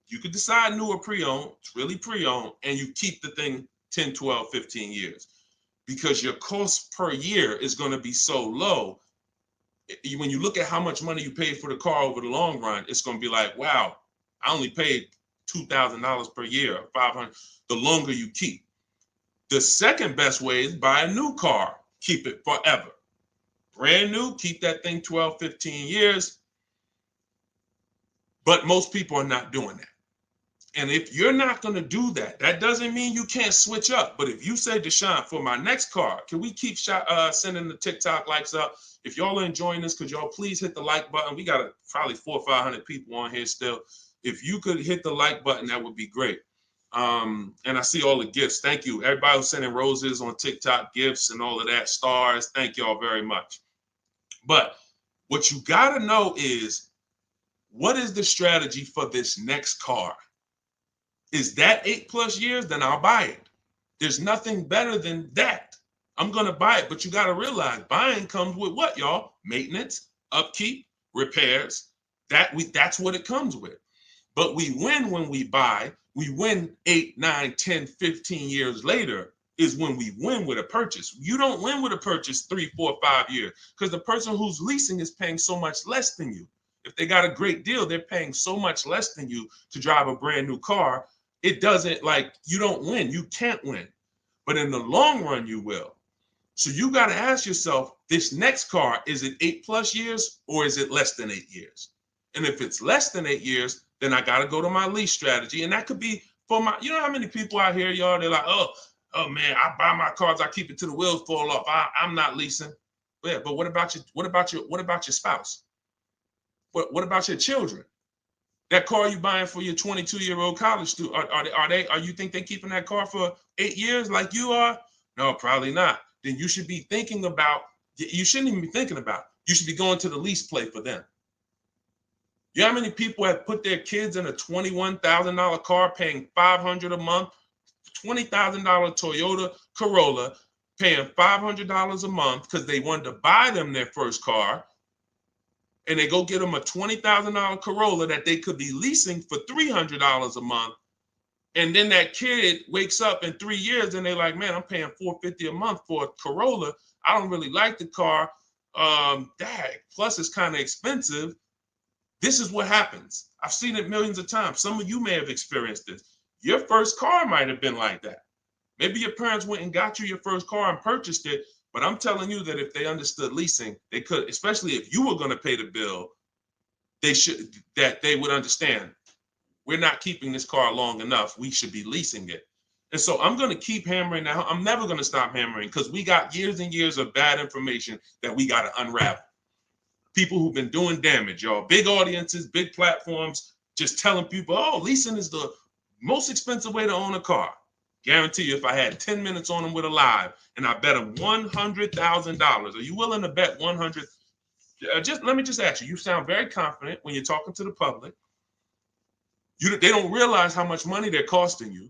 You could decide new or pre-owned. It's really pre-owned, and you keep the thing 10, 12, 15 years. Because your cost per year is going to be so low. When you look at how much money you paid for the car over the long run, it's going to be like, wow, I only paid $2,000 per year, or $500. The longer you keep. The second best way is buy a new car. Keep it forever. Brand new, keep that thing 12, 15 years. But most people are not doing that. And if you're not going to do that, that doesn't mean you can't switch up. But if you say, Deshone, for my next car, can we keep sending the TikTok likes up? If y'all are enjoying this, could y'all please hit the like button? We got probably 400 or 500 people on here still. If you could hit the like button, that would be great. And I see all the gifts. Thank you. Everybody who's sending roses on TikTok, gifts and all of that, stars. Thank y'all very much. But what you got to know is, what is the strategy for this next car? Is that 8+ years? Then I'll buy it. There's nothing better than that. I'm going to buy it. But you got to realize buying comes with what, y'all? Maintenance, upkeep, repairs. That's what it comes with. But we win when we buy. We win 8, 9, 10, 15 years later is when we win with a purchase. You don't win with a purchase 3, 4, 5 years because the person who's leasing is paying so much less than you. If they got a great deal, they're paying so much less than you to drive a brand new car. It doesn't, like, you don't win. You can't win. But in the long run, you will. So you got to ask yourself, this next car, is it 8+ years or is it less than 8 years? And if it's less than 8 years, then I got to go to my lease strategy. And that could be for my, you know how many people out here, y'all, they're like, oh man, I buy my cars, I keep it till the wheels fall off. I'm not leasing. Yeah, but what about your spouse? What about your children? That car you buying for your 22-year-old college student, are you think they're keeping that car for 8 years like you are? No, probably not. Then you should be thinking about, you shouldn't even be thinking about, you should be going to the lease play for them. You know how many people have put their kids in a $21,000 car paying $500 a month, $20,000 Toyota Corolla, paying $500 a month because they wanted to buy them their first car, and they go get them a $20,000 Corolla that they could be leasing for $300 a month. And then that kid wakes up in 3 years and they're like, man, I'm paying $450 a month for a Corolla. I don't really like the car. Plus it's kind of expensive. This is what happens. I've seen it millions of times. Some of you may have experienced this. Your first car might have been like that. Maybe your parents went and got you your first car and purchased it. But I'm telling you that if they understood leasing, they could, especially if you were going to pay the bill, they would understand. we're not keeping this car long enough. We should be leasing it. And so I'm going to keep hammering now. I'm never going to stop hammering because we got years and years of bad information that we got to unravel. People who've been doing damage, y'all. Big audiences, big platforms, just telling people, oh, leasing is the most expensive way to own a car. Guarantee you, if I had 10 minutes on them with a live and I bet them $100,000, are you willing to bet 100? Just let me just ask you. You sound very confident when you're talking to the public. They don't realize how much money they're costing you.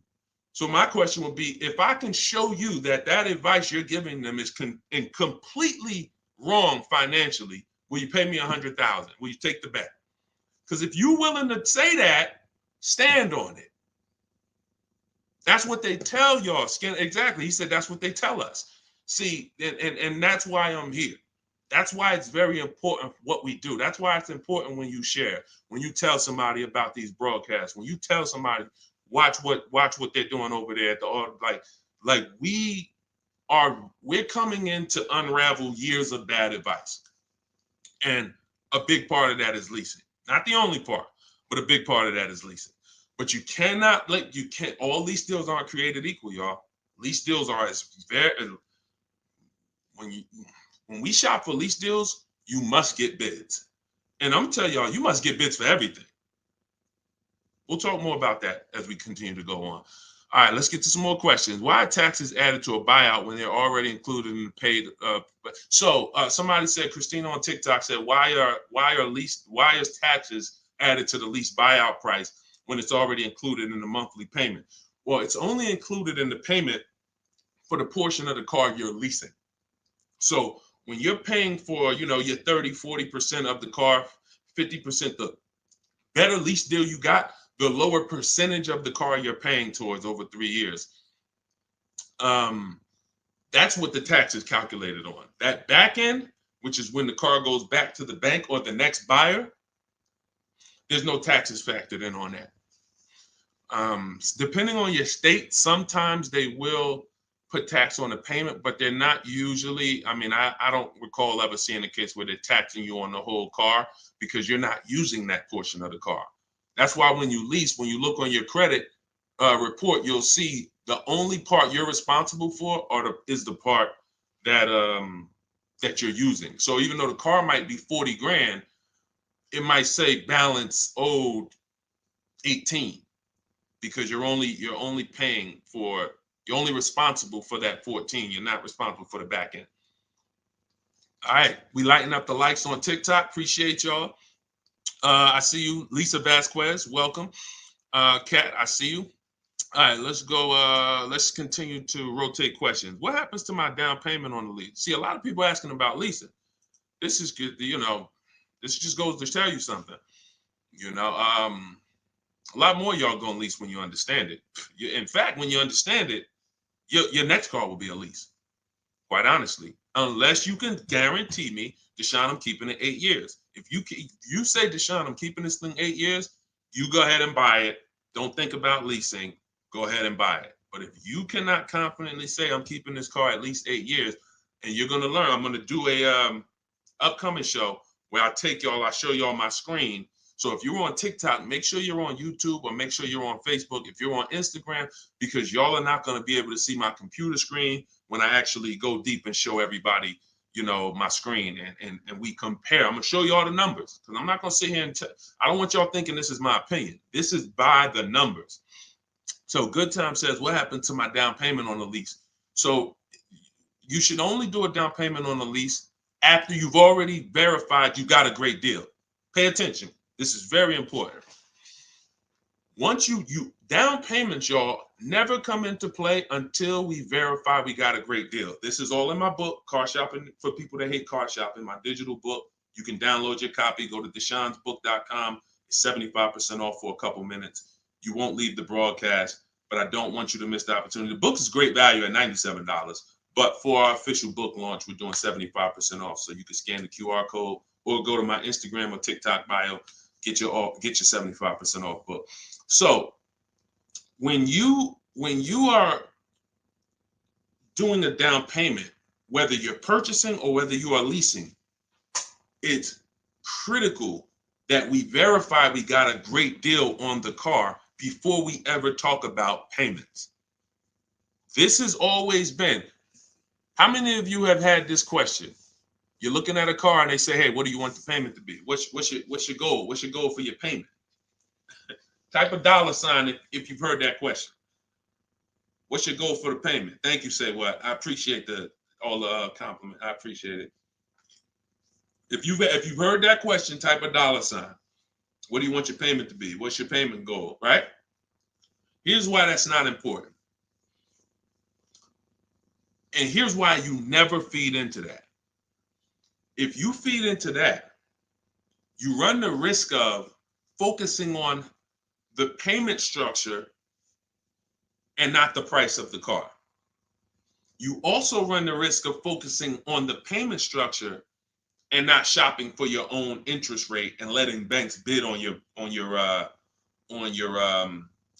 So my question would be, if I can show you that advice you're giving them is completely wrong financially, will you pay me $100,000? Will you take the bet? Because if you're willing to say that, stand on it. That's what they tell y'all. Exactly. He said that's what they tell us. See, and that's why I'm here. That's why it's very important what we do. That's why it's important when you share, when you tell somebody about these broadcasts, when you tell somebody, watch what they're doing over there at the like we're coming in to unravel years of bad advice. And a big part of that is leasing. Not the only part, but a big part of that is leasing. But you cannot all lease deals aren't created equal, y'all. Lease deals are when we shop for lease deals, you must get bids. And I'm telling y'all, you must get bids for everything. We'll talk more about that as we continue to go on. All right, let's get to some more questions. Why are taxes added to a buyout when they're already included in the paid? Somebody said, Christina on TikTok said, why is taxes added to the lease buyout price when it's already included in the monthly payment? Well, it's only included in the payment for the portion of the car you're leasing. So when you're paying for, your 30-40% of the car, 50%, the better lease deal you got, the lower percentage of the car you're paying towards over 3 years. That's what the tax is calculated on. That back end, which is when the car goes back to the bank or the next buyer, there's no taxes factored in on that. Depending on your state, sometimes they will put tax on the payment, but they're not usually. I don't recall ever seeing a case where they're taxing you on the whole car because you're not using that portion of the car. That's why when you lease, when you look on your credit report, you'll see the only part you're responsible for is the part that you're using. So even though the car might be 40 grand, it might say balance owed 18 because you're only responsible for that 14. You're not responsible for the back end. All right, we lighten up the likes on TikTok. Appreciate y'all. I see you, Lisa Vasquez. Welcome. Kat, I see you. All right, let's go. Let's continue to rotate questions. What happens to my down payment on the lease? See, a lot of people asking about leasing. This is good. This just goes to tell you something. A lot more y'all gonna lease when you understand it. In fact, when you understand it, your next car will be a lease. Quite honestly, unless you can guarantee me, Deshone, I'm keeping it 8 years. If you say, Deshone, I'm keeping this thing 8 years, you go ahead and buy it. Don't think about leasing. Go ahead and buy it. But if you cannot confidently say I'm keeping this car at least 8 years, and you're gonna learn, I'm gonna do a upcoming show where I show y'all my screen. So if you're on TikTok, make sure you're on YouTube or make sure you're on Facebook. If you're on Instagram, because y'all are not going to be able to see my computer screen when I actually go deep and show everybody, my screen and we compare. I'm going to show you all the numbers because I'm not going to sit here and I don't want y'all thinking this is my opinion. This is by the numbers. So Good Time says, what happened to my down payment on the lease? So you should only do a down payment on the lease after you've already verified you got a great deal. Pay attention. This is very important. Once you down payments, y'all, never come into play until we verify we got a great deal. This is all in my book, Car Shopping for People That Hate Car Shopping, my digital book. You can download your copy. Go to deshonsbook.com. It's 75% off for a couple minutes. You won't leave the broadcast, but I don't want you to miss the opportunity. The book is great value at $97, but for our official book launch, we're doing 75% off. So you can scan the QR code or go to my Instagram or TikTok bio. Get your 75% off book. So when you are doing the down payment, whether you're purchasing or whether you are leasing, it's critical that we verify we got a great deal on the car before we ever talk about payments. This has always been. How many of you have had this question? You're looking at a car and they say, hey, what do you want the payment to be? What's your goal? What's your goal for your payment? Type a $ if you've heard that question. What's your goal for the payment? Thank you, Say What. I appreciate all the compliment. I appreciate it. If you've heard that question, type a $. What do you want your payment to be? What's your payment goal, right? Here's why that's not important. And here's why you never feed into that. If you feed into that, you run the risk of focusing on the payment structure and not the price of the car. You also run the risk of focusing on the payment structure and not shopping for your own interest rate and letting banks bid on your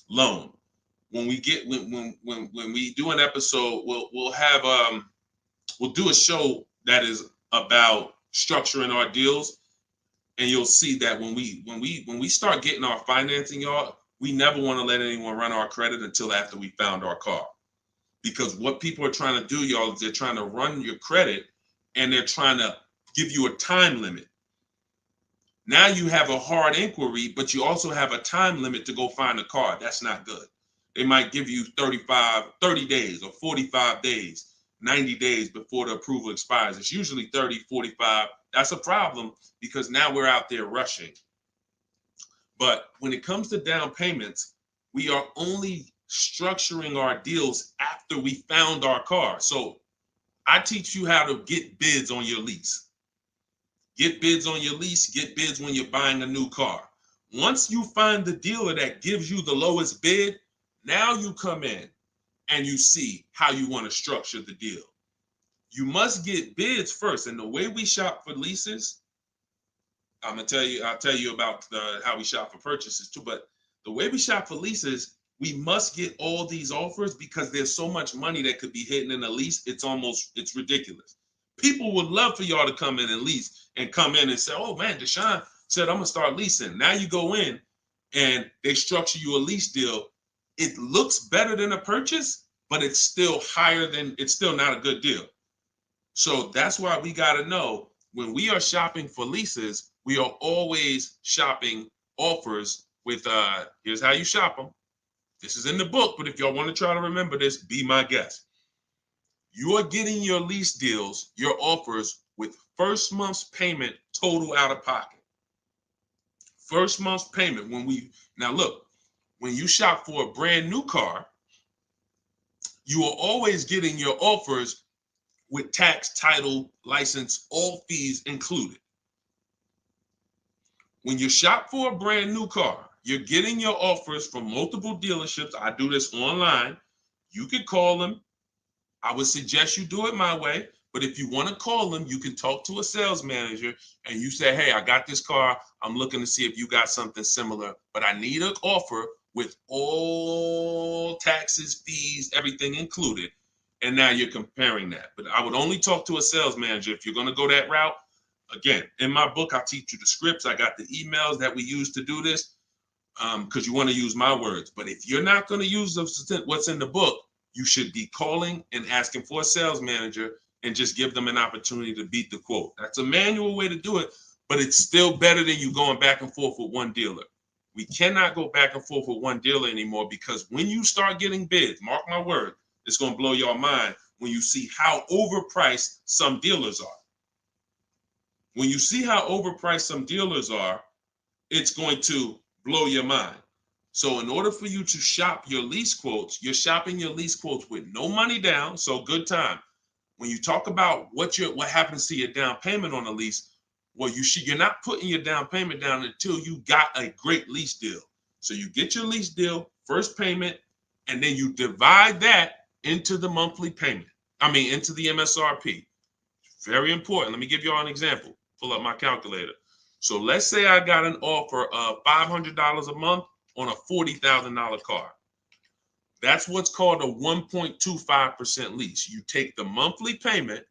loan. When we do an episode, we'll do a show that is about structuring our deals, and you'll see that when we start getting our financing, y'all, we never want to let anyone run our credit until after we found our car. Because what people are trying to do, y'all, is they're trying to run your credit and they're trying to give you a time limit. Now you have a hard inquiry, but you also have a time limit to go find a car. That's not good. They might give you 30 days or 45 days, 90 days before the approval expires. It's usually 30, 45. That's a problem because now we're out there rushing. But when it comes to down payments, we are only structuring our deals after we found our car. So I teach you how to get bids on your lease. Get bids on your lease, get bids when you're buying a new car. Once you find the dealer that gives you the lowest bid, now you come in and you see how you want to structure the deal. You must get bids first. And the way we shop for leases, I'll tell you about how we shop for purchases too, but the way we shop for leases, we must get all these offers because there's so much money that could be hidden in a lease. It's ridiculous. People would love for y'all to come in and lease and come in and say, oh man, Deshone said, I'm gonna start leasing. Now you go in and they structure you a lease deal. It looks better than a purchase, but it's still not a good deal. So that's why we gotta know when we are shopping for leases, we are always shopping offers with, here's how you shop them. This is in the book, but if y'all want to try to remember this, be my guest. You are getting your lease deals, your offers with first month's payment total out of pocket. First month's payment. Now look, when you shop for a brand new car, you are always getting your offers with tax, title, license, all fees included. When you shop for a brand new car, you're getting your offers from multiple dealerships. I do this online. You can call them. I would suggest you do it my way. But if you want to call them, you can talk to a sales manager and you say, hey, I got this car. I'm looking to see if you got something similar, but I need an offer with all taxes, fees, everything included. And now you're comparing that. But I would only talk to a sales manager if you're going to go that route. Again, in my book, I teach you the scripts. I got the emails that we use to do this because you want to use my words. But if you're not going to use what's in the book, you should be calling and asking for a sales manager and just give them an opportunity to beat the quote. That's a manual way to do it, but it's still better than you going back and forth with one dealer. We cannot go back and forth with one dealer anymore because when you start getting bids, mark my word, it's going to blow your mind when you see how overpriced some dealers are. When you see how overpriced some dealers are, it's going to blow your mind. So in order for you to shop your lease quotes, you're shopping your lease quotes with no money down, so good time. When you talk about what happens to your down payment on a lease, well, you're not putting your down payment down until you got a great lease deal. So you get your lease deal, first payment, and then you divide that into the monthly payment. Into the MSRP. Very important. Let me give you all an example. Pull up my calculator. So let's say I got an offer of $500 a month on a $40,000 car. That's what's called a 1.25% lease. You take the monthly payment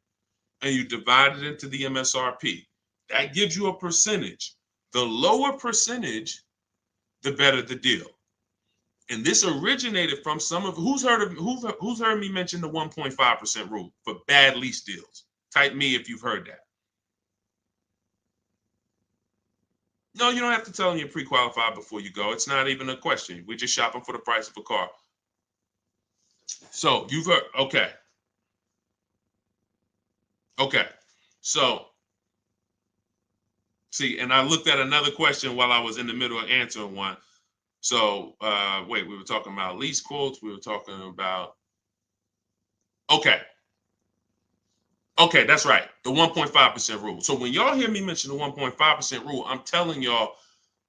and you divide it into the MSRP. That gives you a percentage. The lower percentage, the better the deal. And this originated from some of who's heard me mention the 1.5% rule for bad lease deals. Type me if you've heard that. No, you don't have to tell them you're pre-qualified before you go. It's not even a question. We're just shopping for the price of a car. So you've heard, okay. Okay. So, see, and I looked at another question while I was in the middle of answering one. So, wait, we were talking about lease quotes. We were talking about, okay. Okay, that's right. The 1.5% rule. So when y'all hear me mention the 1.5% rule, I'm telling y'all,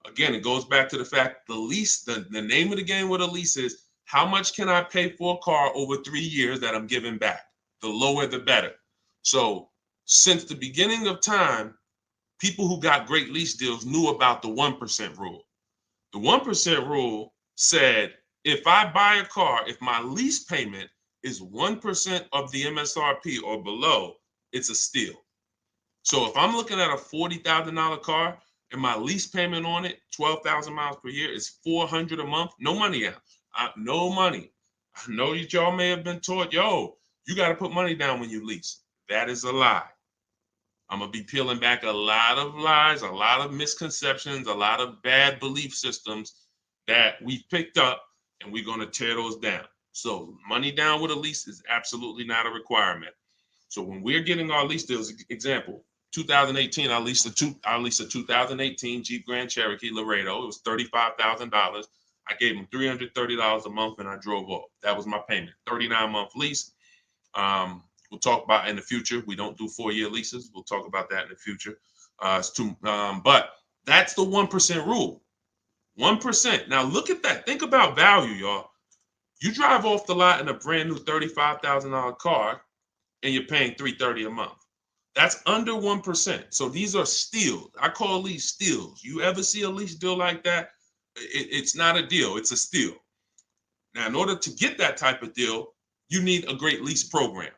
again, it goes back to the fact the lease, the name of the game with a lease is how much can I pay for a car over 3 years that I'm giving back? The lower, the better. So since the beginning of time, people who got great lease deals knew about the 1% rule. The 1% rule said, if I buy a car, if my lease payment is 1% of the MSRP or below, it's a steal. So if I'm looking at a $40,000 car and my lease payment on it, 12,000 miles per year, is $400 a month, no money out. No money. I know that y'all may have been taught, yo, you got to put money down when you lease. That is a lie. I'm going to be peeling back a lot of lies, a lot of misconceptions, a lot of bad belief systems that we've picked up, and we're going to tear those down. So money down with a lease is absolutely not a requirement. So when we're getting our lease deals, example, 2018, I leased a 2018 Jeep Grand Cherokee Laredo. It was $35,000. I gave them $330 a month, and I drove off. That was my payment. 39-month lease. We'll talk about in the future. We don't do 4-year leases. We'll talk about that in the future. But that's the 1% rule. 1%. Now look at that. Think about value, y'all. You drive off the lot in a brand new $35,000 car, and you're paying $330 a month. That's under 1%. So these are steals. I call these steals. You ever see a lease deal like that? It's not a deal. It's a steal. Now, in order to get that type of deal, you need a great lease program.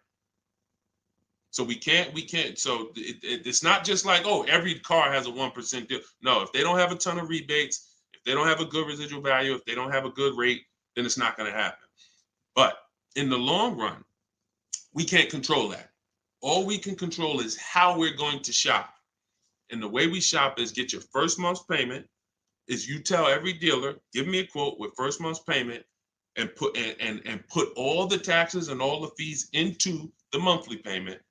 So we can't. So it's not just like, oh, every car has a 1% deal. No, if they don't have a ton of rebates, if they don't have a good residual value, if they don't have a good rate, then it's not going to happen. But in the long run, we can't control that. All we can control is how we're going to shop. And the way we shop is get your first month's payment. Is you tell every dealer, give me a quote with first month's payment, and put all the taxes and all the fees into the monthly payment.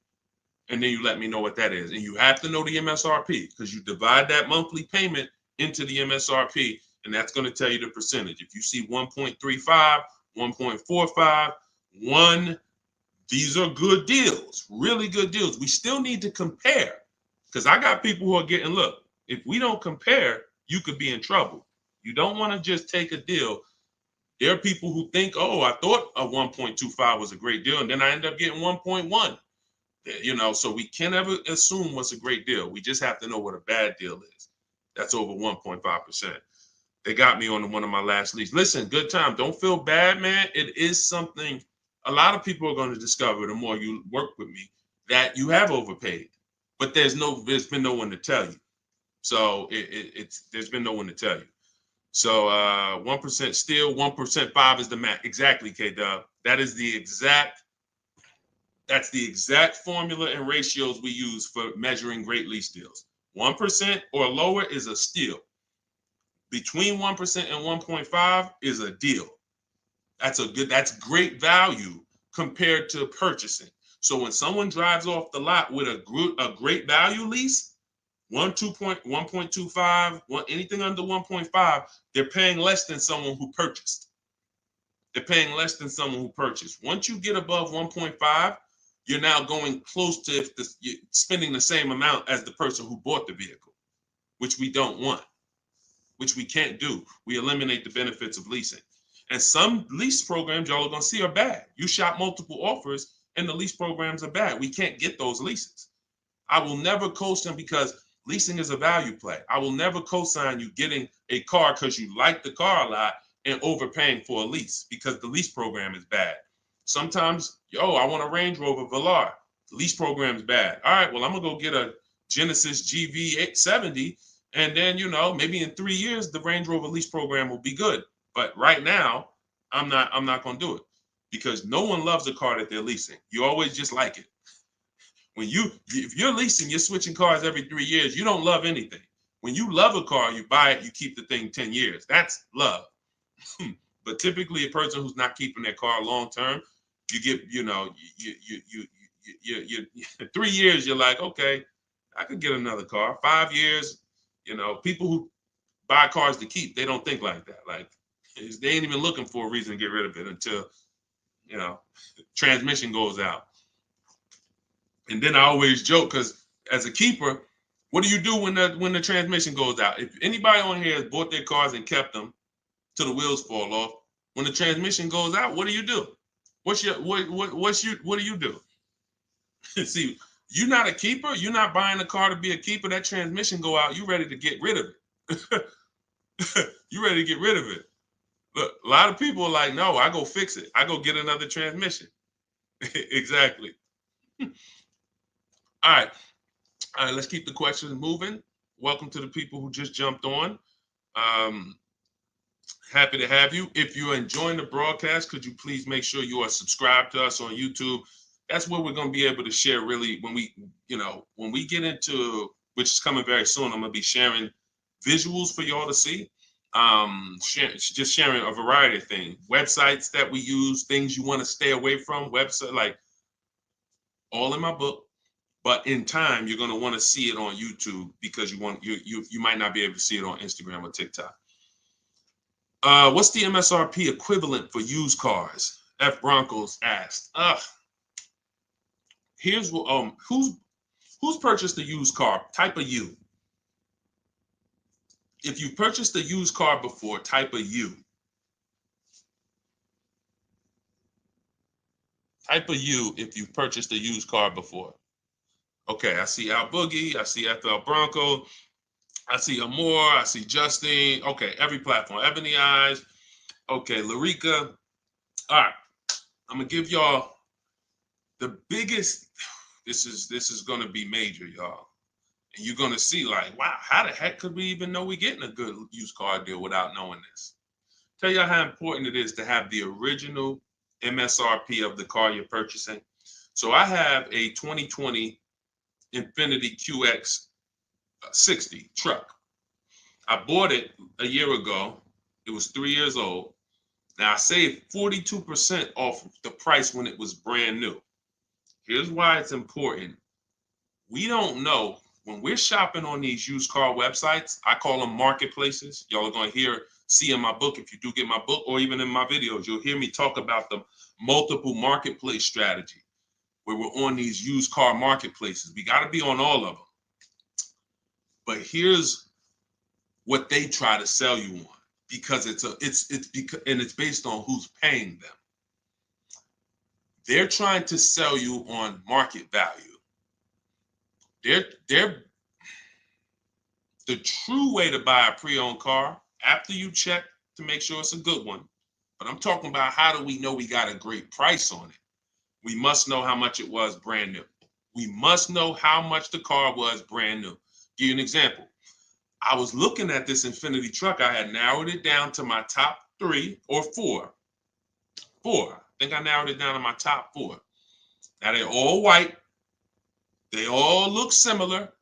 And then you let me know what that is. And you have to know the MSRP, because you divide that monthly payment into the MSRP, and that's going to tell you the percentage. If you see 1.35, 1.45, 1, these are good deals, really good deals. We still need to compare, because I got people who are getting, look, if we don't compare, you could be in trouble. You don't want to just take a deal. There are people who think, oh, I thought a 1.25 was a great deal, and then I end up getting 1.1. You know, so we can't ever assume what's a great deal. We just have to know what a bad deal is. That's over 1.5%. They got me on one of my last leads. Listen, good time. Don't feel bad, man. It is something a lot of people are going to discover the more you work with me, that you have overpaid. But there's been no one to tell you. So there's been no one to tell you. So 1% still, 1% 5 is the max. Exactly, K-Dub. That's the exact formula and ratios we use for measuring great lease deals. 1% or lower is a steal. Between 1% and 1.5 is a deal. That's great value compared to purchasing. So when someone drives off the lot with a great value lease, 1.25, anything under 1.5, they're paying less than someone who purchased. They're paying less than someone who purchased. Once you get above 1.5, you're now going close to spending the same amount as the person who bought the vehicle, which we don't want, which we can't do. We eliminate the benefits of leasing. And some lease programs y'all are going to see are bad. You shop multiple offers and the lease programs are bad. We can't get those leases. I will never co-sign, because leasing is a value play. I will never co-sign you getting a car because you like the car a lot and overpaying for a lease, because the lease program is bad. Sometimes, I want a Range Rover Velar. The lease program is bad. All right, well, I'm going to go get a Genesis GV870, And then, you know, maybe in 3 years, the Range Rover lease program will be good. But right now, I'm not going to do it because no one loves a car that they're leasing. You always just like it. If you're leasing, you're switching cars every 3 years. You don't love anything. When you love a car, you buy it, you keep the thing 10 years. That's love. But typically, a person who's not keeping their car long term, you get, you know, you 3 years, you're like, okay, I could get another car. 5 years, you know, people who buy cars to keep, they don't think like that. Like, they ain't even looking for a reason to get rid of it until, you know, transmission goes out. And then I always joke because as a keeper, what do you do when the transmission goes out? If anybody on here has bought their cars and kept them till the wheels fall off, when the transmission goes out, what do you do? What do you do? See, you're not a keeper. You're not buying a car to be a keeper. That transmission go out, you ready to get rid of it. You ready to get rid of it. Look, a lot of people are like, no, I go fix it. I go get another transmission. Exactly. All right. All right, let's keep the questions moving. Welcome to the people who just jumped on. Happy to have you. If you're enjoying the broadcast, could you please make sure you are subscribed to us on YouTube? That's where we're going to be able to share really when we get into, which is coming very soon, I'm going to be sharing visuals for y'all to see. Just sharing a variety of things, websites that we use, things you want to stay away from, website, like all in my book. But in time, you're going to want to see it on YouTube because you might not be able to see it on Instagram or TikTok. What's the MSRP equivalent for used cars? F Broncos asked. Here's what who's purchased a used car? Type a U. If you purchased a used car before, type a U. Type a U if you've purchased a used car before. Okay, I see Al Boogie, I see FL Bronco, I see Amore, I see Justine. Okay, every platform. Ebony Eyes. Okay, Larica. All right, I'm gonna give y'all the biggest. This is gonna be major, y'all. And you're gonna see like, wow, how the heck could we even know we're getting a good used car deal without knowing this? Tell y'all how important it is to have the original MSRP of the car you're purchasing. So I have a 2020 Infiniti QX 60 truck. I bought it a year ago. It was 3 years old. Now I saved 42% off the price when it was brand new. Here's why it's important. We don't know when we're shopping on these used car websites. I call them marketplaces. Y'all are going to see in my book, if you do get my book, or even in my videos, you'll hear me talk about the multiple marketplace strategy where we're on these used car marketplaces. We got to be on all of them. But here's what they try to sell you on, because it's based on who's paying them. They're trying to sell you on market value. The true way to buy a pre-owned car, after you check to make sure it's a good one, but I'm talking about how do we know we got a great price on it? We must know how much it was brand new. We must know how much the car was brand new. Give you an example. I was looking at this Infiniti truck. I had narrowed it down to my top 3 or 4. I think I narrowed it down to my top 4. Now they're all white. They all look similar.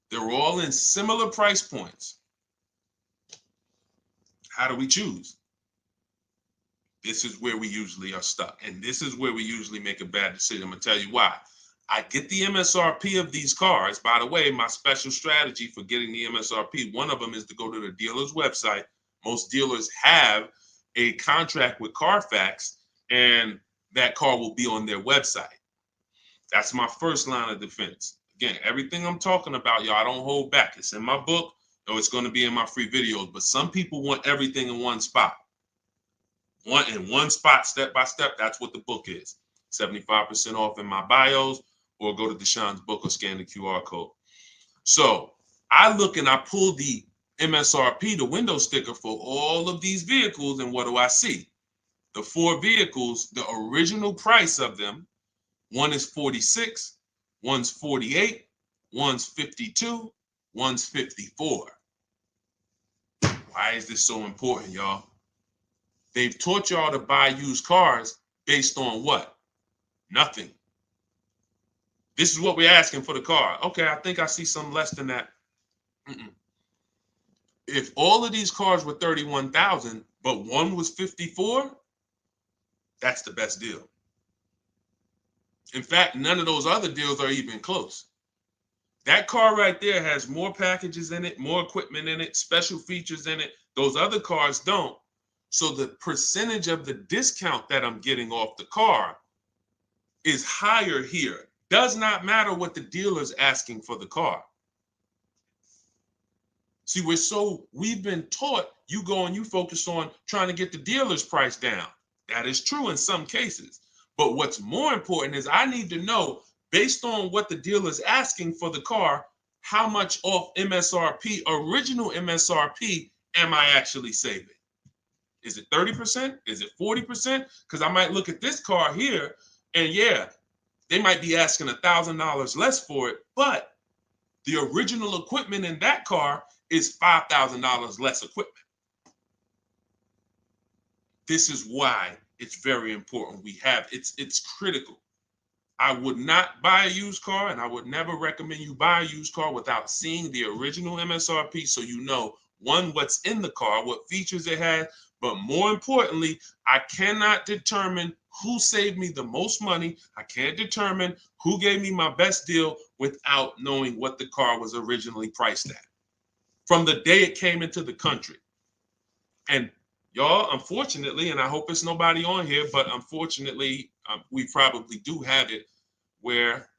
They're all in similar price points. How do we choose? This is where we usually are stuck. And this is where we usually make a bad decision. I'm going to tell you why. I get the MSRP of these cars. By the way, my special strategy for getting the MSRP, one of them is to go to the dealer's website. Most dealers have a contract with Carfax, and that car will be on their website. That's my first line of defense. Again, everything I'm talking about, y'all, I don't hold back. It's in my book, or it's going to be in my free videos. But some people want everything in one spot. One spot, step by step. That's what the book is. 75% off in my bios, or go to Deshone's book or scan the QR code. So I look and I pull the MSRP, the window sticker for all of these vehicles, and what do I see? The 4 vehicles, the original price of them, one is 46, one's 48, one's 52, one's 54. Why is this so important, y'all? They've taught y'all to buy used cars based on what? Nothing. This is what we're asking for the car. Okay, I think I see some less than that. If all of these cars were 31,000, but one was 54, that's the best deal. In fact, none of those other deals are even close. That car right there has more packages in it, more equipment in it, special features in it. Those other cars don't. So the percentage of the discount that I'm getting off the car is higher here. Does not matter what the dealer's asking for the car. See, we've been taught you go and you focus on trying to get the dealer's price down. That is true in some cases. But what's more important is I need to know, based on what the dealer's asking for the car, how much off MSRP, original MSRP, am I actually saving? Is it 30%? Is it 40%? Because I might look at this car here and yeah, they might be asking $1,000 less for it, but the original equipment in that car is $5,000 less equipment. This is why it's very important. It's critical. I would not buy a used car, and I would never recommend you buy a used car without seeing the original MSRP, so you know, one, what's in the car, what features it has, but more importantly, I cannot determine who saved me the most money. I can't determine who gave me my best deal without knowing what the car was originally priced at from the day it came into the country. And y'all, unfortunately, and I hope it's nobody on here, but unfortunately, we probably do have it where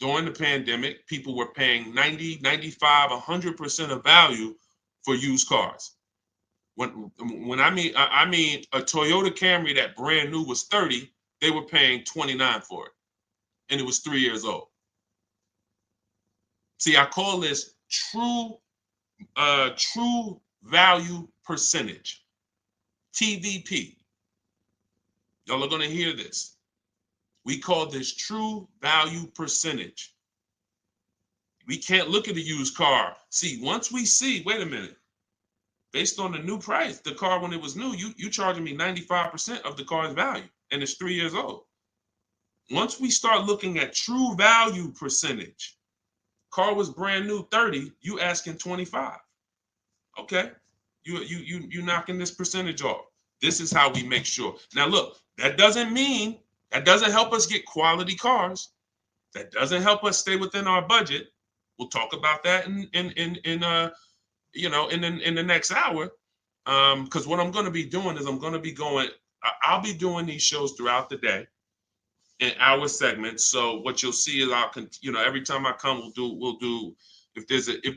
during the pandemic, people were paying 90, 95, 100% of value for used cars. When I mean a Toyota Camry that brand new was 30, they were paying 29 for it, and it was 3 years old. See, I call this true value percentage, TVP. Y'all are going to hear this. We call this true value percentage. We can't look at a used car. See, once we see, wait a minute, based on the new price, the car when it was new, you charging me 95% of the car's value, and it's 3 years old. Once we start looking at true value percentage, car was brand new 30, you asking 25. Okay, you knocking this percentage off. This is how we make sure. Now look, that doesn't help us get quality cars. That doesn't help us stay within our budget. We'll talk about that in the next hour. Because what I'm going to be doing is I'll be doing these shows throughout the day in hour segments. So what you'll see is every time I come, we'll do if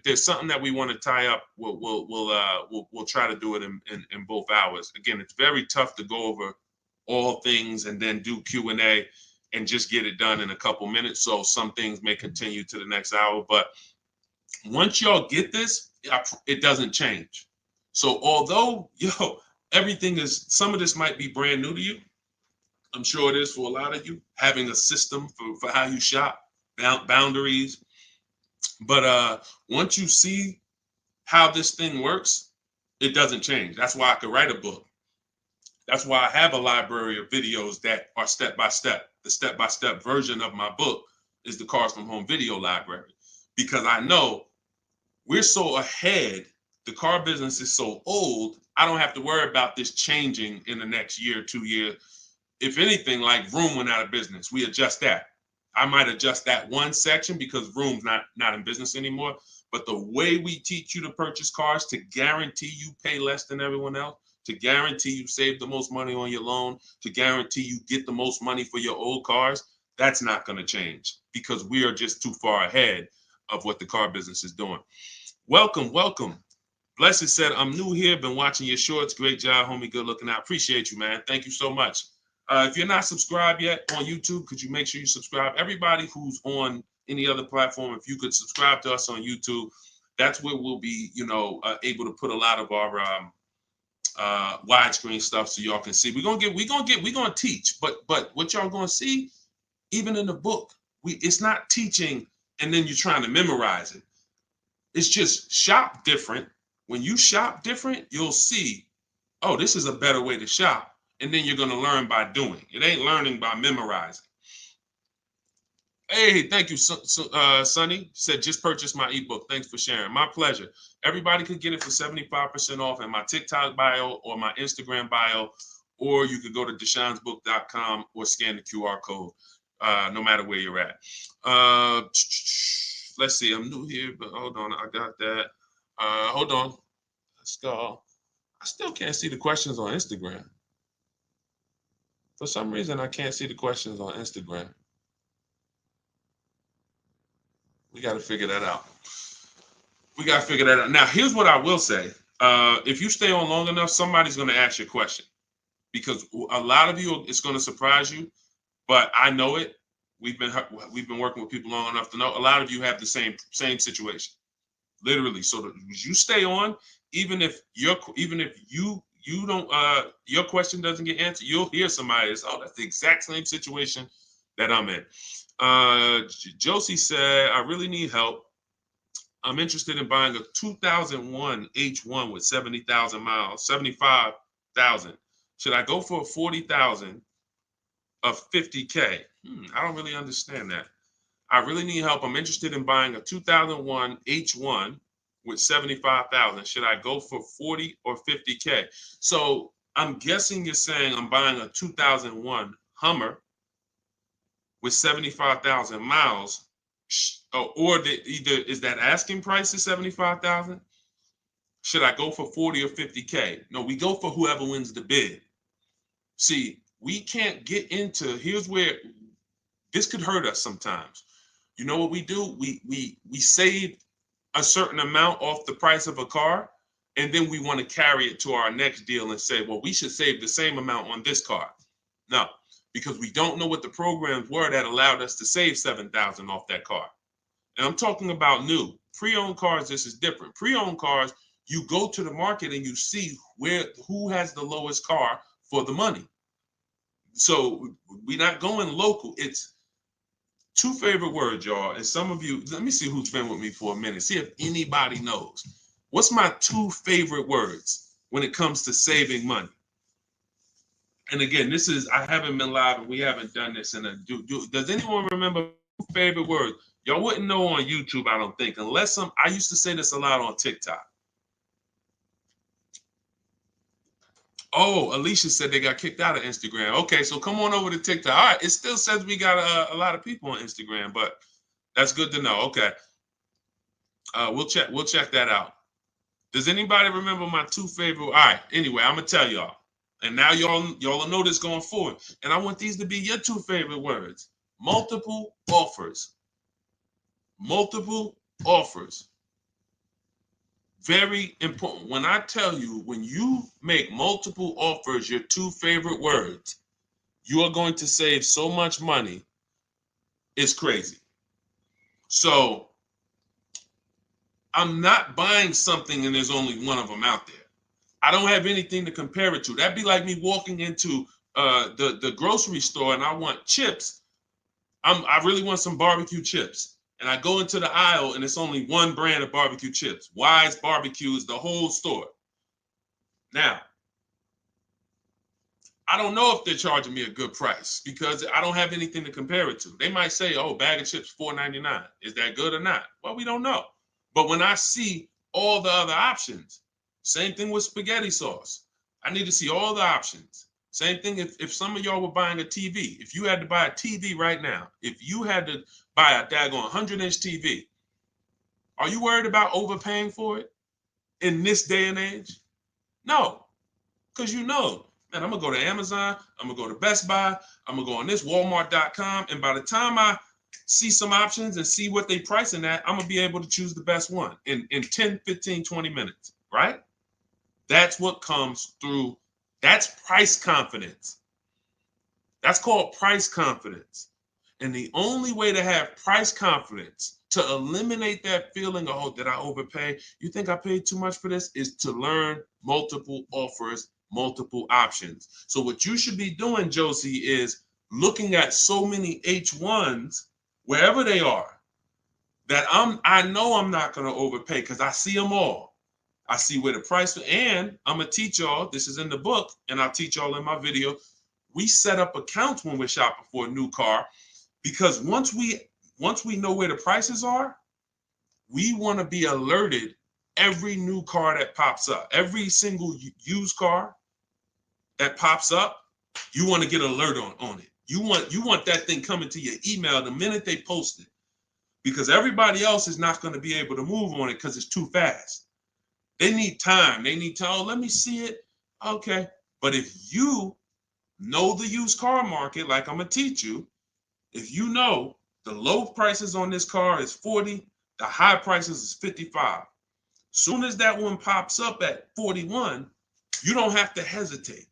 there's something that we want to tie up, we'll try to do it in both hours. Again, it's very tough to go over all things and then do Q&A and just get it done in a couple minutes. So some things may continue to the next hour, but once y'all get this, it doesn't change. So although, some of this might be brand new to you. I'm sure it is for a lot of you, having a system for how you shop, boundaries. But once you see how this thing works, it doesn't change. That's why I could write a book. That's why I have a library of videos that are step-by-step. The step-by-step version of my book is the Cars from Home video library, because I know we're so ahead. The car business is so old. I don't have to worry about this changing in the next year, 2 years. If anything, like Vroom went out of business, we adjust that. I might adjust that one section because Vroom's not in business anymore. But the way we teach you to purchase cars to guarantee you pay less than everyone else, to guarantee you save the most money on your loan, to guarantee you get the most money for your old cars, that's not going to change because we are just too far ahead of what the car business is doing. Welcome. Blessed said, I'm new here, been watching your shorts. Great job, homie. Good looking out. Appreciate you, man. Thank you so much. If you're not subscribed yet on YouTube, could you make sure you subscribe? Everybody who's on any other platform, if you could subscribe to us on YouTube, that's where we'll be, able to put a lot of our widescreen stuff so y'all can see. We're gonna teach, but what y'all gonna see, even in the book, it's not teaching and then you're trying to memorize it. It's just shop different, When you shop different, you'll see, oh, this is a better way to shop. And then you're going to learn by doing. It ain't learning by memorizing. Hey, thank you, Sonny. Said, just purchased my ebook. Thanks for sharing. My pleasure. Everybody could get it for 75% off in my TikTok bio or my Instagram bio, or you could go to deshonesbook.com or scan the QR code, no matter where you're at. Let's see. I'm new here, but hold on. I got that. Hold on. Let's go. I still can't see the questions on Instagram. For some reason, I can't see the questions on Instagram. We got to figure that out. Now, here's what I will say. If you stay on long enough, somebody's going to ask you a question, because a lot of you, it's going to surprise you, but I know it. We've been working with people long enough to know a lot of you have the same situation, literally. So you stay on, even if you don't, your question doesn't get answered, you'll hear somebody that's, oh, that's the exact same situation that I'm in. Josie said, I really need help. I'm interested in buying a 2001 H1 with 70,000 miles, 75,000. Should I go for a 40,000 of 50K? I don't really understand that. I really need help. I'm interested in buying a 2001 H1 with 75,000. Should I go for 40 or 50K? So I'm guessing you're saying I'm buying a 2001 Hummer with 75,000 miles. Or either is that asking price is 75,000? Should I go for 40 or 50K? No, we go for whoever wins the bid. See, we can't get into, here's where this could hurt us sometimes. You know what we do? We save a certain amount off the price of a car, and then we want to carry it to our next deal and say, well, we should save the same amount on this car. No, because we don't know what the programs were that allowed us to save 7,000 off that car. And I'm talking about new. Pre-owned cars, this is different. Pre-owned cars, you go to the market and you see who has the lowest car for the money. So we're not going local. It's two favorite words, y'all. And some of you, let me see who's been with me for a minute. See if anybody knows. What's my two favorite words when it comes to saving money? And again, this is, I haven't been live and we haven't done this in a, does anyone remember favorite words? Y'all wouldn't know on YouTube, I don't think, unless I used to say this a lot on TikTok. Oh, Alicia said they got kicked out of Instagram. Okay, so come on over to TikTok. All right, it still says we got a lot of people on Instagram, but that's good to know. Okay, we'll check that out. Does anybody remember my two favorite? All right, anyway, I'm gonna tell y'all, and now y'all will know this going forward. And I want these to be your two favorite words: multiple offers. Multiple offers. Very important. When I tell you, when you make multiple offers your two favorite words, you are going to save so much money. It's crazy. So I'm not buying something and there's only one of them out there. I don't have anything to compare it to. That'd be like me walking into the grocery store and I want chips. I really want some barbecue chips. And I go into the aisle and it's only one brand of barbecue chips. Wise Barbecue is the whole store. Now, I don't know if they're charging me a good price because I don't have anything to compare it to. They might say, oh, bag of chips, $4.99. Is that good or not? Well, we don't know. But when I see all the other options, same thing with spaghetti sauce. I need to see all the options. Same thing if some of y'all were buying a TV. If you had to buy a TV right now, if you had to buy a daggone 100-inch TV, are you worried about overpaying for it in this day and age? No, because you know, man, I'm going to go to Amazon, I'm going to go to Best Buy, I'm going to go on this Walmart.com, and by the time I see some options and see what they pricing at, I'm going to be able to choose the best one in 10, 15, 20 minutes, right? That's what comes through. That's price confidence. That's called price confidence. And the only way to have price confidence, to eliminate that feeling of, oh, did I overpay? You think I paid too much for this? Is to learn multiple offers, multiple options. So what you should be doing, Josie, is looking at so many H1s, wherever they are, that I know I'm not going to overpay because I see them all. I see where the price, and I'm gonna teach y'all, this is in the book, and I'll teach y'all in my video. We set up accounts when we're shopping for a new car, because once we know where the prices are, we want to be alerted every new car that pops up, every single used car that pops up, you want to get alert on it. You want that thing coming to your email the minute they post it, because everybody else is not going to be able to move on it because it's too fast. They need time. They need to, oh, let me see it. Okay. But if you know the used car market, like I'm going to teach you, if you know the low prices on this car is 40, the high prices is 55. Soon as that one pops up at 41, you don't have to hesitate.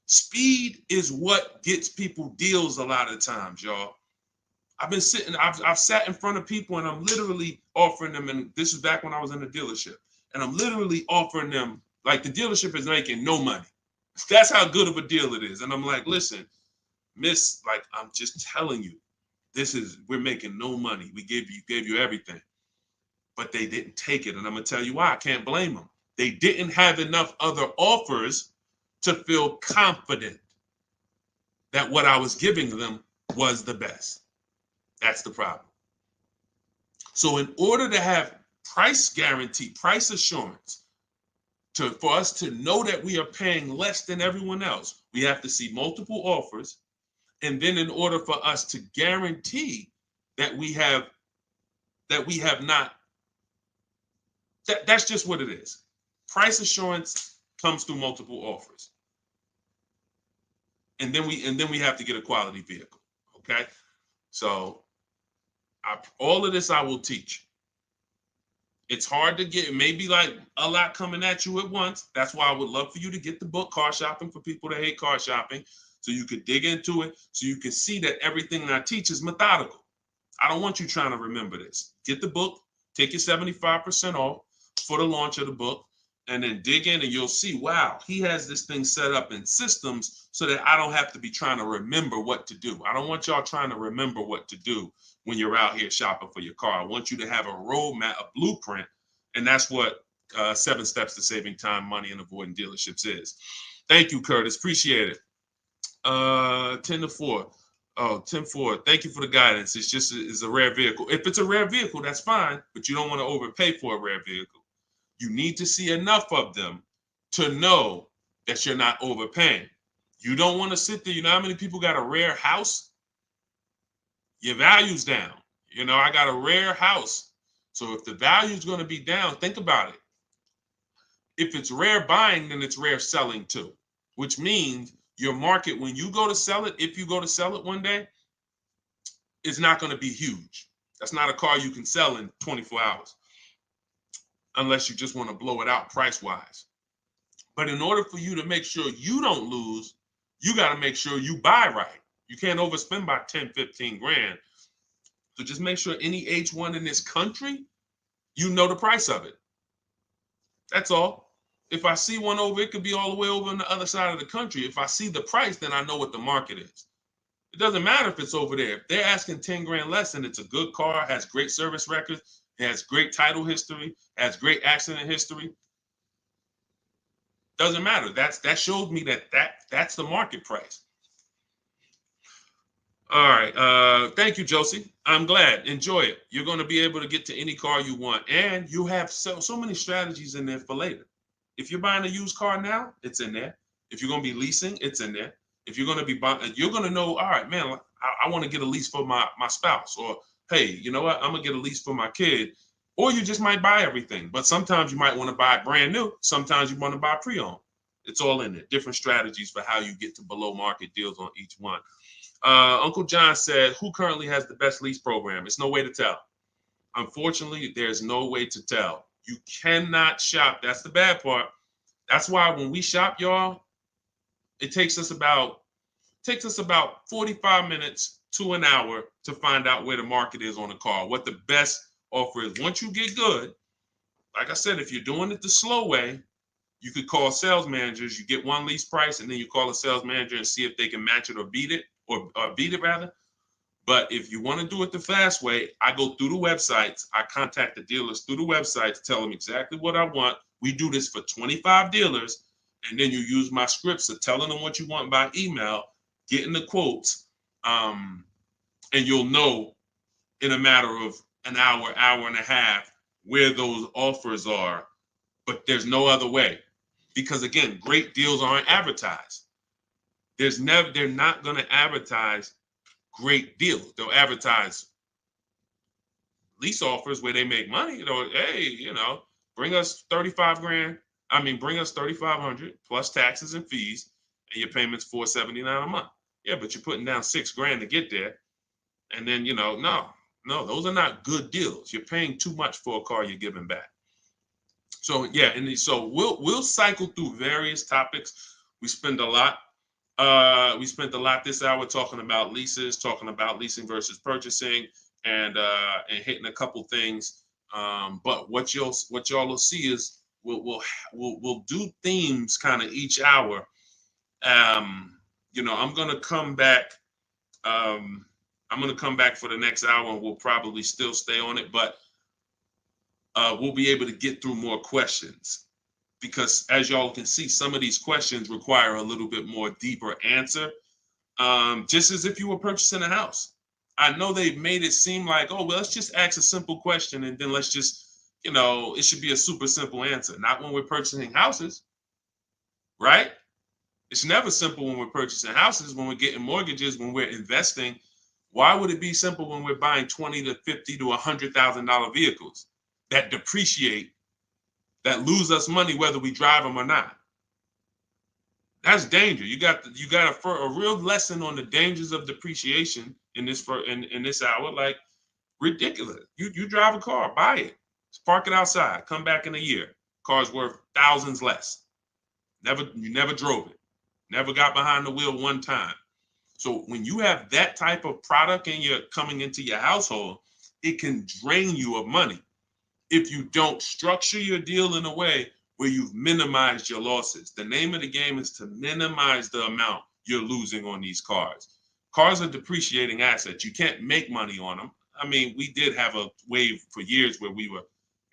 Speed is what gets people deals a lot of times, y'all. I've sat in front of people and I'm literally offering them, and this is back when I was in the dealership, and I'm literally offering them, like, the dealership is making no money. That's how good of a deal it is. And I'm like, listen, miss, like, I'm just telling you, we're making no money. We gave you everything. But they didn't take it. And I'm gonna tell you why. I can't blame them. They didn't have enough other offers to feel confident that what I was giving them was the best. That's the problem. So in order to have price guarantee, price assurance, for us to know that we are paying less than everyone else, we have to see multiple offers. And then in order for us to guarantee that we have not, that's just what it is. Price assurance comes through multiple offers. And then we have to get a quality vehicle. Okay. So all of this I will teach. It's hard to get, maybe like a lot coming at you at once. That's why I would love for you to get the book, Car Shopping for People That Hate Car Shopping, so you could dig into it, so you can see that everything that I teach is methodical. I don't want you trying to remember this. Get the book, take your 75% off for the launch of the book, and then dig in and you'll see, wow, he has this thing set up in systems so that I don't have to be trying to remember what to do. I don't want y'all trying to remember what to do when you're out here shopping for your car. I want you to have a roadmap, a blueprint, and that's what 7 Steps to Saving Time, Money, and Avoiding Dealerships is. Thank you, Curtis. Appreciate it. 10-4. Oh, 10-4. Thank you for the guidance. It's a rare vehicle. If it's a rare vehicle, that's fine, but you don't want to overpay for a rare vehicle. You need to see enough of them to know that you're not overpaying. You don't want to sit there. You know how many people got a rare house? Your value's down. You know, I got a rare house. So if the value is going to be down, think about it. If it's rare buying, then it's rare selling too, which means your market, when you go to sell it, if you go to sell it one day, it's not going to be huge. That's not a car you can sell in 24 hours unless you just want to blow it out price-wise. But in order for you to make sure you don't lose, you got to make sure you buy right. You can't overspend by 10, 15 grand. So just make sure any H1 in this country, you know the price of it. That's all. If I see one over, it could be all the way over on the other side of the country. If I see the price, then I know what the market is. It doesn't matter if it's over there. If they're asking 10 grand less and it's a good car, has great service records, has great title history, has great accident history, doesn't matter. That shows me that's the market price. All right. Thank you, Josie. I'm glad. Enjoy it. You're going to be able to get to any car you want. And you have so many strategies in there for later. If you're buying a used car now, it's in there. If you're going to be leasing, it's in there. If you're going to be buying, you're going to know, all right, man, I want to get a lease for my spouse. Or, hey, you know what? I'm going to get a lease for my kid. Or you just might buy everything. But sometimes you might want to buy brand new. Sometimes you want to buy pre-owned. It's all in there. Different strategies for how you get to below market deals on each one. Uncle John said, who currently has the best lease program? It's no way to tell. Unfortunately, there's no way to tell. You cannot shop. That's the bad part. That's why when we shop, y'all, it takes us about 45 minutes to an hour to find out where the market is on a car, what the best offer is. Once you get good, like I said, if you're doing it the slow way, you could call sales managers. You get one lease price, and then you call a sales manager and see if they can match it or beat it, or beat it rather. But if you want to do it the fast way, I go through the websites. I contact the dealers through the websites, tell them exactly what I want. We do this for 25 dealers. And then you use my scripts of telling them what you want by email, getting the quotes, and you'll know in a matter of an hour, hour and a half where those offers are. But there's no other way. Because again, great deals aren't advertised. They're not going to advertise great deals. They'll advertise lease offers where they make money. Hey, bring us 35 grand. Bring us 3,500 plus taxes and fees, and your payment's $479 a month. Yeah, but you're putting down $6,000 to get there, and then no, those are not good deals. You're paying too much for a car you're giving back. So yeah, and so we'll cycle through various topics. We spent a lot this hour talking about leases, talking about leasing versus purchasing, and hitting a couple things. But what y'all will see is we'll do themes kind of each hour. I'm gonna come back. I'm gonna come back for the next hour, and we'll probably still stay on it, but we'll be able to get through more questions, because as y'all can see, some of these questions require a little bit more deeper answer. Just as if you were purchasing a house. I know they've made it seem like, oh, well, let's just ask a simple question and then let's just, it should be a super simple answer. Not when we're purchasing houses, right? It's never simple when we're purchasing houses, when we're getting mortgages, when we're investing. Why would it be simple when we're buying $20,000 to $50,000 to $100,000 vehicles that depreciate, that lose us money whether we drive them or not? That's danger. You got a real lesson on the dangers of depreciation in this hour. Like, ridiculous. You drive a car, buy it, park it outside, come back in a year. Car's worth thousands less. You never drove it, never got behind the wheel one time. So when you have that type of product and you're coming into your household, it can drain you of money if you don't structure your deal in a way where you've minimized your losses. The name of the game is to minimize the amount you're losing on these cars. Cars are depreciating assets. You can't make money on them. We did have a wave for years where we were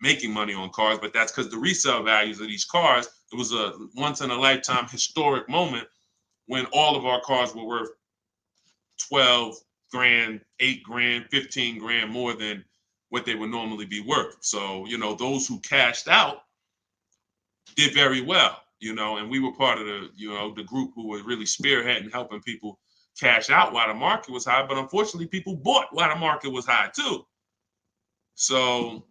making money on cars, but that's because the resale values of these cars, it was a once in a lifetime historic moment when all of our cars were worth 12 grand, 8 grand, 15 grand more than what they would normally be worth. So, those who cashed out did very well, and we were part of the group who were really spearheading helping people cash out while the market was high. But unfortunately, people bought while the market was high too. So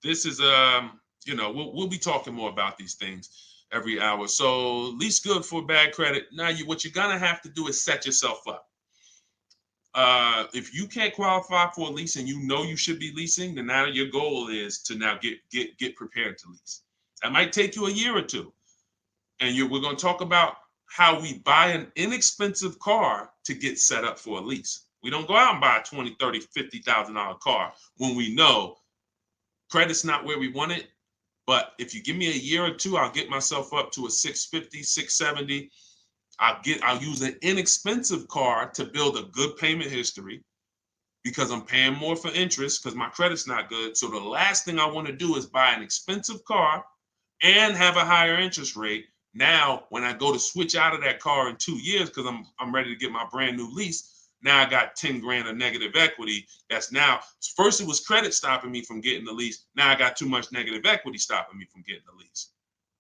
this is we'll be talking more about these things every hour. So lease good for bad credit. Now what you're gonna have to do is set yourself up. If you can't qualify for a lease and you should be leasing, then now your goal is to now get prepared to lease. That might take you a year or two. And we're going to talk about how we buy an inexpensive car to get set up for a lease. We don't go out and buy a $20,000, $30,000, $50,000 car when we know credit's not where we want it. But if you give me a year or two, I'll get myself up to a 650, 670. I'll use an inexpensive car to build a good payment history, because I'm paying more for interest because my credit's not good. So the last thing I want to do is buy an expensive car and have a higher interest rate. Now, when I go to switch out of that car in 2 years, because I'm ready to get my brand new lease, now I got 10 grand of negative equity. That's now, first it was credit stopping me from getting the lease. Now I got too much negative equity stopping me from getting the lease.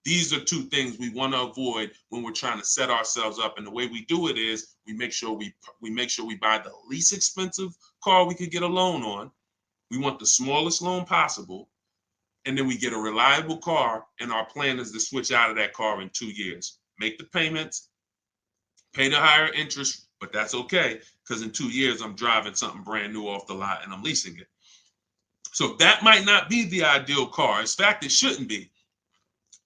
These are two things we want to avoid when we're trying to set ourselves up. And the way we do it is we make sure we buy the least expensive car we could get a loan on. We want the smallest loan possible. And then we get a reliable car, and our plan is to switch out of that car in 2 years. Make the payments, pay the higher interest, but that's okay, because in 2 years, I'm driving something brand new off the lot and I'm leasing it. So that might not be the ideal car. In fact, it shouldn't be.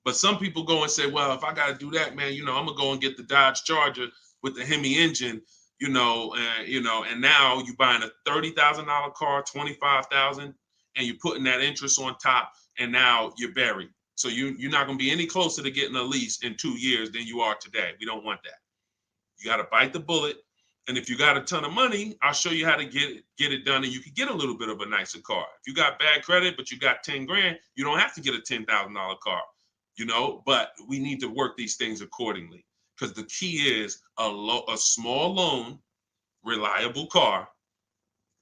But some people go and say, well, if I got to do that, man, I'm going to go and get the Dodge Charger with the Hemi engine, and now you're buying a $30,000 car, $25,000, and you're putting that interest on top, and now you're buried. So you're not going to be any closer to getting a lease in 2 years than you are today. We don't want that. You got to bite the bullet And if you got a ton of money, I'll show you how to get it done, and you can get a little bit of a nicer car. If you got bad credit, but you got 10 grand, you don't have to get a $10,000 car, but we need to work these things accordingly, because the key is a small loan, reliable car.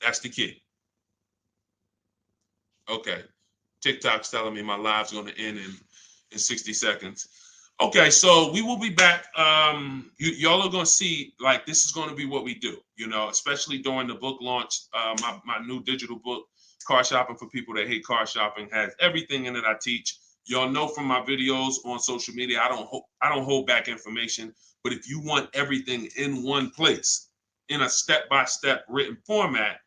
That's the key. Okay. TikTok's telling me my live's going to end in 60 seconds. Okay, so we will be back. Y'all are going to see, like, this is going to be what we do, especially during the book launch. My new digital book, Car Shopping for People That Hate Car Shopping, has everything in it I teach. Y'all know from my videos on social media, I don't hold back information. But if you want everything in one place, in a step-by-step written format,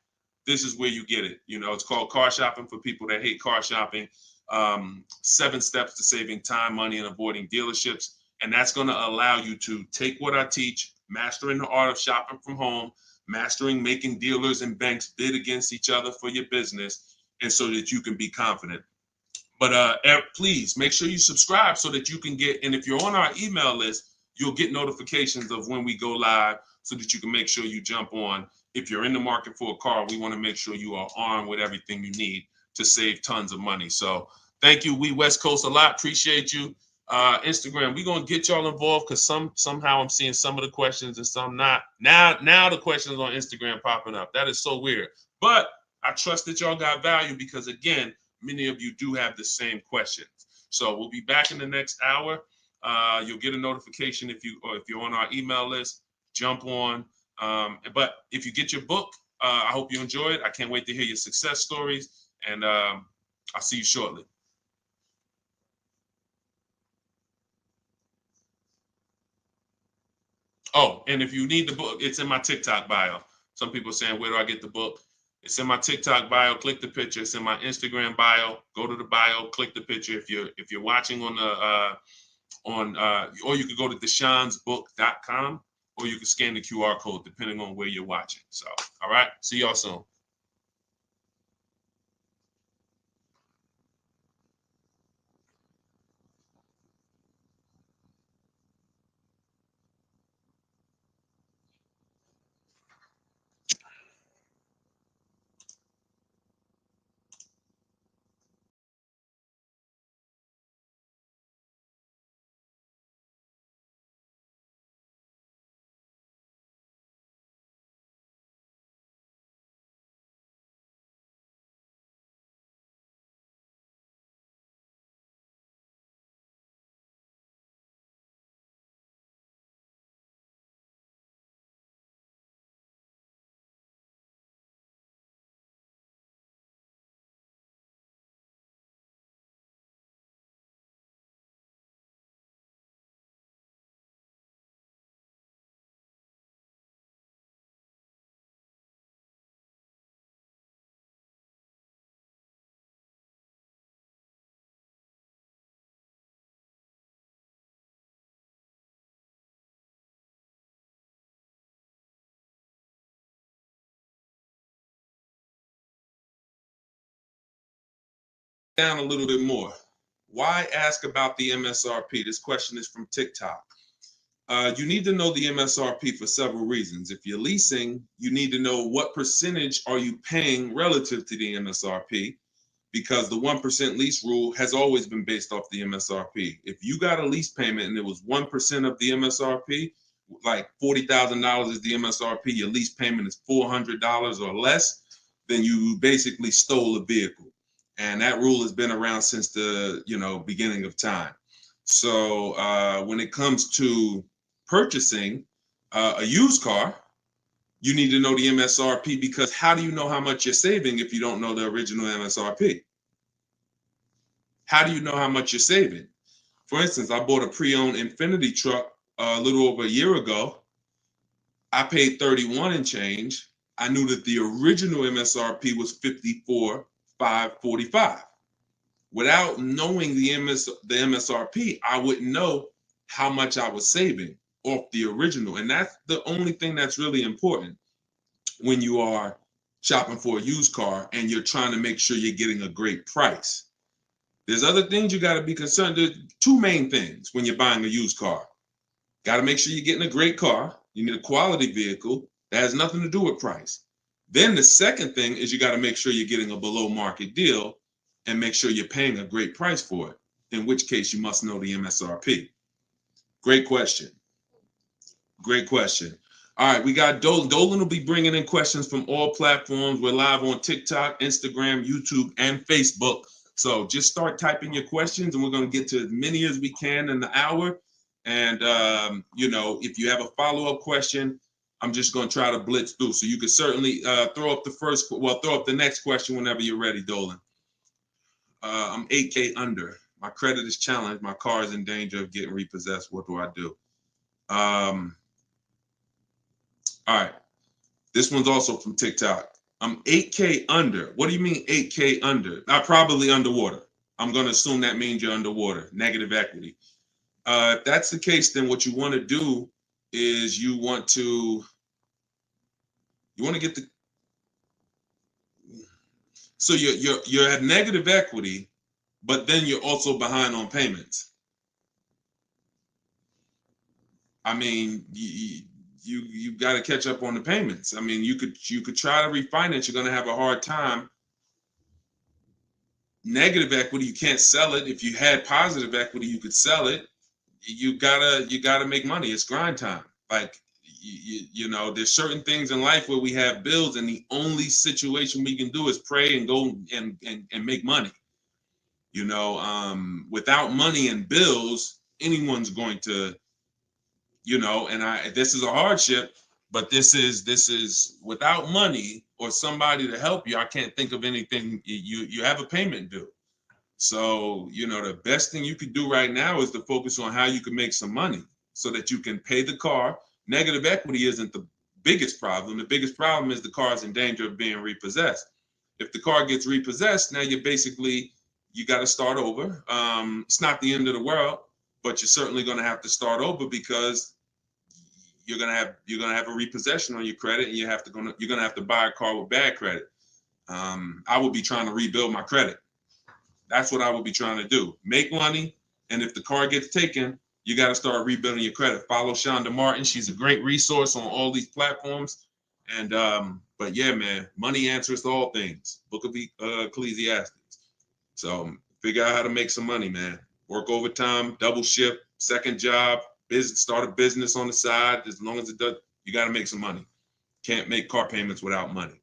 this is where you get it. It's called Car Shopping for People That Hate Car Shopping. 7 steps to saving time, money, and avoiding dealerships. And that's going to allow you to take what I teach, mastering the art of shopping from home, mastering making dealers and banks bid against each other for your business, and so that you can be confident. But please make sure you subscribe so that you can get, and if you're on our email list, you'll get notifications of when we go live so that you can make sure you jump on. If you're in the market for a car, we want to make sure you are armed with everything you need to save tons of money. So thank you, We West Coast, a lot. Appreciate you. Instagram, we're going to get y'all involved, because somehow I'm seeing some of the questions and some not. Now the questions on Instagram popping up. That is so weird. But I trust that y'all got value, because, again, many of you do have the same questions. So we'll be back in the next hour. You'll get a notification if you're on our email list. Jump on. But if you get your book, I hope you enjoy it. I can't wait to hear your success stories, and I'll see you shortly. Oh, and if you need the book, it's in my TikTok bio. Some people are saying, where do I get the book? It's in my TikTok bio. Click the picture. It's in my Instagram bio. Go to the bio. Click the picture. If you're watching on or you could go to deshonesbook.com, or you can scan the QR code depending on where you're watching. So, all right. See y'all soon. Down a little bit more. Why ask about the MSRP? This question is from TikTok. You need to know the MSRP for several reasons. If you're leasing, you need to know what percentage are you paying relative to the MSRP, because the 1% lease rule has always been based off the MSRP. If you got a lease payment and it was 1% of the MSRP, like $40,000 is the MSRP, your lease payment is $400 or less, then you basically stole a vehicle. And that rule has been around since the beginning of time. So when it comes to purchasing a used car, you need to know the MSRP, because how do you know how much you're saving if you don't know the original MSRP? How do you know how much you're saving? For instance, I bought a pre-owned Infiniti truck a little over a year ago. I paid 31 and change. I knew that the original MSRP was 54,545. Without knowing the MSRP, I wouldn't know how much I was saving off the original. And that's the only thing that's really important when you are shopping for a used car and you're trying to make sure you're getting a great price. There's other things you got to be concerned. There's 2 main things when you're buying a used car. Got to make sure you're getting a great car. You need a quality vehicle, That has nothing to do with price. Then the second thing is you got to make sure you're getting a below market deal and make sure you're paying a great price for it, in which case you must know the MSRP. Great question. Great question. All right, we got Dolan. Dolan will be bringing in questions from all platforms. We're live on TikTok, Instagram, YouTube, and Facebook. So just start typing your questions, and we're going to get to as many as we can in the hour. And, you know, if you have a follow-up question, I'm just going to try to blitz through. So you can certainly throw up the next question whenever you're ready, Dolan. I'm 8K under. My credit is challenged. My car is in danger of getting repossessed. What do I do? All right. This one's also from TikTok. I'm 8K under. What do you mean 8K under? I'm probably underwater. I'm going to assume that means you're underwater, negative equity. If that's the case, then what you want to do is you want to get the, so you're at negative equity, but then you're also behind on payments. I mean, you got to catch up on the payments. I mean, you could try to refinance. You're going to have a hard time. Negative equity, you can't sell it. If you had positive equity, you could sell it. You gotta make money. It's grind time. Like you know, there's certain things in life where we have bills, and the only situation we can do is pray and go and make money. You know, without money and bills, anyone's going to, you know, and this is a hardship, but this is without money or somebody to help you. I can't think of anything. You have a payment due. So, you know, the best thing you could do right now is to focus on how you can make some money so that you can pay the car. Negative equity isn't the biggest problem. The biggest problem is the car is in danger of being repossessed. If the car gets repossessed, now you got to start over. It's not the end of the world, but you're certainly going to have to start over because you're gonna have a repossession on your credit, and you're gonna have to buy a car with bad credit. I would be trying to rebuild my credit. That's what I would be trying to do. Make money, and if the car gets taken, you got to start rebuilding your credit. Follow Shonda Martin. She's a great resource on all these platforms. And but yeah, man, money answers to all things. Book of Ecclesiastes. So figure out how to make some money, man. Work overtime, double shift, second job, start a business on the side. As long as it does, you got to make some money. Can't make car payments without money.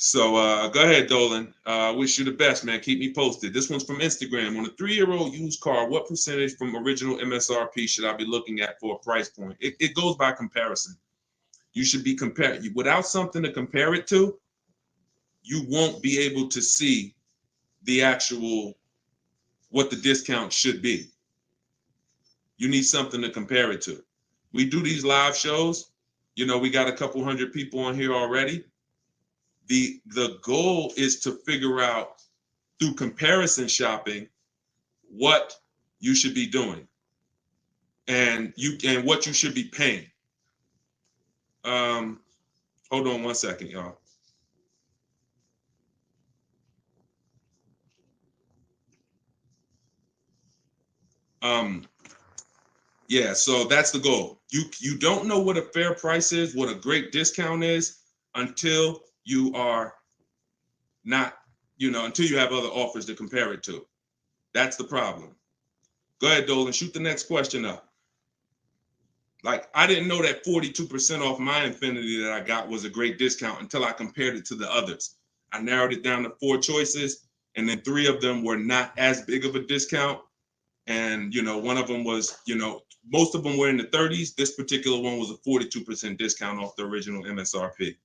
So go ahead, Dolan. Wish you the best, man. Keep me posted. This one's from Instagram. On a 3-year-old used car, what percentage from original MSRP should I be looking at for a price point? It goes by comparison. You should be compared. Without something to compare it to, you won't be able to see the actual, what the discount should be. You need something to compare it to. We do these live shows. You know, we got a couple hundred people on here already. The goal is to figure out through comparison shopping what you should be doing and what you should be paying. Hold on one second, y'all. Yeah, so that's the goal. You don't know what a fair price is, what a great discount is, until you are not, until you have other offers to compare it to. That's the problem. Go ahead, Dolan, shoot the next question up. Like, I didn't know that 42% off my Infinity that I got was a great discount until I compared it to the others. I narrowed it down to 4 choices, and then 3 of them were not as big of a discount. And, one of them was, most of them were in the 30s. This particular one was a 42% discount off the original MSRP.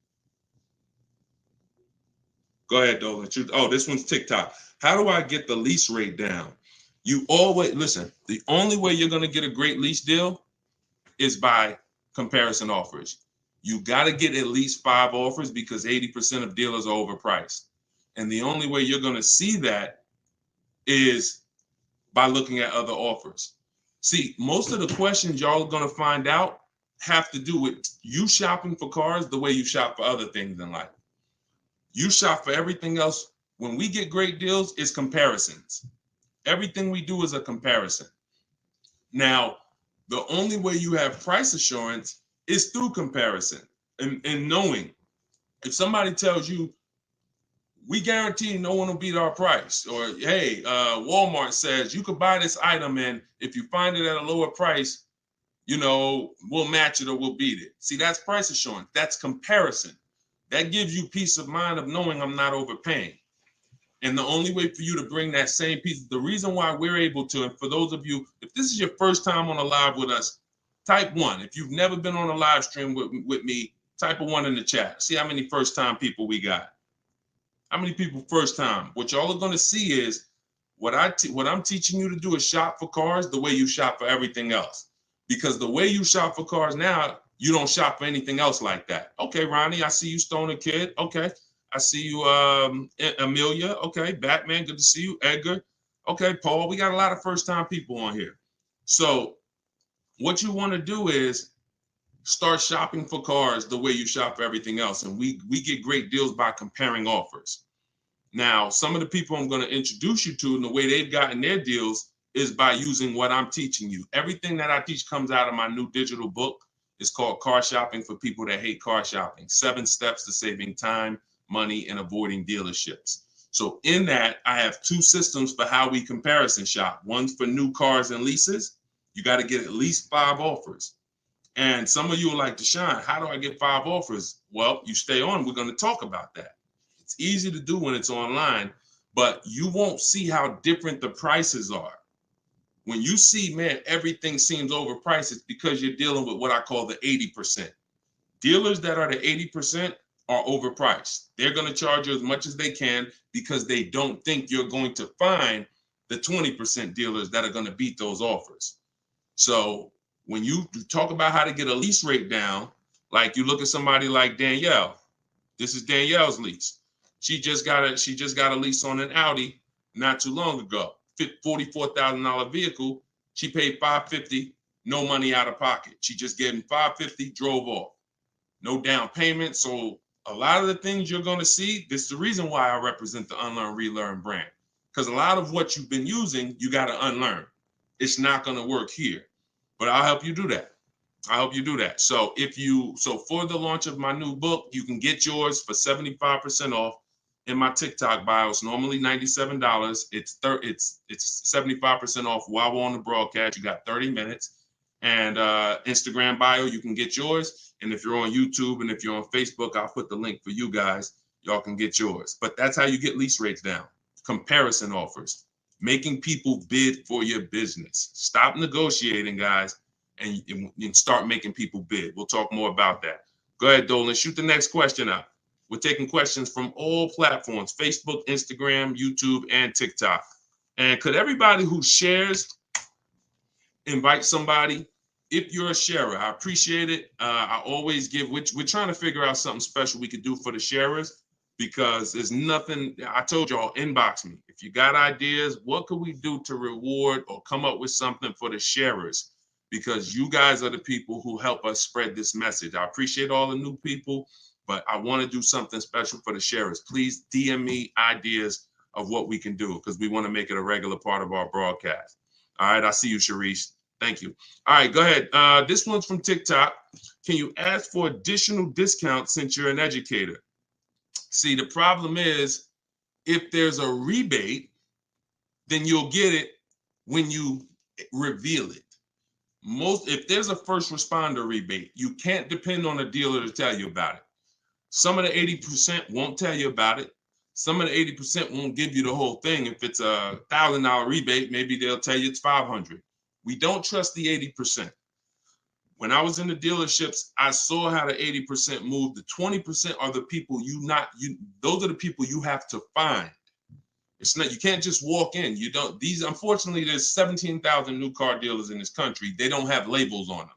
Go ahead, Dolan. Oh, this one's TikTok. How do I get the lease rate down? You always, listen, the only way you're going to get a great lease deal is by comparison offers. You got to get at least 5 offers because 80% of dealers are overpriced. And the only way you're going to see that is by looking at other offers. See, most of the questions y'all are going to find out have to do with you shopping for cars the way you shop for other things in life. You shop for everything else. When we get great deals, it's comparisons. Everything we do is a comparison. Now, the only way you have price assurance is through comparison. and knowing if somebody tells you, we guarantee no one will beat our price, or hey, Walmart says you could buy this item and if you find it at a lower price, you know, we'll match it or we'll beat it. See, that's price assurance. That's comparison. That gives you peace of mind of knowing I'm not overpaying. And the only way for you to bring that same piece, the reason why we're able to, and for those of you, if this is your first time on a live with us, type 1. If you've never been on a live stream with me, type a 1 in the chat. See how many first time people we got. How many people first time? What y'all are going to see is what I'm teaching you to do is shop for cars the way you shop for everything else. Because the way you shop for cars now, you don't shop for anything else like that. Okay, Ronnie, I see you, Stoner Kid. Okay. I see you, Amelia. Okay, Batman, good to see you. Edgar. Okay, Paul, we got a lot of first-time people on here. So what you want to do is start shopping for cars the way you shop for everything else. And we get great deals by comparing offers. Now, some of the people I'm going to introduce you to and the way they've gotten their deals is by using what I'm teaching you. Everything that I teach comes out of my new digital book. It's called Car Shopping for People That Hate Car Shopping. 7 Steps to Saving Time, Money, and Avoiding Dealerships. So in that, I have 2 systems for how we comparison shop. One's for new cars and leases. You got to get at least 5 offers. And some of you are like, Deshone, how do I get 5 offers? Well, you stay on. We're going to talk about that. It's easy to do when it's online, but you won't see how different the prices are. When you see, man, everything seems overpriced, it's because you're dealing with what I call the 80%. Dealers that are the 80% are overpriced. They're going to charge you as much as they can because they don't think you're going to find the 20% dealers that are going to beat those offers. So when you talk about how to get a lease rate down, like you look at somebody like Danielle. This is Danielle's lease. She just got a lease on an Audi not too long ago. $44,000 vehicle. She paid $550, no money out of pocket. She just gave him $550, drove off. No down payment. So a lot of the things you're going to see, this is the reason why I represent the Unlearn, Relearn brand. Because a lot of what you've been using, you got to unlearn. It's not going to work here. But I'll help you do that. I hope you do that. So for the launch of my new book, you can get yours for 75% off in my TikTok bio. It's normally $97. It's 75% off while we're on the broadcast. You got 30 minutes. And Instagram bio, you can get yours. And if you're on YouTube and if you're on Facebook, I'll put the link for you guys. Y'all can get yours. But that's how you get lease rates down. Comparison offers. Making people bid for your business. Stop negotiating, guys. And start making people bid. We'll talk more about that. Go ahead, Dolan. Shoot the next question up. We're taking questions from all platforms, Facebook, Instagram, YouTube, and TikTok. And could everybody who shares invite somebody? If you're a sharer, I appreciate it. I always give, we're trying to figure out something special we could do for the sharers because there's nothing, I told y'all, inbox me. If you got ideas, what could we do to reward or come up with something for the sharers? Because you guys are the people who help us spread this message. I appreciate all the new people, but I want to do something special for the sharers. Please DM me ideas of what we can do because we want to make it a regular part of our broadcast. All right, I see you, Sharice. Thank you. All right, go ahead. This one's from TikTok. Can you ask for additional discounts since you're an educator? See, the problem is if there's a rebate, then you'll get it when you reveal it. If there's a first responder rebate, you can't depend on a dealer to tell you about it. Some of the 80% won't tell you about it. Some of the 80% won't give you the whole thing. If it's a $1,000 rebate, maybe they'll tell you it's $500. We don't trust the 80%. When I was in the dealerships, I saw how the 80% moved. The 20% are the people those are the people you have to find. It's not, you can't just walk in. You don't, unfortunately, there's 17,000 new car dealers in this country. They don't have labels on them.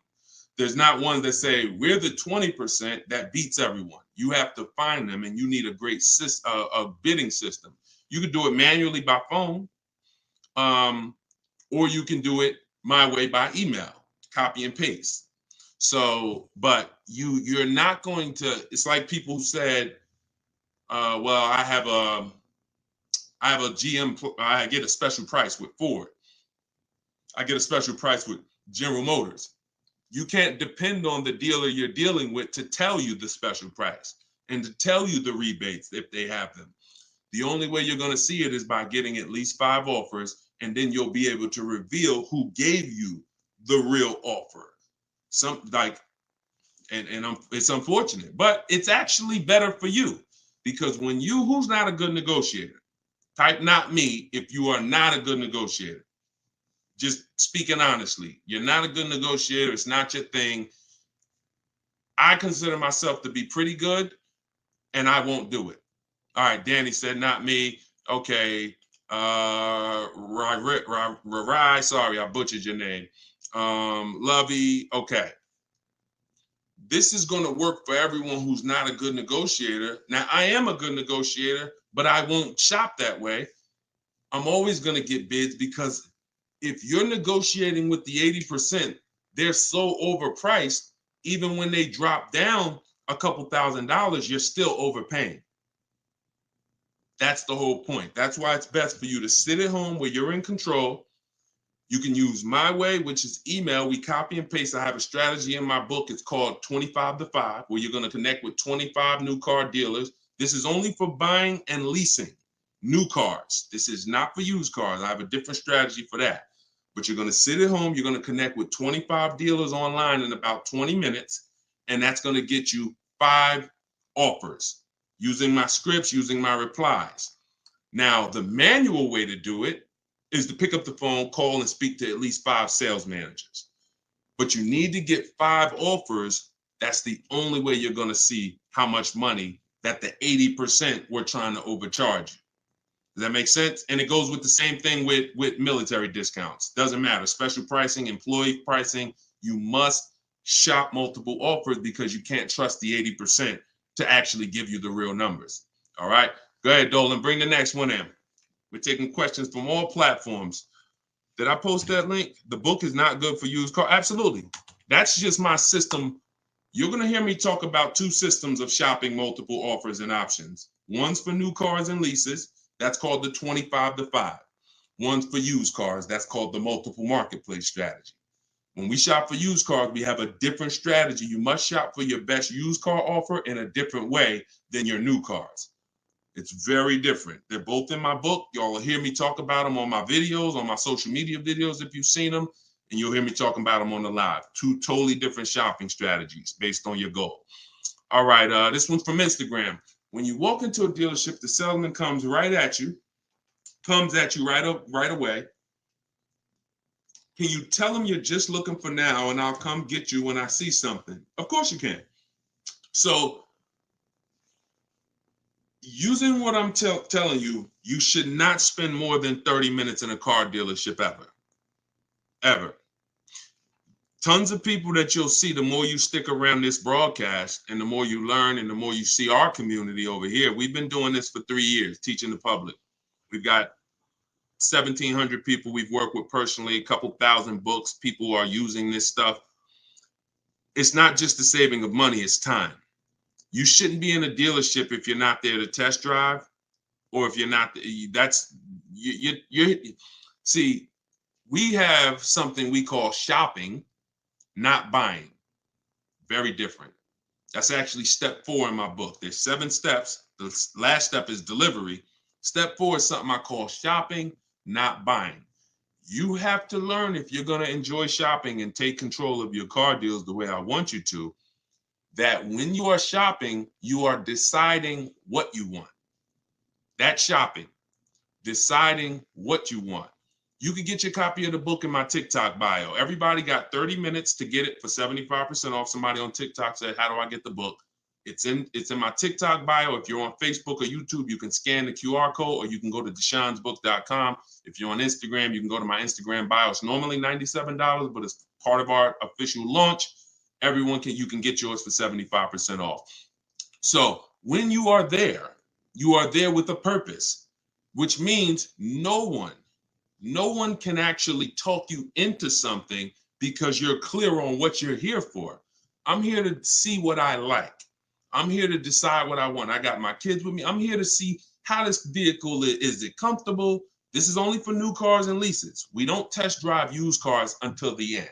There's not one that say, we're the 20% that beats everyone. You have to find them and you need a great a bidding system. You can do it manually by phone, or you can do it my way by email, copy and paste. So, but you're not going to, it's like people who said, well, I have a GM, I get a special price with Ford. I get a special price with General Motors. You can't depend on the dealer you're dealing with to tell you the special price and to tell you the rebates if they have them. The only way you're going to see it is by getting at least 5 offers, and then you'll be able to reveal who gave you the real offer. It's unfortunate, but it's actually better for you, because when who's not a good negotiator? Type not me if you are not a good negotiator. Just speaking honestly, you're not a good negotiator. It's not your thing. I consider myself to be pretty good, and I won't do it. All right, Danny said not me. Okay. Rai, sorry, I butchered your name. Lovey, okay. This is going to work for everyone who's not a good negotiator. Now, I am a good negotiator, but I won't shop that way. I'm always going to get bids, because if you're negotiating with the 80%, they're so overpriced. Even when they drop down a couple $1,000s, you're still overpaying. That's the whole point. That's why it's best for you to sit at home where you're in control. You can use my way, which is email. We copy and paste. I have a strategy in my book. It's called 25 to 5, where you're going to connect with 25 new car dealers. This is only for buying and leasing new cars. This is not for used cars. I have a different strategy for that. But you're going to sit at home. You're going to connect with 25 dealers online in about 20 minutes. And that's going to get you 5 offers using my scripts, using my replies. Now, the manual way to do it is to pick up the phone, call, and speak to at least 5 sales managers. But you need to get 5 offers. That's the only way you're going to see how much money that the 80% were trying to overcharge you. Does that make sense? And it goes with the same thing with military discounts. Doesn't matter. Special pricing, employee pricing. You must shop multiple offers, because you can't trust the 80% to actually give you the real numbers. All right. Go ahead, Dolan. Bring the next one in. We're taking questions from all platforms. Did I post that link? The book is not good for used car. Absolutely. That's just my system. You're going to hear me talk about 2 systems of shopping multiple offers and options. One's for new cars and leases. That's called the 25 to 5. One's for used cars. That's called the multiple marketplace strategy. When we shop for used cars, we have a different strategy. You must shop for your best used car offer in a different way than your new cars. It's very different. They're both in my book. Y'all will hear me talk about them on my videos, on my social media videos if you've seen them, and you'll hear me talking about them on the live. 2 totally different shopping strategies based on your goal. All right, this one's from Instagram. When you walk into a dealership, the salesman comes at you right away. Can you tell him you're just looking for now, and I'll come get you when I see something? Of course you can. So using what I'm telling you, you should not spend more than 30 minutes in a car dealership ever. Tons of people that you'll see, the more you stick around this broadcast and the more you learn and the more you see our community over here. We've been doing this for 3 years, teaching the public. We've got 1,700 people we've worked with personally, a couple thousand books. People are using this stuff. It's not just the saving of money, it's time. You shouldn't be in a dealership if you're not there to test drive, or if you're not, see, we have something we call shopping, not buying. Very different. That's actually step 4 in my book. There's 7 steps. The last step is delivery. Step 4 is something I call shopping, not buying. You have to learn, if you're going to enjoy shopping and take control of your car deals the way I want you to, that when you are shopping, you are deciding what you want. That's shopping, deciding what you want. You can get your copy of the book in my TikTok bio. Everybody got 30 minutes to get it for 75% off. Somebody on TikTok said, how do I get the book? It's in my TikTok bio. If you're on Facebook or YouTube, you can scan the QR code, or you can go to deshonsbook.com. If you're on Instagram, you can go to my Instagram bio. It's normally $97, but it's part of our official launch. You can get yours for 75% off. So when you are there with a purpose, which means no one can actually talk you into something, because you're clear on what you're here for. I'm here to see what I like. I'm here to decide what I want. I got my kids with me. I'm here to see how this vehicle is it comfortable? This is only for new cars and leases. We don't test drive used cars until the end.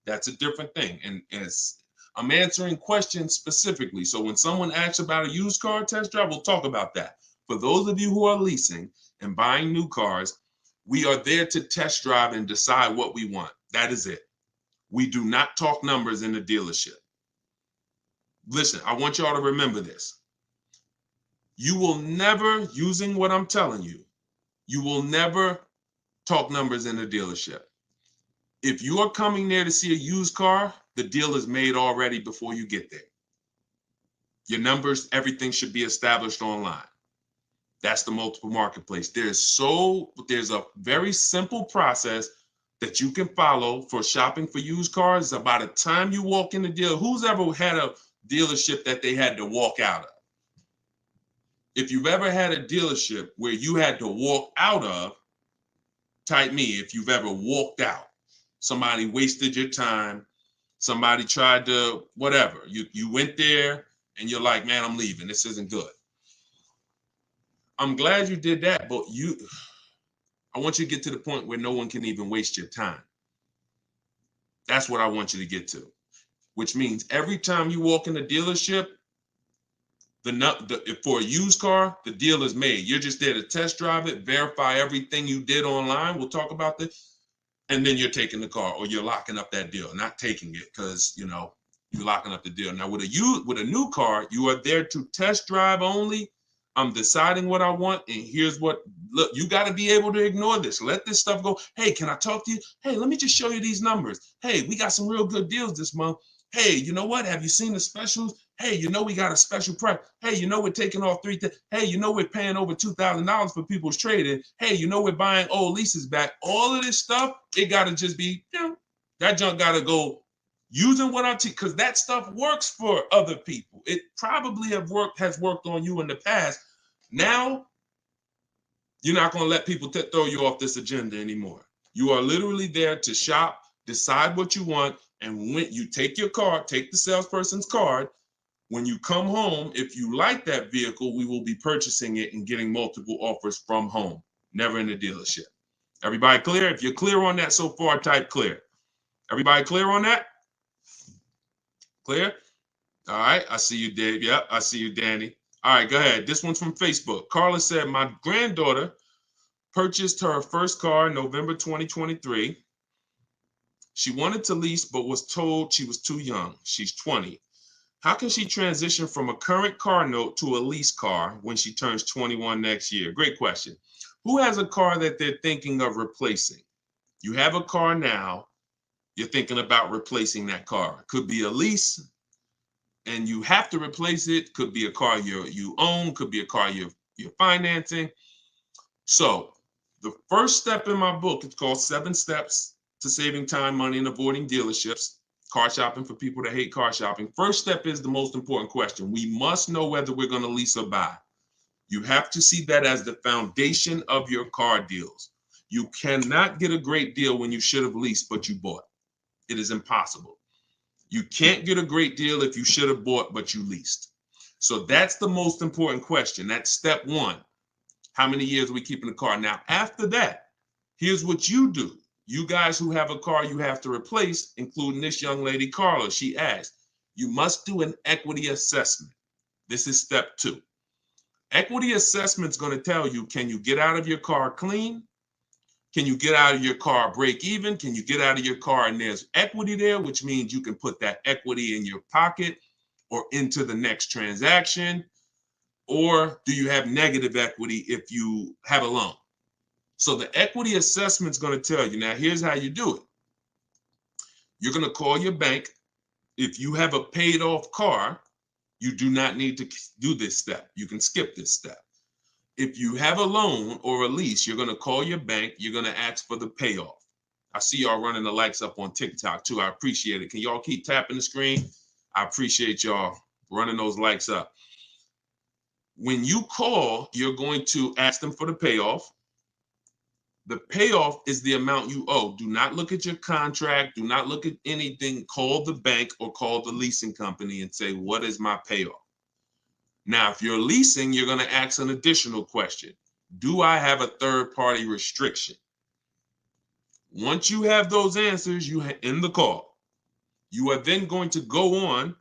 That's a different thing. And I'm answering questions specifically. So when someone asks about a used car test drive, we'll talk about that. For those of you who are leasing and buying new cars, we are there to test drive and decide what we want. That is it. We do not talk numbers in the dealership. Listen, I want y'all to remember this. You will never, using what I'm telling you, you will never talk numbers in the dealership. If you are coming there to see a used car, the deal is made already before you get there. Your numbers, everything should be established online. That's the multiple marketplace. There's a very simple process that you can follow for shopping for used cars. By the time you walk in the deal, who's ever had a dealership that they had to walk out of? If you've ever had a dealership where you had to walk out of, type me if you've ever walked out. Somebody wasted your time. Somebody tried to, whatever. You went there and you're like, man, I'm leaving. This isn't good. I'm glad you did that, but I want you to get to the point where no one can even waste your time. That's what I want you to get to, which means every time you walk in a dealership, for a used car, the deal is made. You're just there to test drive it, verify everything you did online. We'll talk about this. And then you're taking the car or you're locking up that deal, not taking it because, you're locking up the deal. Now, with a new car, you are there to test drive only. I'm deciding what I want. And here's look, you got to be able to ignore this. Let this stuff go. Hey, can I talk to you? Hey, let me just show you these numbers. Hey, we got some real good deals this month. Hey, you know what? Have you seen the specials? Hey, we got a special price. Hey, we're taking off Hey, we're paying over $2,000 for people's trading. Hey, we're buying old leases back. All of this stuff, it got to just be, that junk got to go using what I teach, because that stuff works for other people. It probably has worked on you in the past. Now, you're not going to let people throw you off this agenda anymore. You are literally there to shop, decide what you want, and when you take your card, take the salesperson's card. When you come home, if you like that vehicle, we will be purchasing it and getting multiple offers from home, never in the dealership. Everybody clear? If you're clear on that so far, type clear. Everybody clear on that? Clear? All right, I see you, Dave. Yep, I see you, Danny. All right, go ahead. This one's from Facebook. Carla said, my granddaughter purchased her first car in November 2023. She wanted to lease, but was told she was too young. She's 20. How can she transition from a current car note to a lease car when she turns 21 next year? Great question. Who has a car that they're thinking of replacing? You have a car now. You're thinking about replacing that car. Could be a lease, and you have to replace it. Could be a car you own. Could be a car you're financing. So the first step in my book, it's called 7 Steps to Saving Time, Money, and Avoiding Dealerships. Car shopping for people that hate car shopping. First step is the most important question. We must know whether we're going to lease or buy. You have to see that as the foundation of your car deals. You cannot get a great deal when you should have leased, but you bought. It is impossible. You can't get a great deal if you should have bought, but you leased. So that's the most important question. That's step 1. How many years are we keeping the car? Now, after that, here's what you do. You guys who have a car you have to replace, including this young lady, Carla, she asked, you must do an equity assessment. This is step 2. Equity assessment is going to tell you, can you get out of your car clean? Can you get out of your car break even? Can you get out of your car and there's equity there, which means you can put that equity in your pocket or into the next transaction? Or do you have negative equity if you have a loan? So the equity assessment is going to tell you. Now, here's how you do it. You're going to call your bank. If you have a paid off car, you do not need to do this step. You can skip this step. If you have a loan or a lease, you're going to call your bank. You're going to ask for the payoff. I see y'all running the likes up on TikTok too. I appreciate it. Can y'all keep tapping the screen? I appreciate y'all running those likes up. When you call, you're going to ask them for the payoff. The payoff is the amount you owe. Do not look at your contract. Do not look at anything. Call the bank or call the leasing company and say, what is my payoff? Now, if you're leasing, you're going to ask an additional question. Do I have a third-party restriction? Once you have those answers, you end the call. You are then going to go on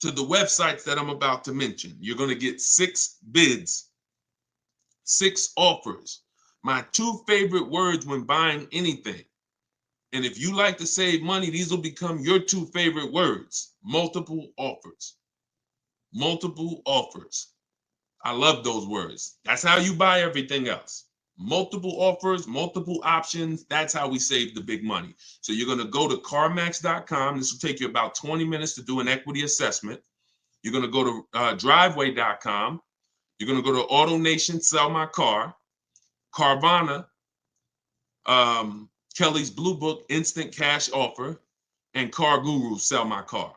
to the websites that I'm about to mention. You're going to get 6 bids, 6 offers. My 2 favorite words when buying anything. And if you like to save money, these will become your 2 favorite words. Multiple offers. Multiple offers. I love those words. That's how you buy everything else. Multiple offers, multiple options. That's how we save the big money. So you're going to go to CarMax.com. This will take you about 20 minutes to do an equity assessment. You're going to go to Driveway.com. You're going to go to AutoNation, Sell My Car, Carvana, Kelly's Blue Book, Instant Cash Offer, and Car Guru, Sell My Car.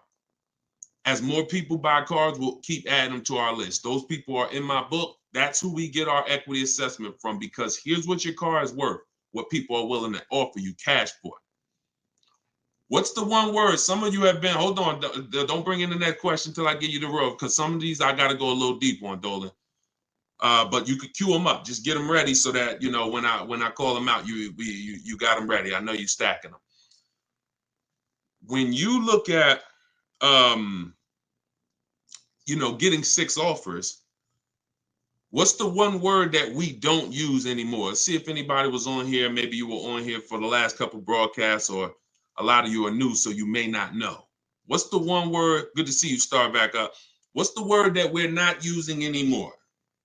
As more people buy cars, we'll keep adding them to our list. Those people are in my book. That's who we get our equity assessment from, because here's what your car is worth, what people are willing to offer you cash for. What's the one word? Some of you have been, hold on, don't bring in the next question until I give you the road, because some of these I got to go a little deep on, Dolan. But you could queue them up. Just get them ready so that, you know, when I call them out, you got them ready. I know you're stacking them. When you look at, you know, getting 6 offers, what's the one word that we don't use anymore? Let's see if anybody was on here. Maybe you were on here for the last couple broadcasts, or a lot of you are new, so you may not know. What's the one word? Good to see you start back up. What's the word that we're not using anymore?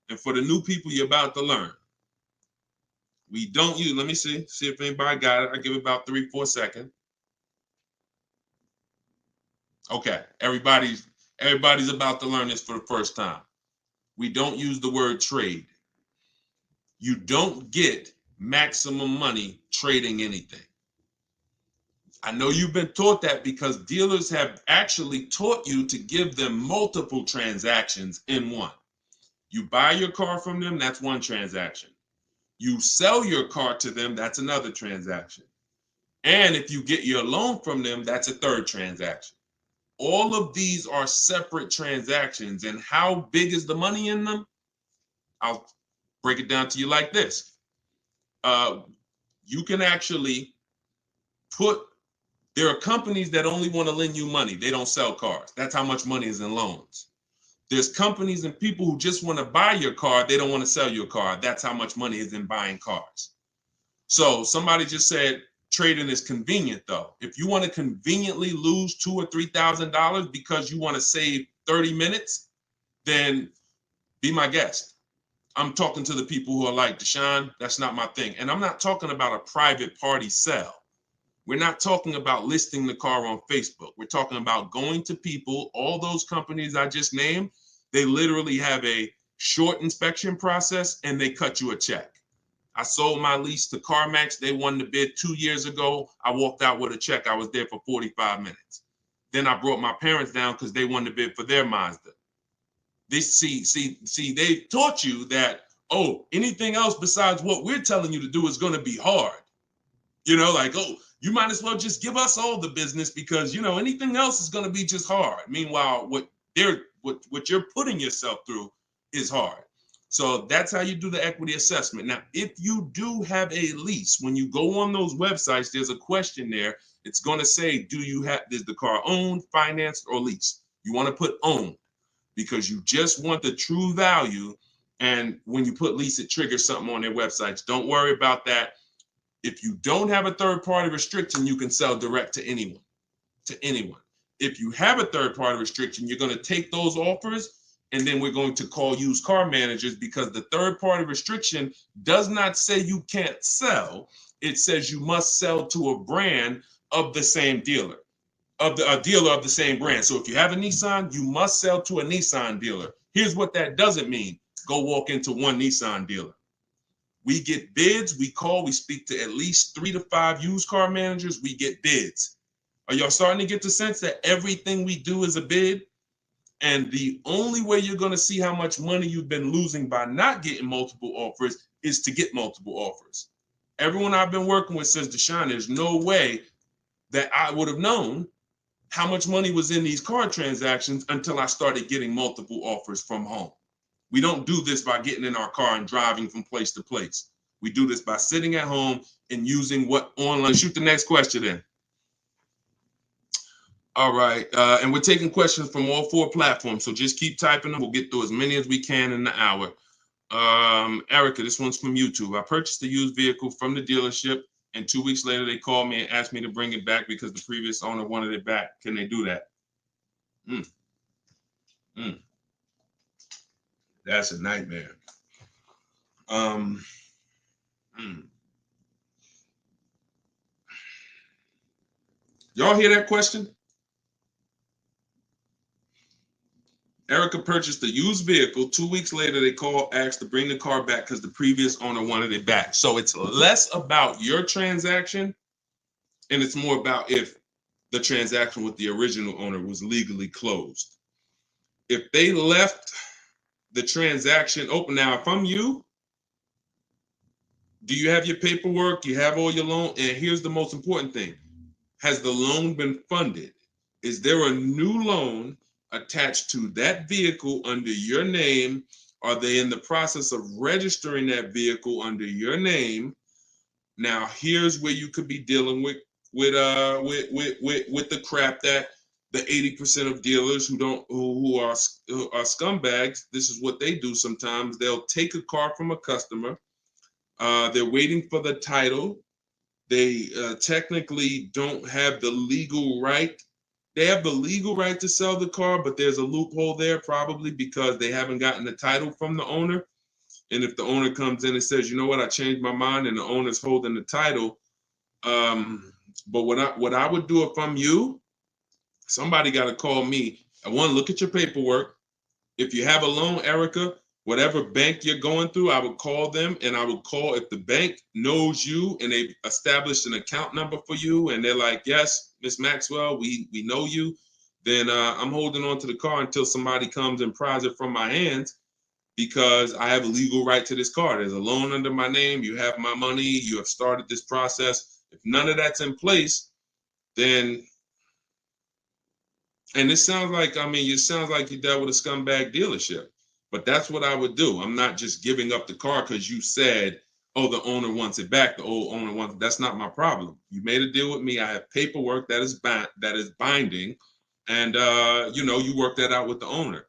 And for the new people, you're about to learn. We don't use, let me see if anybody got it. I give it about 3-4 seconds. Okay, everybody's about to learn this for the first time. We don't use the word trade. You don't get maximum money trading anything. I know you've been taught that because dealers have actually taught you to give them multiple transactions in one. You buy your car from them, that's one transaction. You sell your car to them, that's another transaction. And if you get your loan from them, that's a third transaction. All of these are separate transactions. And how big is the money in them? I'll break it down to you like this. You can actually there are companies that only want to lend you money. They don't sell cars. That's how much money is in loans. There's companies and people who just want to buy your car. They don't want to sell your car. That's how much money is in buying cars. So somebody just said trading is convenient, though. If you want to conveniently lose $2,000 or $3,000 because you want to save 30 minutes, then be my guest. I'm talking to the people who are like, Deshone, that's not my thing. And I'm not talking about a private party sale. We're not talking about listing the car on Facebook. We're talking about going to people. All those companies I just named, they literally have a short inspection process and they cut you a check. I sold my lease to CarMax. They won the bid 2 years ago. I walked out with a check. I was there for 45 minutes. Then I brought my parents down because they won the bid for their Mazda. They taught you that, oh, anything else besides what we're telling you to do is going to be hard. You know, like, oh, you might as well just give us all the business because, you know, anything else is going to be just hard. Meanwhile, what you're putting yourself through is hard. So that's how you do the equity assessment. Now, if you do have a lease, when you go on those websites, there's a question there. It's going to say, is the car owned, financed, or leased? You want to put owned because you just want the true value. And when you put lease, it triggers something on their websites. Don't worry about that. If you don't have a third-party restriction, you can sell direct to anyone. If you have a third-party restriction, you're going to take those offers, and then we're going to call used car managers because the third-party restriction does not say you can't sell. It says you must sell to a brand of the same dealer, a dealer of the same brand. So if you have a Nissan, you must sell to a Nissan dealer. Here's what that doesn't mean. Go walk into one Nissan dealer. We get bids, we speak to at least 3 to 5 used car managers, we get bids. Are y'all starting to get the sense that everything we do is a bid? And the only way you're going to see how much money you've been losing by not getting multiple offers is to get multiple offers. Everyone I've been working with says, Deshone, there's no way that I would have known how much money was in these car transactions until I started getting multiple offers from home. We don't do this by getting in our car and driving from place to place. We do this by sitting at home and using what online. Shoot the next question in. All right. And we're taking questions from all 4 platforms. So just keep typing them. We'll get through as many as we can in the hour. Erica, this one's from YouTube. I purchased a used vehicle from the dealership, and 2 weeks later they called me and asked me to bring it back because the previous owner wanted it back. Can they do that? Mm, mm, that's a nightmare. Mm. Y'all hear that question? Erica purchased a used vehicle. 2 weeks later, they called, asked to bring the car back because the previous owner wanted it back. So it's less about your transaction, and it's more about if the transaction with the original owner was legally closed. If they left the transaction open, now, if I'm you, do you have your paperwork? You have all your loan? And here's the most important thing. Has the loan been funded? Is there a new loan attached to that vehicle under your name? Are they in the process of registering that vehicle under your name? Now, here's where you could be dealing with the crap that the 80% of dealers who are scumbags. This is what they do sometimes. They'll take a car from a customer. They're waiting for the title. They technically don't have the legal right. They have the legal right to sell the car, but there's a loophole there probably because they haven't gotten the title from the owner. And if the owner comes in and says, you know what, I changed my mind, and the owner's holding the title. But what I would do if I'm you, somebody got to call me. I want to look at your paperwork. If you have a loan, Erica, whatever bank you're going through, I would call them, and I would call if the bank knows you and they've established an account number for you, and they're like, yes, Miss Maxwell, we know you, then I'm holding on to the car until somebody comes and pries it from my hands because I have a legal right to this car. There's a loan under my name. You have my money. You have started this process. If none of that's in place, then, and it sounds like, it sounds like you dealt with a scumbag dealership, but that's what I would do. I'm not just giving up the car because you said, oh, the owner wants it back. The old owner wants it. That's not my problem. You made a deal with me. I have paperwork that is binding, and you work that out with the owner,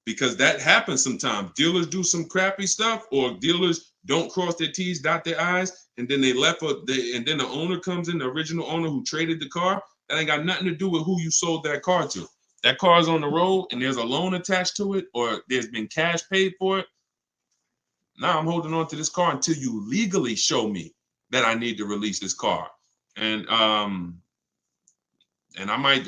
because that happens sometimes. Dealers do some crappy stuff, or dealers don't cross their T's, dot their I's, and then and then the owner comes in, the original owner who traded the car. That ain't got nothing to do with who you sold that car to. That car is on the road and there's a loan attached to it, or there's been cash paid for it. Now I'm holding on to this car until you legally show me that I need to release this car. And I might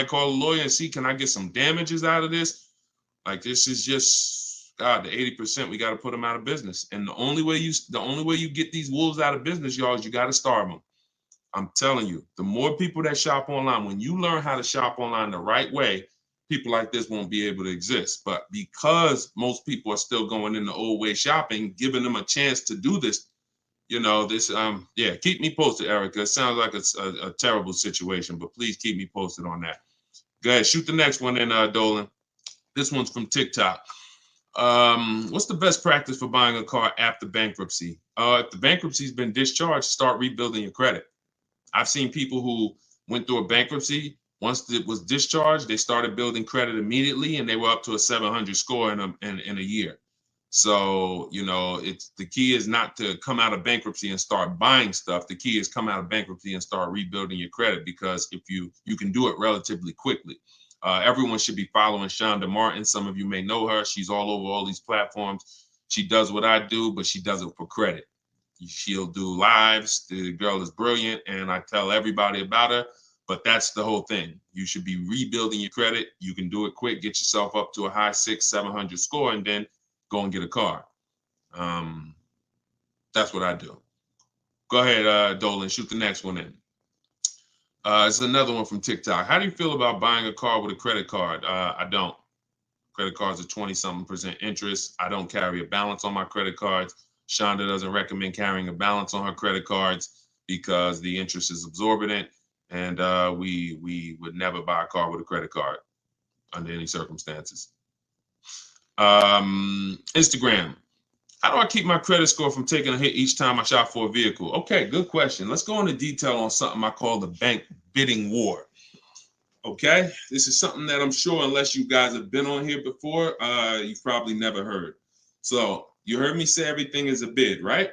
call a lawyer and see, can I get some damages out of this? Like, this is just, God, the 80%, we got to put them out of business. And the only way you get these wolves out of business, y'all, is you got to starve them. I'm telling you, the more people that shop online, when you learn how to shop online the right way, people like this won't be able to exist. But because most people are still going in the old way shopping, giving them a chance to do this, keep me posted, Erica. It sounds like it's a terrible situation, but please keep me posted on that. Go ahead, shoot the next one in, Dolan. This one's from TikTok. What's the best practice for buying a car after bankruptcy? If the bankruptcy's been discharged, start rebuilding your credit. I've seen people who went through a bankruptcy. Once it was discharged, they started building credit immediately, and they were up to a 700 score in a year. So, the key is not to come out of bankruptcy and start buying stuff. The key is come out of bankruptcy and start rebuilding your credit, because if you can do it relatively quickly. Everyone should be following Shonda Martin. Some of you may know her. She's all over all these platforms. She does what I do, but she does it for credit. She'll do lives. The girl is brilliant, and I tell everybody about her. But that's the whole thing. You should be rebuilding your credit. You can do it quick. Get yourself up to a high 600-700 score, and then go and get a car. That's what I do. Go ahead, Dolan. Shoot the next one in. It's another one from TikTok. How do you feel about buying a car with a credit card? I don't. Credit cards are 20-something% interest. I don't carry a balance on my credit cards. Shonda doesn't recommend carrying a balance on her credit cards because the interest is exorbitant, and we would never buy a car with a credit card under any circumstances. Instagram. How do I keep my credit score from taking a hit each time I shop for a vehicle? Okay, good question. Let's go into detail on something I call the bank bidding war. Okay, this is something that I'm sure, unless you guys have been on here before, you've probably never heard. So you heard me say everything is a bid, right?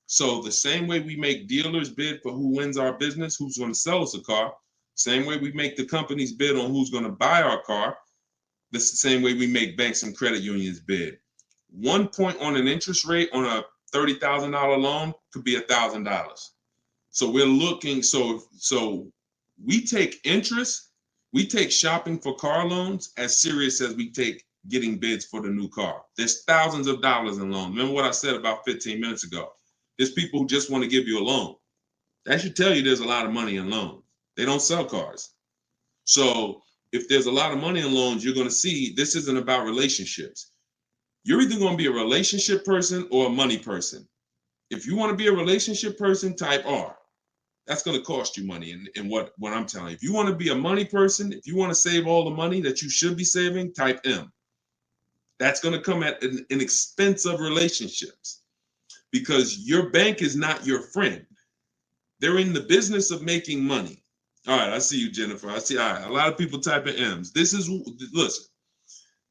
So the same way we make dealers bid for who wins our business, who's going to sell us a car, same way we make the companies bid on who's going to buy our car, this is the same way we make banks and credit unions bid. 1 point on an interest rate on a $30,000 loan could be $1,000. So we're looking, so we take interest, we take shopping for car loans as serious as we take getting bids for the new car. There's thousands of dollars in loans. Remember what I said about 15 minutes ago? There's people who just want to give you a loan. That should tell you there's a lot of money in loans. They don't sell cars. So if there's a lot of money in loans, you're going to see this isn't about relationships. You're either going to be a relationship person or a money person. If you want to be a relationship person, type R. That's going to cost you money in what I'm telling you. If you want to be a money person, if you want to save all the money that you should be saving, type M. That's going to come at an expense of relationships, because your bank is not your friend. They're in the business of making money. All right, I see you, Jennifer. I see, all right, a lot of people typing M's. Listen,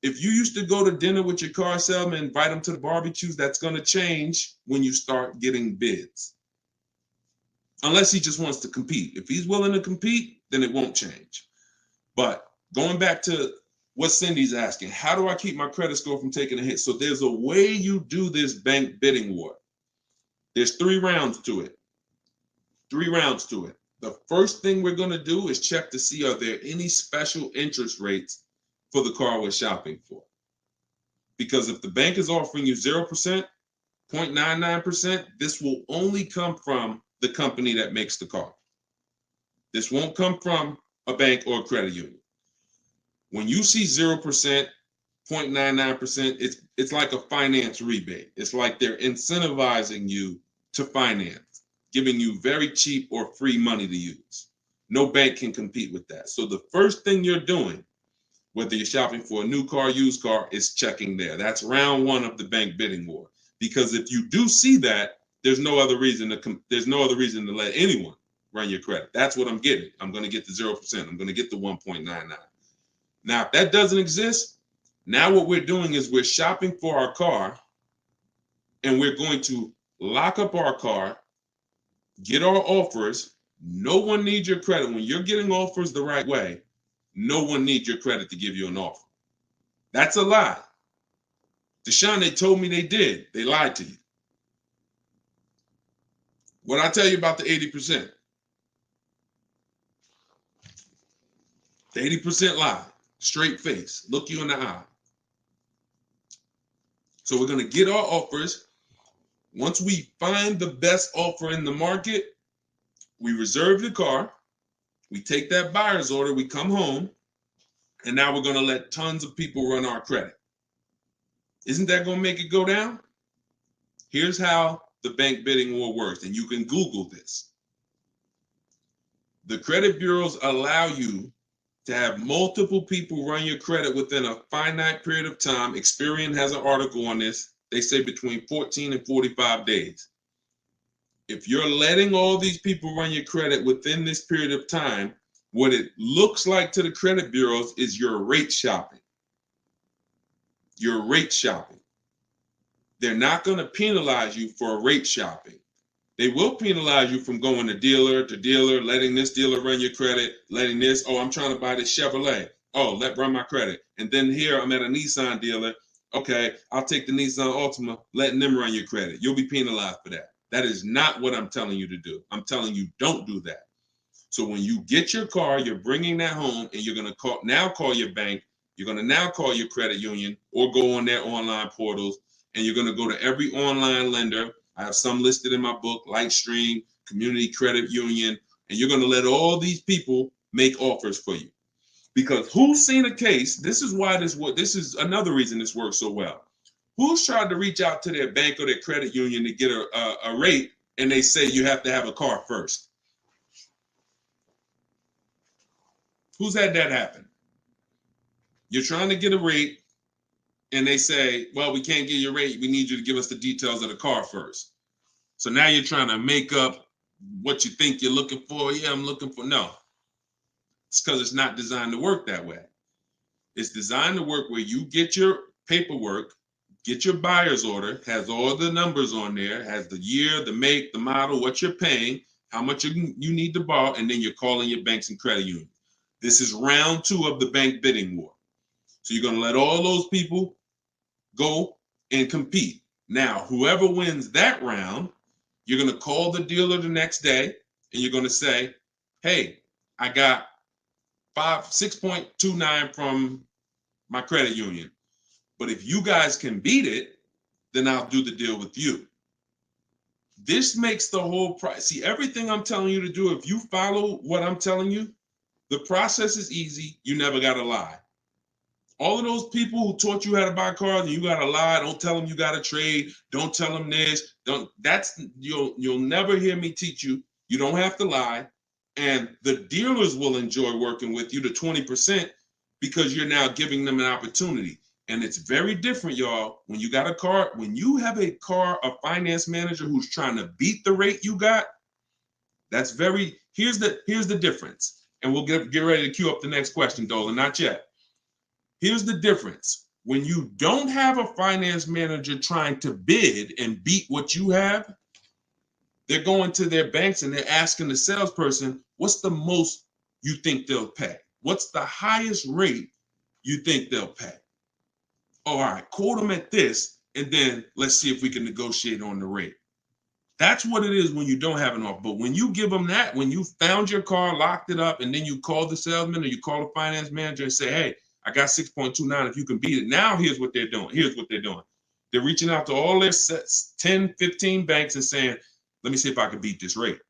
if you used to go to dinner with your car salesman, invite them to the barbecues, that's going to change when you start getting bids. Unless he just wants to compete. If he's willing to compete, then it won't change. But going back to what Cindy's asking, how do I keep my credit score from taking a hit? So there's a way you do this bank bidding war. There's 3 rounds to it. 3 rounds to it. The first thing we're going to do is check to see, are there any special interest rates for the car we're shopping for? Because if the bank is offering you 0%, 0.99%, this will only come from the company that makes the car. This won't come from a bank or a credit union. When you see 0%, 0.99%, it's like a finance rebate. It's like they're incentivizing you to finance, giving you very cheap or free money to use. No bank can compete with that. So the first thing you're doing, whether you're shopping for a new car, used car, is checking there. That's round 1 of the bank bidding war. Because if you do see that, there's no other reason to let anyone run your credit. That's what I'm getting. I'm going to get the 0%. I'm going to get the 1.99. Now, if that doesn't exist, now what we're doing is we're shopping for our car, and we're going to lock up our car, get our offers. No one needs your credit. When you're getting offers the right way, no one needs your credit to give you an offer. That's a lie. Deshone, they told me they did. They lied to you. What I tell you about the 80%? The 80% lie. Straight face. Look you in the eye. So we're going to get our offers. Once we find the best offer in the market, we reserve the car. We take that buyer's order. We come home. And now we're going to let tons of people run our credit. Isn't that going to make it go down? Here's how the bank bidding war works, and you can Google this. The credit bureaus allow you to have multiple people run your credit within a finite period of time. Experian has an article on this. They say between 14 and 45 days. If you're letting all these people run your credit within this period of time, what it looks like to the credit bureaus is you're rate shopping. You're rate shopping. They're not going to penalize you for rate shopping. They will penalize you from going to dealer, letting this dealer run your credit, letting this, oh, I'm trying to buy this Chevrolet. Oh, let run my credit. And then here I'm at a Nissan dealer. Okay, I'll take the Nissan Altima, letting them run your credit. You'll be penalized for that. That is not what I'm telling you to do. I'm telling you, don't do that. So when you get your car, you're bringing that home, and you're going to call your bank. You're going to now call your credit union or go on their online portals, and you're going to go to every online lender. I have some listed in my book, Lightstream, Community Credit Union, and you're going to let all these people make offers for you. Because who's seen a case? This is another reason this works so well. Who's tried to reach out to their bank or their credit union to get a rate, and they say you have to have a car first? Who's had that happen? You're trying to get a rate, and they say, well, we can't get your rate. We need you to give us the details of the car first. So now you're trying to make up what you think you're looking for. Yeah, I'm looking for. No, it's because it's not designed to work that way. It's designed to work where you get your paperwork, get your buyer's order, has all the numbers on there, has the year, the make, the model, what you're paying, how much you need to borrow, and then you're calling your banks and credit unions. This is round 2 of the bank bidding war. So you're going to let all those people go and compete. Now, whoever wins that round, you're going to call the dealer the next day and you're going to say, hey, I got 6.29 from my credit union. But if you guys can beat it, then I'll do the deal with you. This makes the whole price. See, everything I'm telling you to do, if you follow what I'm telling you, the process is easy. You never got to lie. All of those people who taught you how to buy cars and you got to lie, don't tell them you got to trade, don't tell them this, you'll never hear me teach you. You don't have to lie. And the dealers will enjoy working with you, the 20%, because you're now giving them an opportunity. And it's very different, y'all. When you got a car, when you have a finance manager who's trying to beat the rate you got, here's the difference. And we'll get ready to queue up the next question, Dolan, not yet. Here's the difference. When you don't have a finance manager trying to bid and beat what you have, they're going to their banks and they're asking the salesperson, what's the most you think they'll pay? What's the highest rate you think they'll pay? All right, quote them at this, and then let's see if we can negotiate on the rate. That's what it is when you don't have an offer. But when you give them that, when you found your car, locked it up, and then you call the salesman or you call the finance manager and say, hey, I got 6.29 if you can beat it. Now here's what they're doing. They're reaching out to all their 10, 15 banks and saying, let me see if I can beat this rate.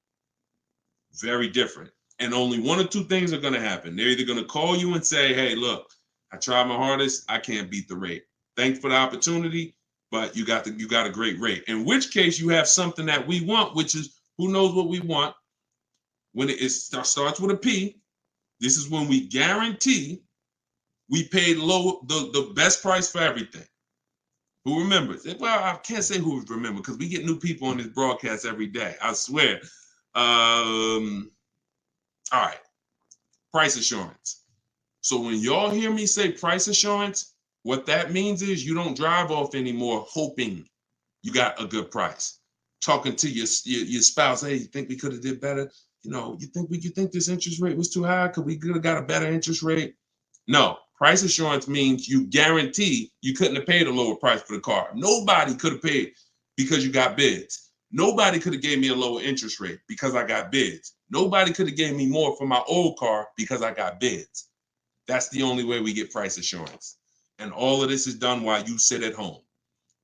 Very different. And only one or two things are going to happen. They're either going to call you and say, hey, look, I tried my hardest. I can't beat the rate. Thanks for the opportunity, but you got a great rate. In which case you have something that we want, which is, who knows what we want. When it starts with a P, this is when we guarantee we paid the best price for everything. Who remembers? Well, I can't say who remembers because we get new people on this broadcast every day. I swear. All right. Price assurance. So when y'all hear me say price assurance, what that means is you don't drive off anymore hoping you got a good price. Talking to your spouse, hey, you think we could have did better? You think this interest rate was too high? Could we have got a better interest rate? No. Price assurance means you guarantee you couldn't have paid a lower price for the car. Nobody could have paid because you got bids. Nobody could have gave me a lower interest rate because I got bids. Nobody could have gave me more for my old car because I got bids. That's the only way we get price assurance. And all of this is done while you sit at home.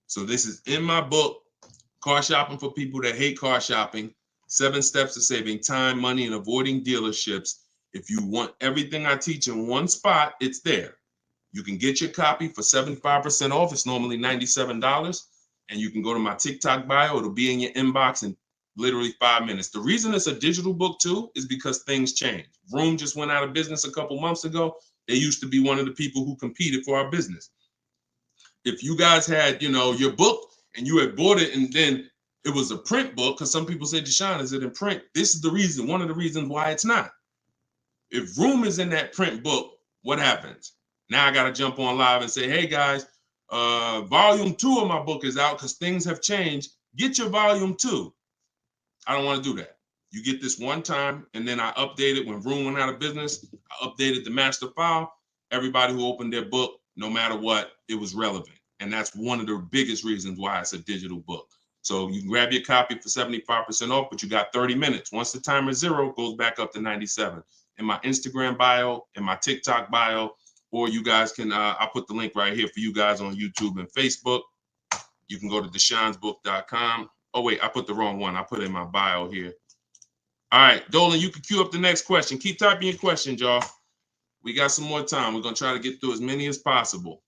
So this is in my book, Car Shopping for People That Hate Car Shopping, 7 Steps to Saving Time, Money, and Avoiding Dealerships. If you want everything I teach in one spot, it's there. You can get your copy for 75% off. It's normally $97. And you can go to my TikTok bio. It'll be in your inbox in literally 5 minutes. The reason it's a digital book too is because things change. Vroom just went out of business a couple months ago. They used to be one of the people who competed for our business. If you guys had, your book and you had bought it and then it was a print book, because some people say, Deshone, is it in print? This is the reason, one of the reasons why it's not. If Vroom is in that print book, what happens? Now I got to jump on live and say, hey guys, volume 2 of my book is out because things have changed. Get your volume 2. I don't want to do that. You get this one time, and then I update it when Vroom went out of business. I updated the master file. Everybody who opened their book, no matter what, it was relevant. And that's one of the biggest reasons why it's a digital book. So you can grab your copy for 75% off, but you got 30 minutes. Once the timer is 0, it goes back up to 97. In my Instagram bio, in my TikTok bio, or you guys can, I'll put the link right here for you guys on YouTube and Facebook. You can go to deshonsbook.com. Oh, wait, I put the wrong one. I put it in my bio here. All right, Dolan, you can queue up the next question. Keep typing your questions, y'all. We got some more time. We're going to try to get through as many as possible.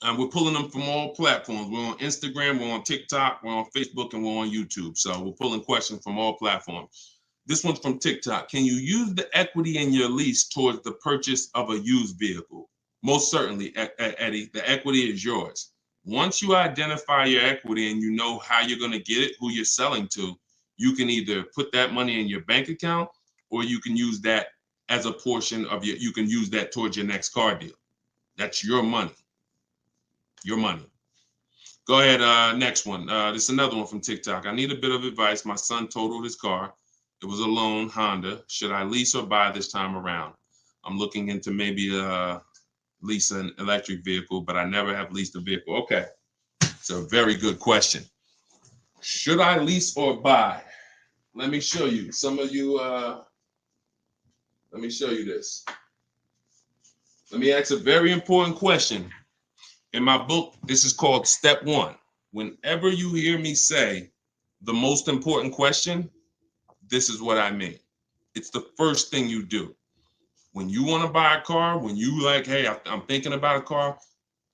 And we're pulling them from all platforms. We're on Instagram, we're on TikTok, we're on Facebook, and we're on YouTube. So we're pulling questions from all platforms. This one's from TikTok. Can you use the equity in your lease towards the purchase of a used vehicle? Most certainly, Eddie, the equity is yours. Once you identify your equity and you know how you're going to get it, who you're selling to, you can either put that money in your bank account or you can use that as a portion of you can use that towards your next car deal. That's your money. Your money. Go ahead, next one. This is another one from TikTok. I need a bit of advice. My son totaled his car. It was a loan Honda. Should I lease or buy this time around? I'm looking into maybe lease an electric vehicle, but I never have leased a vehicle. Okay, it's a very good question. Should I lease or buy? Let me show you. Some of you, let me show you this. Let me ask a very important question. In my book, this is called Step One. Whenever you hear me say the most important question, this is what I mean. It's the first thing you do. When you want to buy a car, when you like, hey, I'm thinking about a car,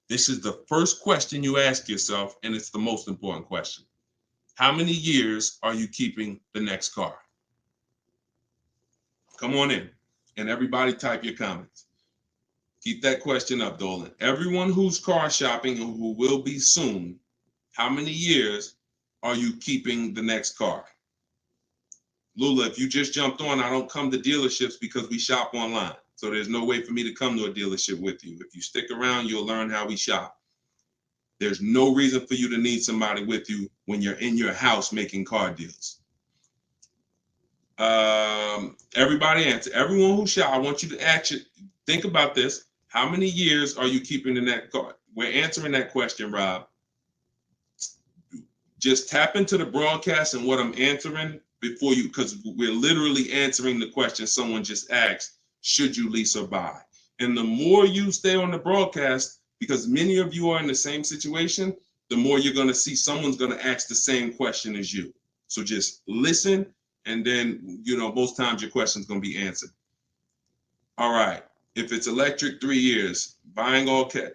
this is the first question you ask yourself, and it's the most important question. How many years are you keeping the next car? Come on in, and everybody type your comments. Keep that question up, Dolan. Everyone who's car shopping and who will be soon, how many years are you keeping the next car? Lula, if you just jumped on, I don't come to dealerships because we shop online. So there's no way for me to come to a dealership with you. If you stick around, you'll learn how we shop. There's no reason for you to need somebody with you when you're in your house making car deals. Everybody answer. Everyone who shop, I want you to actually think about this. How many years are you keeping the next car? We're answering that question, Rob. Just tap into the broadcast and what I'm answering before you, because we're literally answering the question someone just asked, should you lease or buy? And the more you stay on the broadcast, because many of you are in the same situation, the more you're going to see someone's going to ask the same question as you. So just listen, and then, most times your question's going to be answered. All right. If it's electric, 3 years. Buying all cash.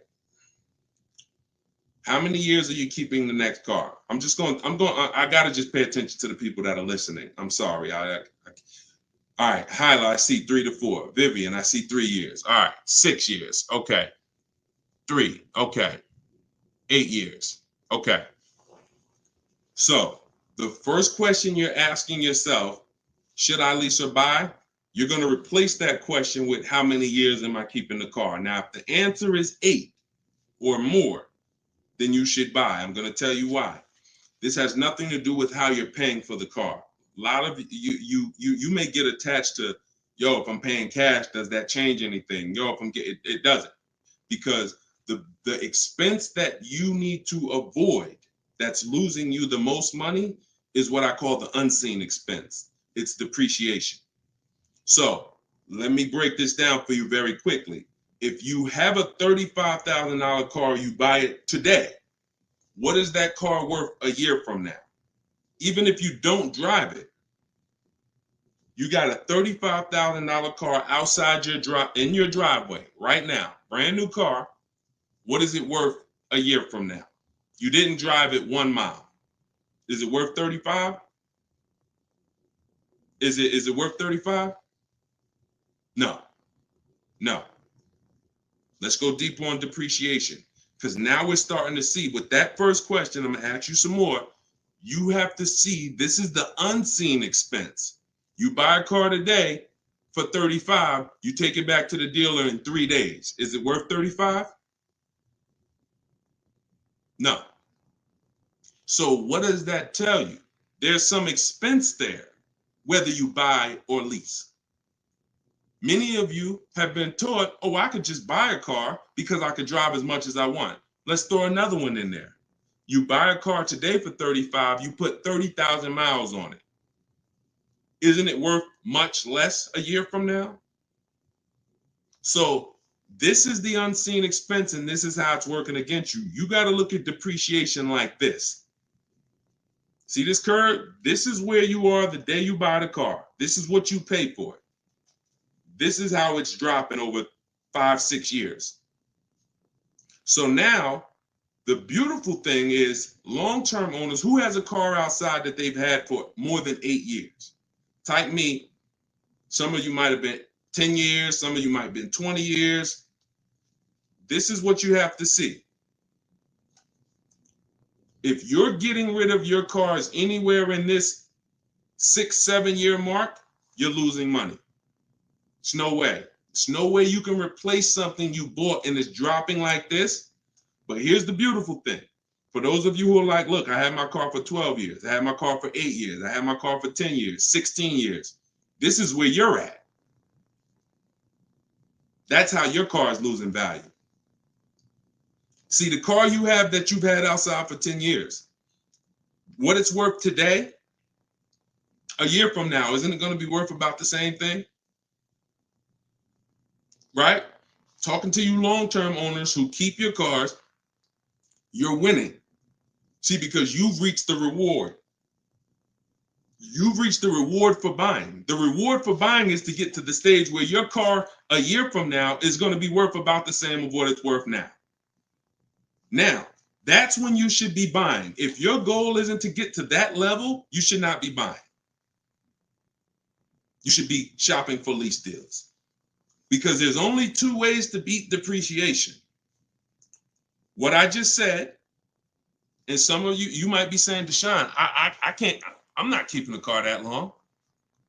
How many years are you keeping the next car? I got to just pay attention to the people that are listening. I'm sorry. All right. Hyla, I see 3 to 4. Vivian, I see 3 years. All right. 6 years. Okay. 3. Okay. 8 years. Okay. So the first question you're asking yourself, should I lease or buy? You're going to replace that question with how many years am I keeping the car? Now, if the answer is 8 or more, then you should buy. I'm going to tell you why. This has nothing to do with how you're paying for the car. A lot of you may get attached to, if I'm paying cash, does that change anything? If I'm getting, it doesn't, because the expense that you need to avoid that's losing you the most money is what I call the unseen expense. It's depreciation. So let me break this down for you very quickly. If you have a $35,000 car, you buy it today, what is that car worth a year from now? Even if you don't drive it, you got a $35,000 car outside in your driveway right now, brand new car. What is it worth a year from now? You didn't drive it 1 mile. Is it worth 35? Is it worth 35? No. Let's go deeper on depreciation, because now we're starting to see with that first question. I'm going to ask you some more. You have to see this is the unseen expense. You buy a car today for 35, you take it back to the dealer in 3 days. Is it worth 35? No. So what does that tell you? There's some expense there, whether you buy or lease. Many of you have been taught, I could just buy a car because I could drive as much as I want. Let's throw another one in there. You buy a car today for 35, you put 30,000 miles on it. Isn't it worth much less a year from now? So this is the unseen expense, and this is how it's working against you. You got to look at depreciation like this. See this curve? This is where you are the day you buy the car. This is what you pay for it. This is how it's dropping over 5-6 years. So now the beautiful thing is long-term owners who has a car outside that they've had for more than 8 years. Type me. Some of you might have been 10 years. Some of you might have been 20 years. this is what you have to see. If you're getting rid of your cars anywhere in this 6-7 year mark, you're losing money. It's no way. It's no way you can replace something you bought and it's dropping like this. But here's the beautiful thing. For those of you who are like, look, I had my car for 12 years. I had my car for 8 years. I had my car for 10 years, 16 years. This is where you're at. That's how your car is losing value. See, the car you have that you've had outside for 10 years, what it's worth today, a year from now, isn't it going to be worth about the same thing? Right? Talking to you long-term owners who keep your cars, you're winning. See, because you've reached the reward. You've reached the reward for buying. The reward for buying is to get to the stage where your car a year from now is going to be worth about the same of what it's worth now. Now, that's when you should be buying. If your goal isn't to get to that level, you should not be buying. You should be shopping for lease deals. Because there's only two ways to beat depreciation. What I just said, and some of you might be saying, Deshone, I can't, I'm not keeping a car that long.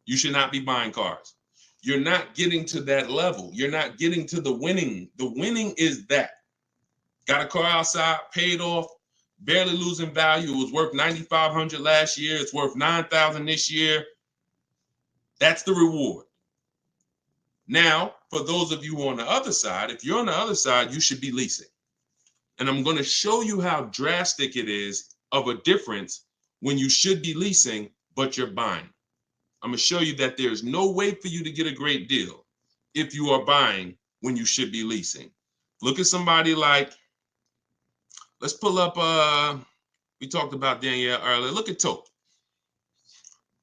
You should not be buying cars. You're not getting to that level. You're not getting to the winning. The winning is that. Got a car outside, paid off, barely losing value. It was worth $9,500 last year. It's worth $9,000 this year. That's the reward. Now, for those of you who are on the other side, if you're on the other side, you should be leasing. And I'm going to show you how drastic it is of a difference when you should be leasing, but you're buying. I'm going to show you that there's no way for you to get a great deal if you are buying when you should be leasing. Look at somebody like, let's pull up, we talked about Danielle earlier. Look at Tope.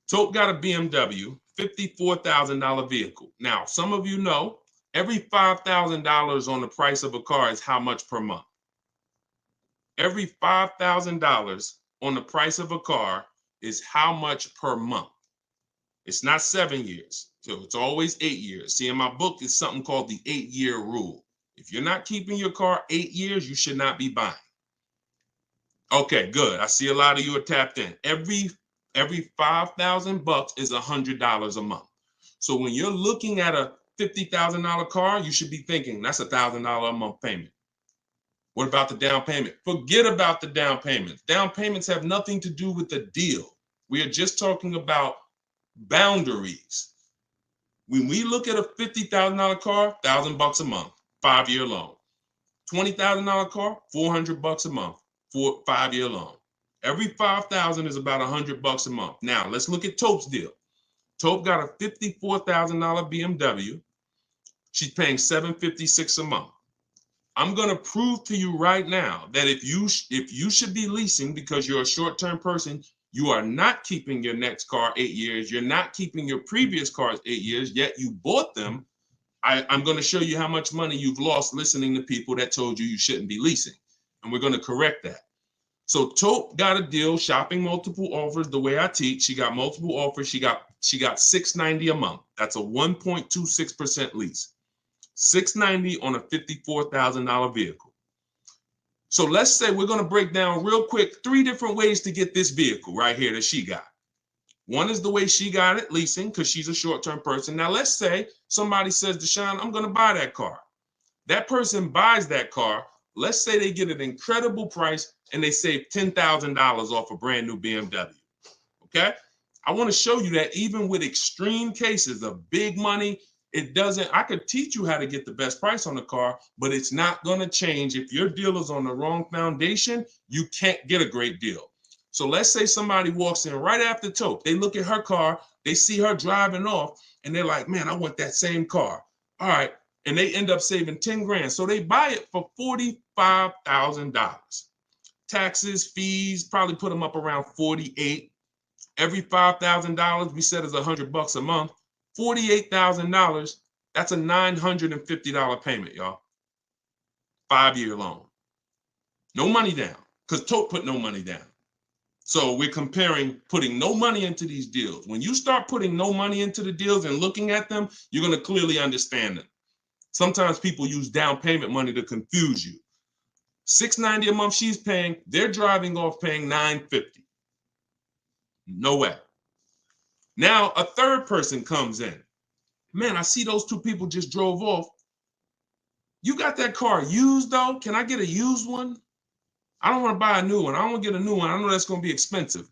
Tope got a BMW, $54,000 vehicle. Now, some of you know, every $5,000 on the price of a car is how much per month? Every $5,000 on the price of a car is how much per month? It's not 7 years, so it's always 8 years. See, in my book, it's something called the 8-year rule. If you're not keeping your car 8 years, you should not be buying. Okay, good. I see a lot of you are tapped in. Every $5,000 is $100 a month. So when you're looking at a $50,000 car, you should be thinking that's $1,000 a month payment. What about the down payment? Forget about the down payments. Down payments have nothing to do with the deal. We are just talking about boundaries. When we look at a $50,000 car, $1,000 a month, 5-year loan. $20,000 car, $400 a month, 5-year loan. Every $5,000 is about $100 a month. Now let's look at Tope's deal. Tope got a $54,000 BMW. She's paying $756 a month. I'm going to prove to you right now that if you should be leasing because you're a short-term person, you are not keeping your next car 8 years. You're not keeping your previous cars 8 years, yet you bought them. I'm going to show you how much money you've lost listening to people that told you shouldn't be leasing. And we're going to correct that. So Tope got a deal, shopping multiple offers the way I teach. She got multiple offers. She got $690 a month. That's a 1.26% lease. $690 on a $54,000 vehicle. So let's say we're going to break down real quick 3 different ways to get this vehicle right here that she got. One is the way she got it, leasing, because she's a short-term person. Now let's say somebody says, Deshone, I'm going to buy that car. That person buys that car. Let's say they get an incredible price and they save $10,000 off a brand new BMW. Okay? I want to show you that even with extreme cases of big money, I could teach you how to get the best price on the car, but it's not going to change. If your deal is on the wrong foundation, you can't get a great deal. So let's say somebody walks in right after Tope. They look at her car, they see her driving off, and they're like, man, I want that same car. All right. And they end up saving 10 grand. So they buy it for $45,000. Taxes, fees, probably put them up around 48. Every $5,000 we said is $100 a month. $48,000, that's a $950 payment, y'all. 5-year loan. No money down, because Tope put no money down. So we're comparing putting no money into these deals. When you start putting no money into the deals and looking at them, you're going to clearly understand them. Sometimes people use down payment money to confuse you. $690 a month she's paying, they're driving off paying $950. No way. Now a third person comes in. Man, I see those two people just drove off. You got that car used though? Can I get a used one? I don't want to buy a new one. I don't want to get a new one. I know that's going to be expensive.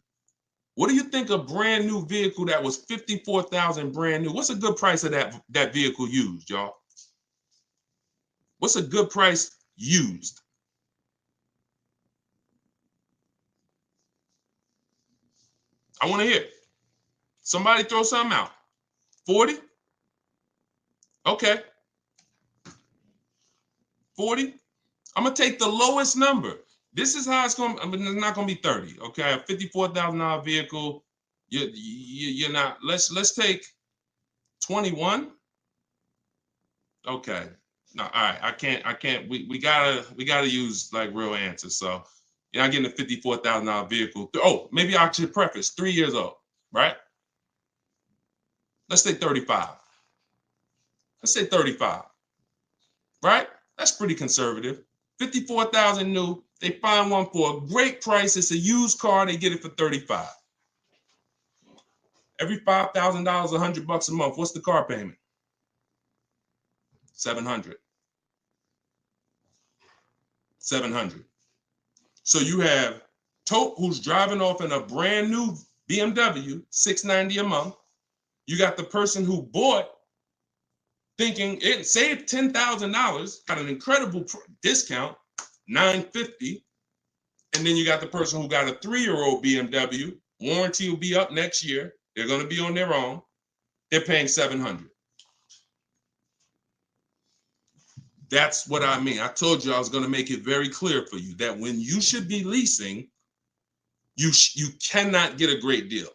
What do you think a brand new vehicle that was $54,000 brand new? What's a good price of that vehicle used, y'all? What's a good price used? I want to hear it. Somebody throw something out. 40? Okay. 40? I'm going to take the lowest number. This is how it's going to, I mean, it's not going to be 30. Okay. A $54,000 vehicle. You're not, let's take 21. Okay. No, all right. I can't, we gotta use like real answers. So you're not getting a $54,000 vehicle. Oh, maybe I should preface 3 years old, right? Let's say 35. Let's say 35, right? That's pretty conservative. 54,000 new. They find one for a great price. It's a used car. They get it for 35. Every $5,000, $100 a month. What's the car payment? 700. 700. So you have Tope, who's driving off in a brand new BMW, $690 a month. You got the person who bought thinking it saved $10,000, got an incredible discount, $950. And then you got the person who got a 3-year-old BMW. Warranty will be up next year. They're going to be on their own. They're paying $700. That's what I mean. I told you I was going to make it very clear for you that when you should be leasing, you cannot get a great deal.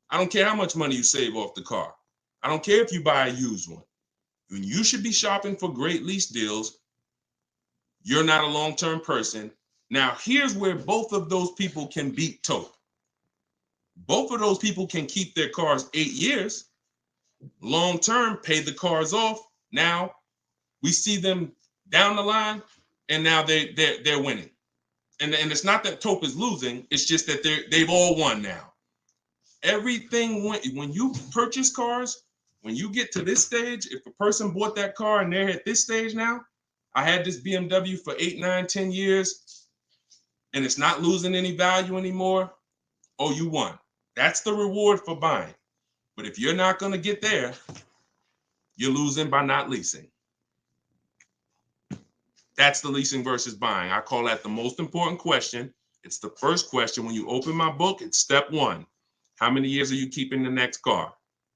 I don't care how much money you save off the car. I don't care if you buy a used one. When you should be shopping for great lease deals, you're not a long-term person. Now, here's where both of those people can beat Tope. Both of those people can keep their cars 8 years, long-term, pay the cars off. Now, we see them down the line, and now they're winning. And it's not that Tope is losing. It's just that they've all won now. Everything when you purchase cars, when you get to this stage, if a person bought that car and they're at this stage now, I had this BMW for 8, 9, 10 years, and it's not losing any value anymore. Oh, you won. That's the reward for buying. But if you're not going to get there, you're losing by not leasing. That's the leasing versus buying. I call that the most important question. It's the first question. When you open my book, it's step 1. How many years are you keeping the next car?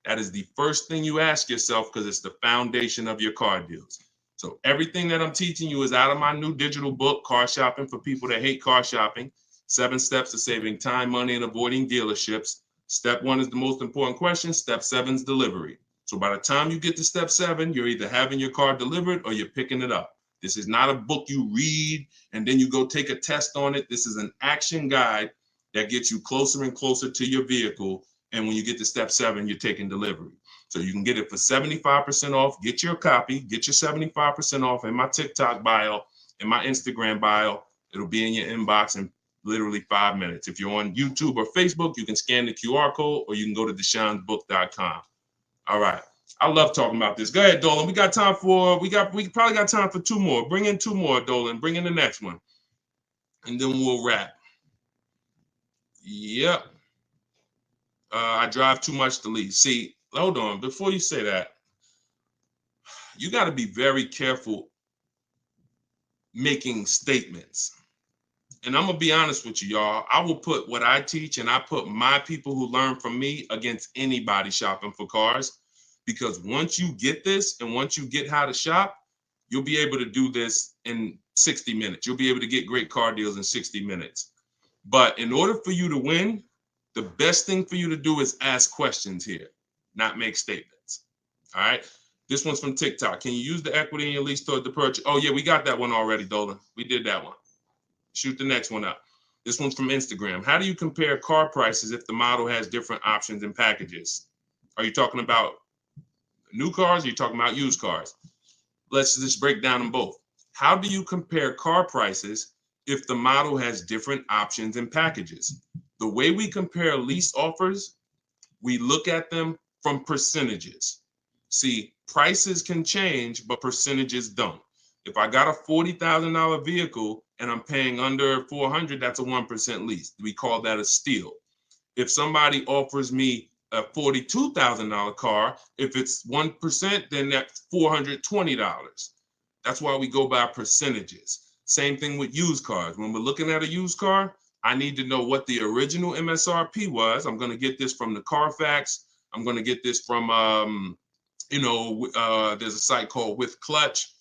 That is the first thing you ask yourself because it's the foundation of your car deals. So everything that I'm teaching you is out of my new digital book, Car Shopping for People That Hate Car Shopping. 7 steps to saving time, money, and avoiding dealerships. Step 1 is the most important question. Step 7 is delivery. So by the time you get to step 7, you're either having your car delivered or you're picking it up. This is not a book you read and then you go take a test on it. This is an action guide that gets you closer and closer to your vehicle. And when you get to step 7, you're taking delivery. So you can get it for 75% off. Get your copy. Get your 75% off in my TikTok bio, in my Instagram bio. It'll be in your inbox in literally 5 minutes. If you're on YouTube or Facebook, you can scan the QR code or you can go to Deshone'sBook.com. All right. I love talking about this. Go ahead, Dolan. We probably got time for 2 more. Bring in 2 more, Dolan. Bring in the next one. And then we'll wrap. Yep. I drive too much to lease. See, hold on. Before you say that, you got to be very careful making statements. And I'm going to be honest with you, y'all. I will put what I teach and I put my people who learn from me against anybody shopping for cars. Because once you get this and once you get how to shop, you'll be able to do this in 60 minutes. You'll be able to get great car deals in 60 minutes. But in order for you to win, the best thing for you to do is ask questions here, not make statements. All right. This one's from TikTok. Can you use the equity in your lease toward the purchase? Oh, yeah, we got that one already, Dolan. We did that one. Shoot the next one up. This one's from Instagram. How do you compare car prices if the model has different options and packages? Are you talking about new cars or are you talking about used cars? Let's just break down them both. How do you compare car prices if the model has different options and packages? The way we compare lease offers, we look at them from percentages. See, prices can change, but percentages don't. If I got a $40,000 vehicle and I'm paying under 400, that's a 1% lease. We call that a steal. If somebody offers me a $42,000 car, if it's 1%, then that's $420. That's why we go by percentages. Same thing with used cars. When we're looking at a used car, I need to know what the original MSRP was. I'm going to get this from the Carfax. I'm going to get this from, there's a site called With Clutch.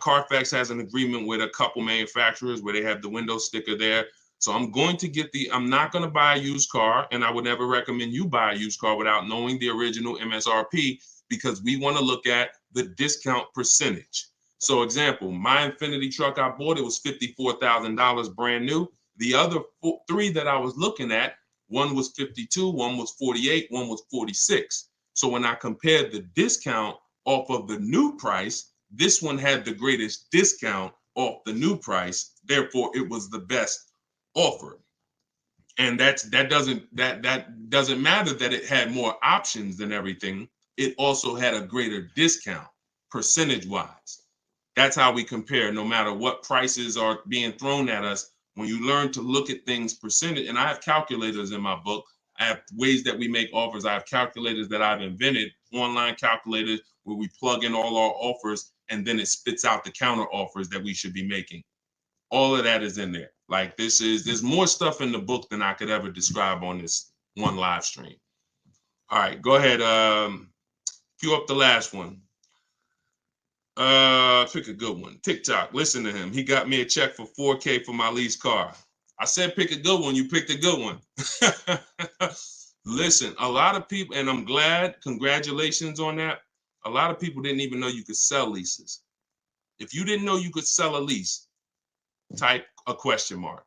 Carfax has an agreement with a couple manufacturers where they have the window sticker there. So I'm going to get I'm not going to buy a used car, and I would never recommend you buy a used car without knowing the original MSRP, because we want to look at the discount percentage. So example, my Infinity truck I bought, it was $54,000 brand new. The other three that I was looking at, one was 52, one was 48, one was 46. So when I compared the discount off of the new price, this one had the greatest discount off the new price. Therefore, it was the best offer. And that doesn't matter that it had more options than everything. It also had a greater discount percentage wise. That's how we compare, no matter what prices are being thrown at us. When you learn to look at things percentage, and I have calculators in my book. I have ways that we make offers. I have calculators that I've invented, online calculators where we plug in all our offers and then it spits out the counter offers that we should be making. All of that is in there. Like there's more stuff in the book than I could ever describe on this one live stream. All right, go ahead. Cue up the last one. Pick a good one. TikTok. Listen to him. He got me a check for $4K for my lease car. I said pick a good one. You picked a good one. Listen, a lot of people, and I'm glad. Congratulations on that. A lot of people didn't even know you could sell leases. If you didn't know you could sell a lease, type a question mark.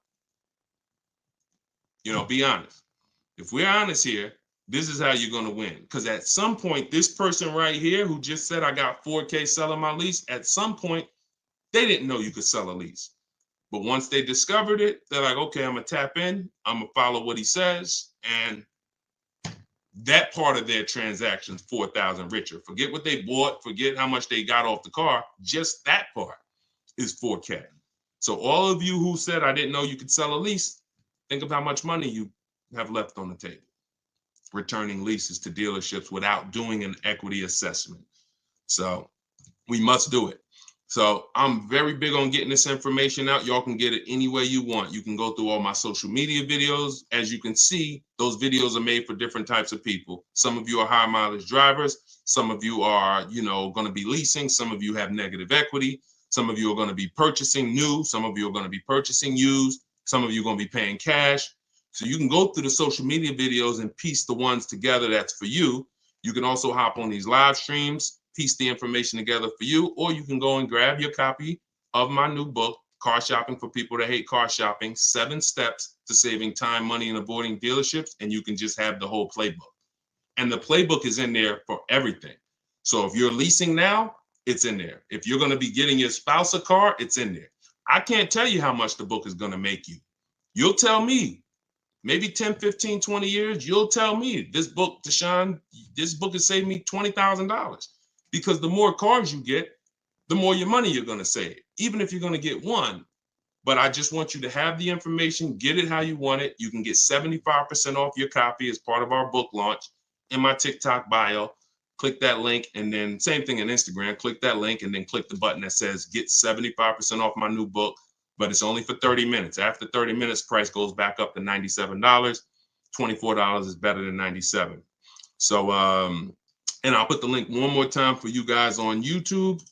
Be honest. If we're honest here, this is how you're going to win. Because at some point, this person right here who just said I got $4K selling my lease, at some point, they didn't know you could sell a lease. But once they discovered it, they're like, okay, I'm going to tap in. I'm going to follow what he says. And that part of their transaction's 4,000 richer. Forget what they bought. Forget how much they got off the car. Just that part is 4K. So all of you who said I didn't know you could sell a lease, think of how much money you have left on the table returning leases to dealerships without doing an equity assessment. So we must do it. So I'm very big on getting this information out. Y'all can get it any way you want. You can go through all my social media videos. As you can see, those videos are made for different types of people. Some of you are high mileage drivers. Some of you are, going to be leasing. Some of you have negative equity. Some of you are going to be purchasing new. Some of you are going to be purchasing used. Some of you are going to be paying cash. So you can go through the social media videos and piece the ones together that's for you. You can also hop on these live streams, piece the information together for you, or you can go and grab your copy of my new book, Car Shopping for People That Hate Car Shopping, 7 Steps to Saving Time, Money, and Avoiding Dealerships, and you can just have the whole playbook. And the playbook is in there for everything. So if you're leasing now, it's in there. If you're going to be getting your spouse a car, it's in there. I can't tell you how much the book is going to make you. You'll tell me. Maybe 10, 15, 20 years, you'll tell me, this book, Deshone, this book has saved me $20,000. Because the more cars you get, the more your money you're going to save, even if you're going to get one. But I just want you to have the information, get it how you want it. You can get 75% off your copy as part of our book launch in my TikTok bio. Click that link, and then same thing in Instagram. Click that link and then click the button that says get 75% off my new book. But it's only for 30 minutes. After 30 minutes, price goes back up to $97. $24 is better than $97. So, and I'll put the link one more time for you guys on YouTube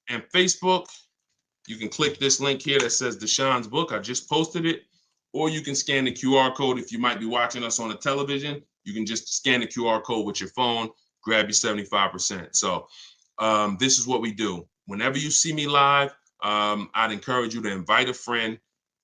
and Facebook. You can click this link here that says Deshone's book. I just posted it. Or you can scan the QR code. If you might be watching us on a television, you can just scan the QR code with your phone, grab your 75%. So this is what we do. Whenever you see me live, I'd encourage you to invite a friend,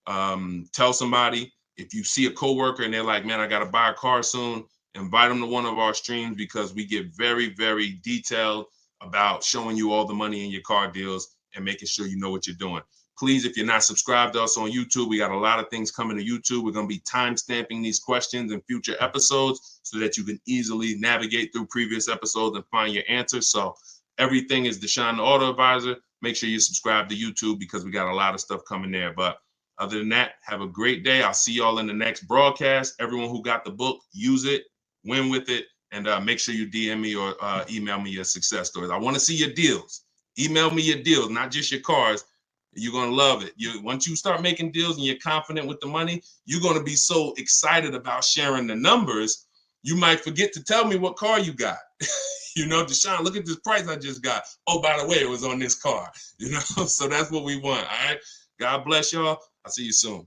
tell somebody. If you see a coworker and they're like, man, I got to buy a car soon, invite them to one of our streams, because we get very, very detailed about showing you all the money in your car deals and making sure you know what you're doing. Please, if you're not subscribed to us on YouTube, we got a lot of things coming to YouTube. We're going to be time stamping these questions in future episodes so that you can easily navigate through previous episodes and find your answers. So everything is Deshone the Auto Advisor. Make sure you subscribe to YouTube because we got a lot of stuff coming there. But other than that, have a great day. I'll see y'all in the next broadcast. Everyone who got the book, use it, win with it, and make sure you DM me or email me your success stories. I want to see your deals. Email me your deals, not just your cars. You're going to love it. Once you start making deals and you're confident with the money, you're going to be so excited about sharing the numbers, you might forget to tell me what car you got. You know, Deshone, look at this price I just got. Oh, by the way, it was on this car. You know, so that's what we want. All right. God bless y'all. I'll see you soon.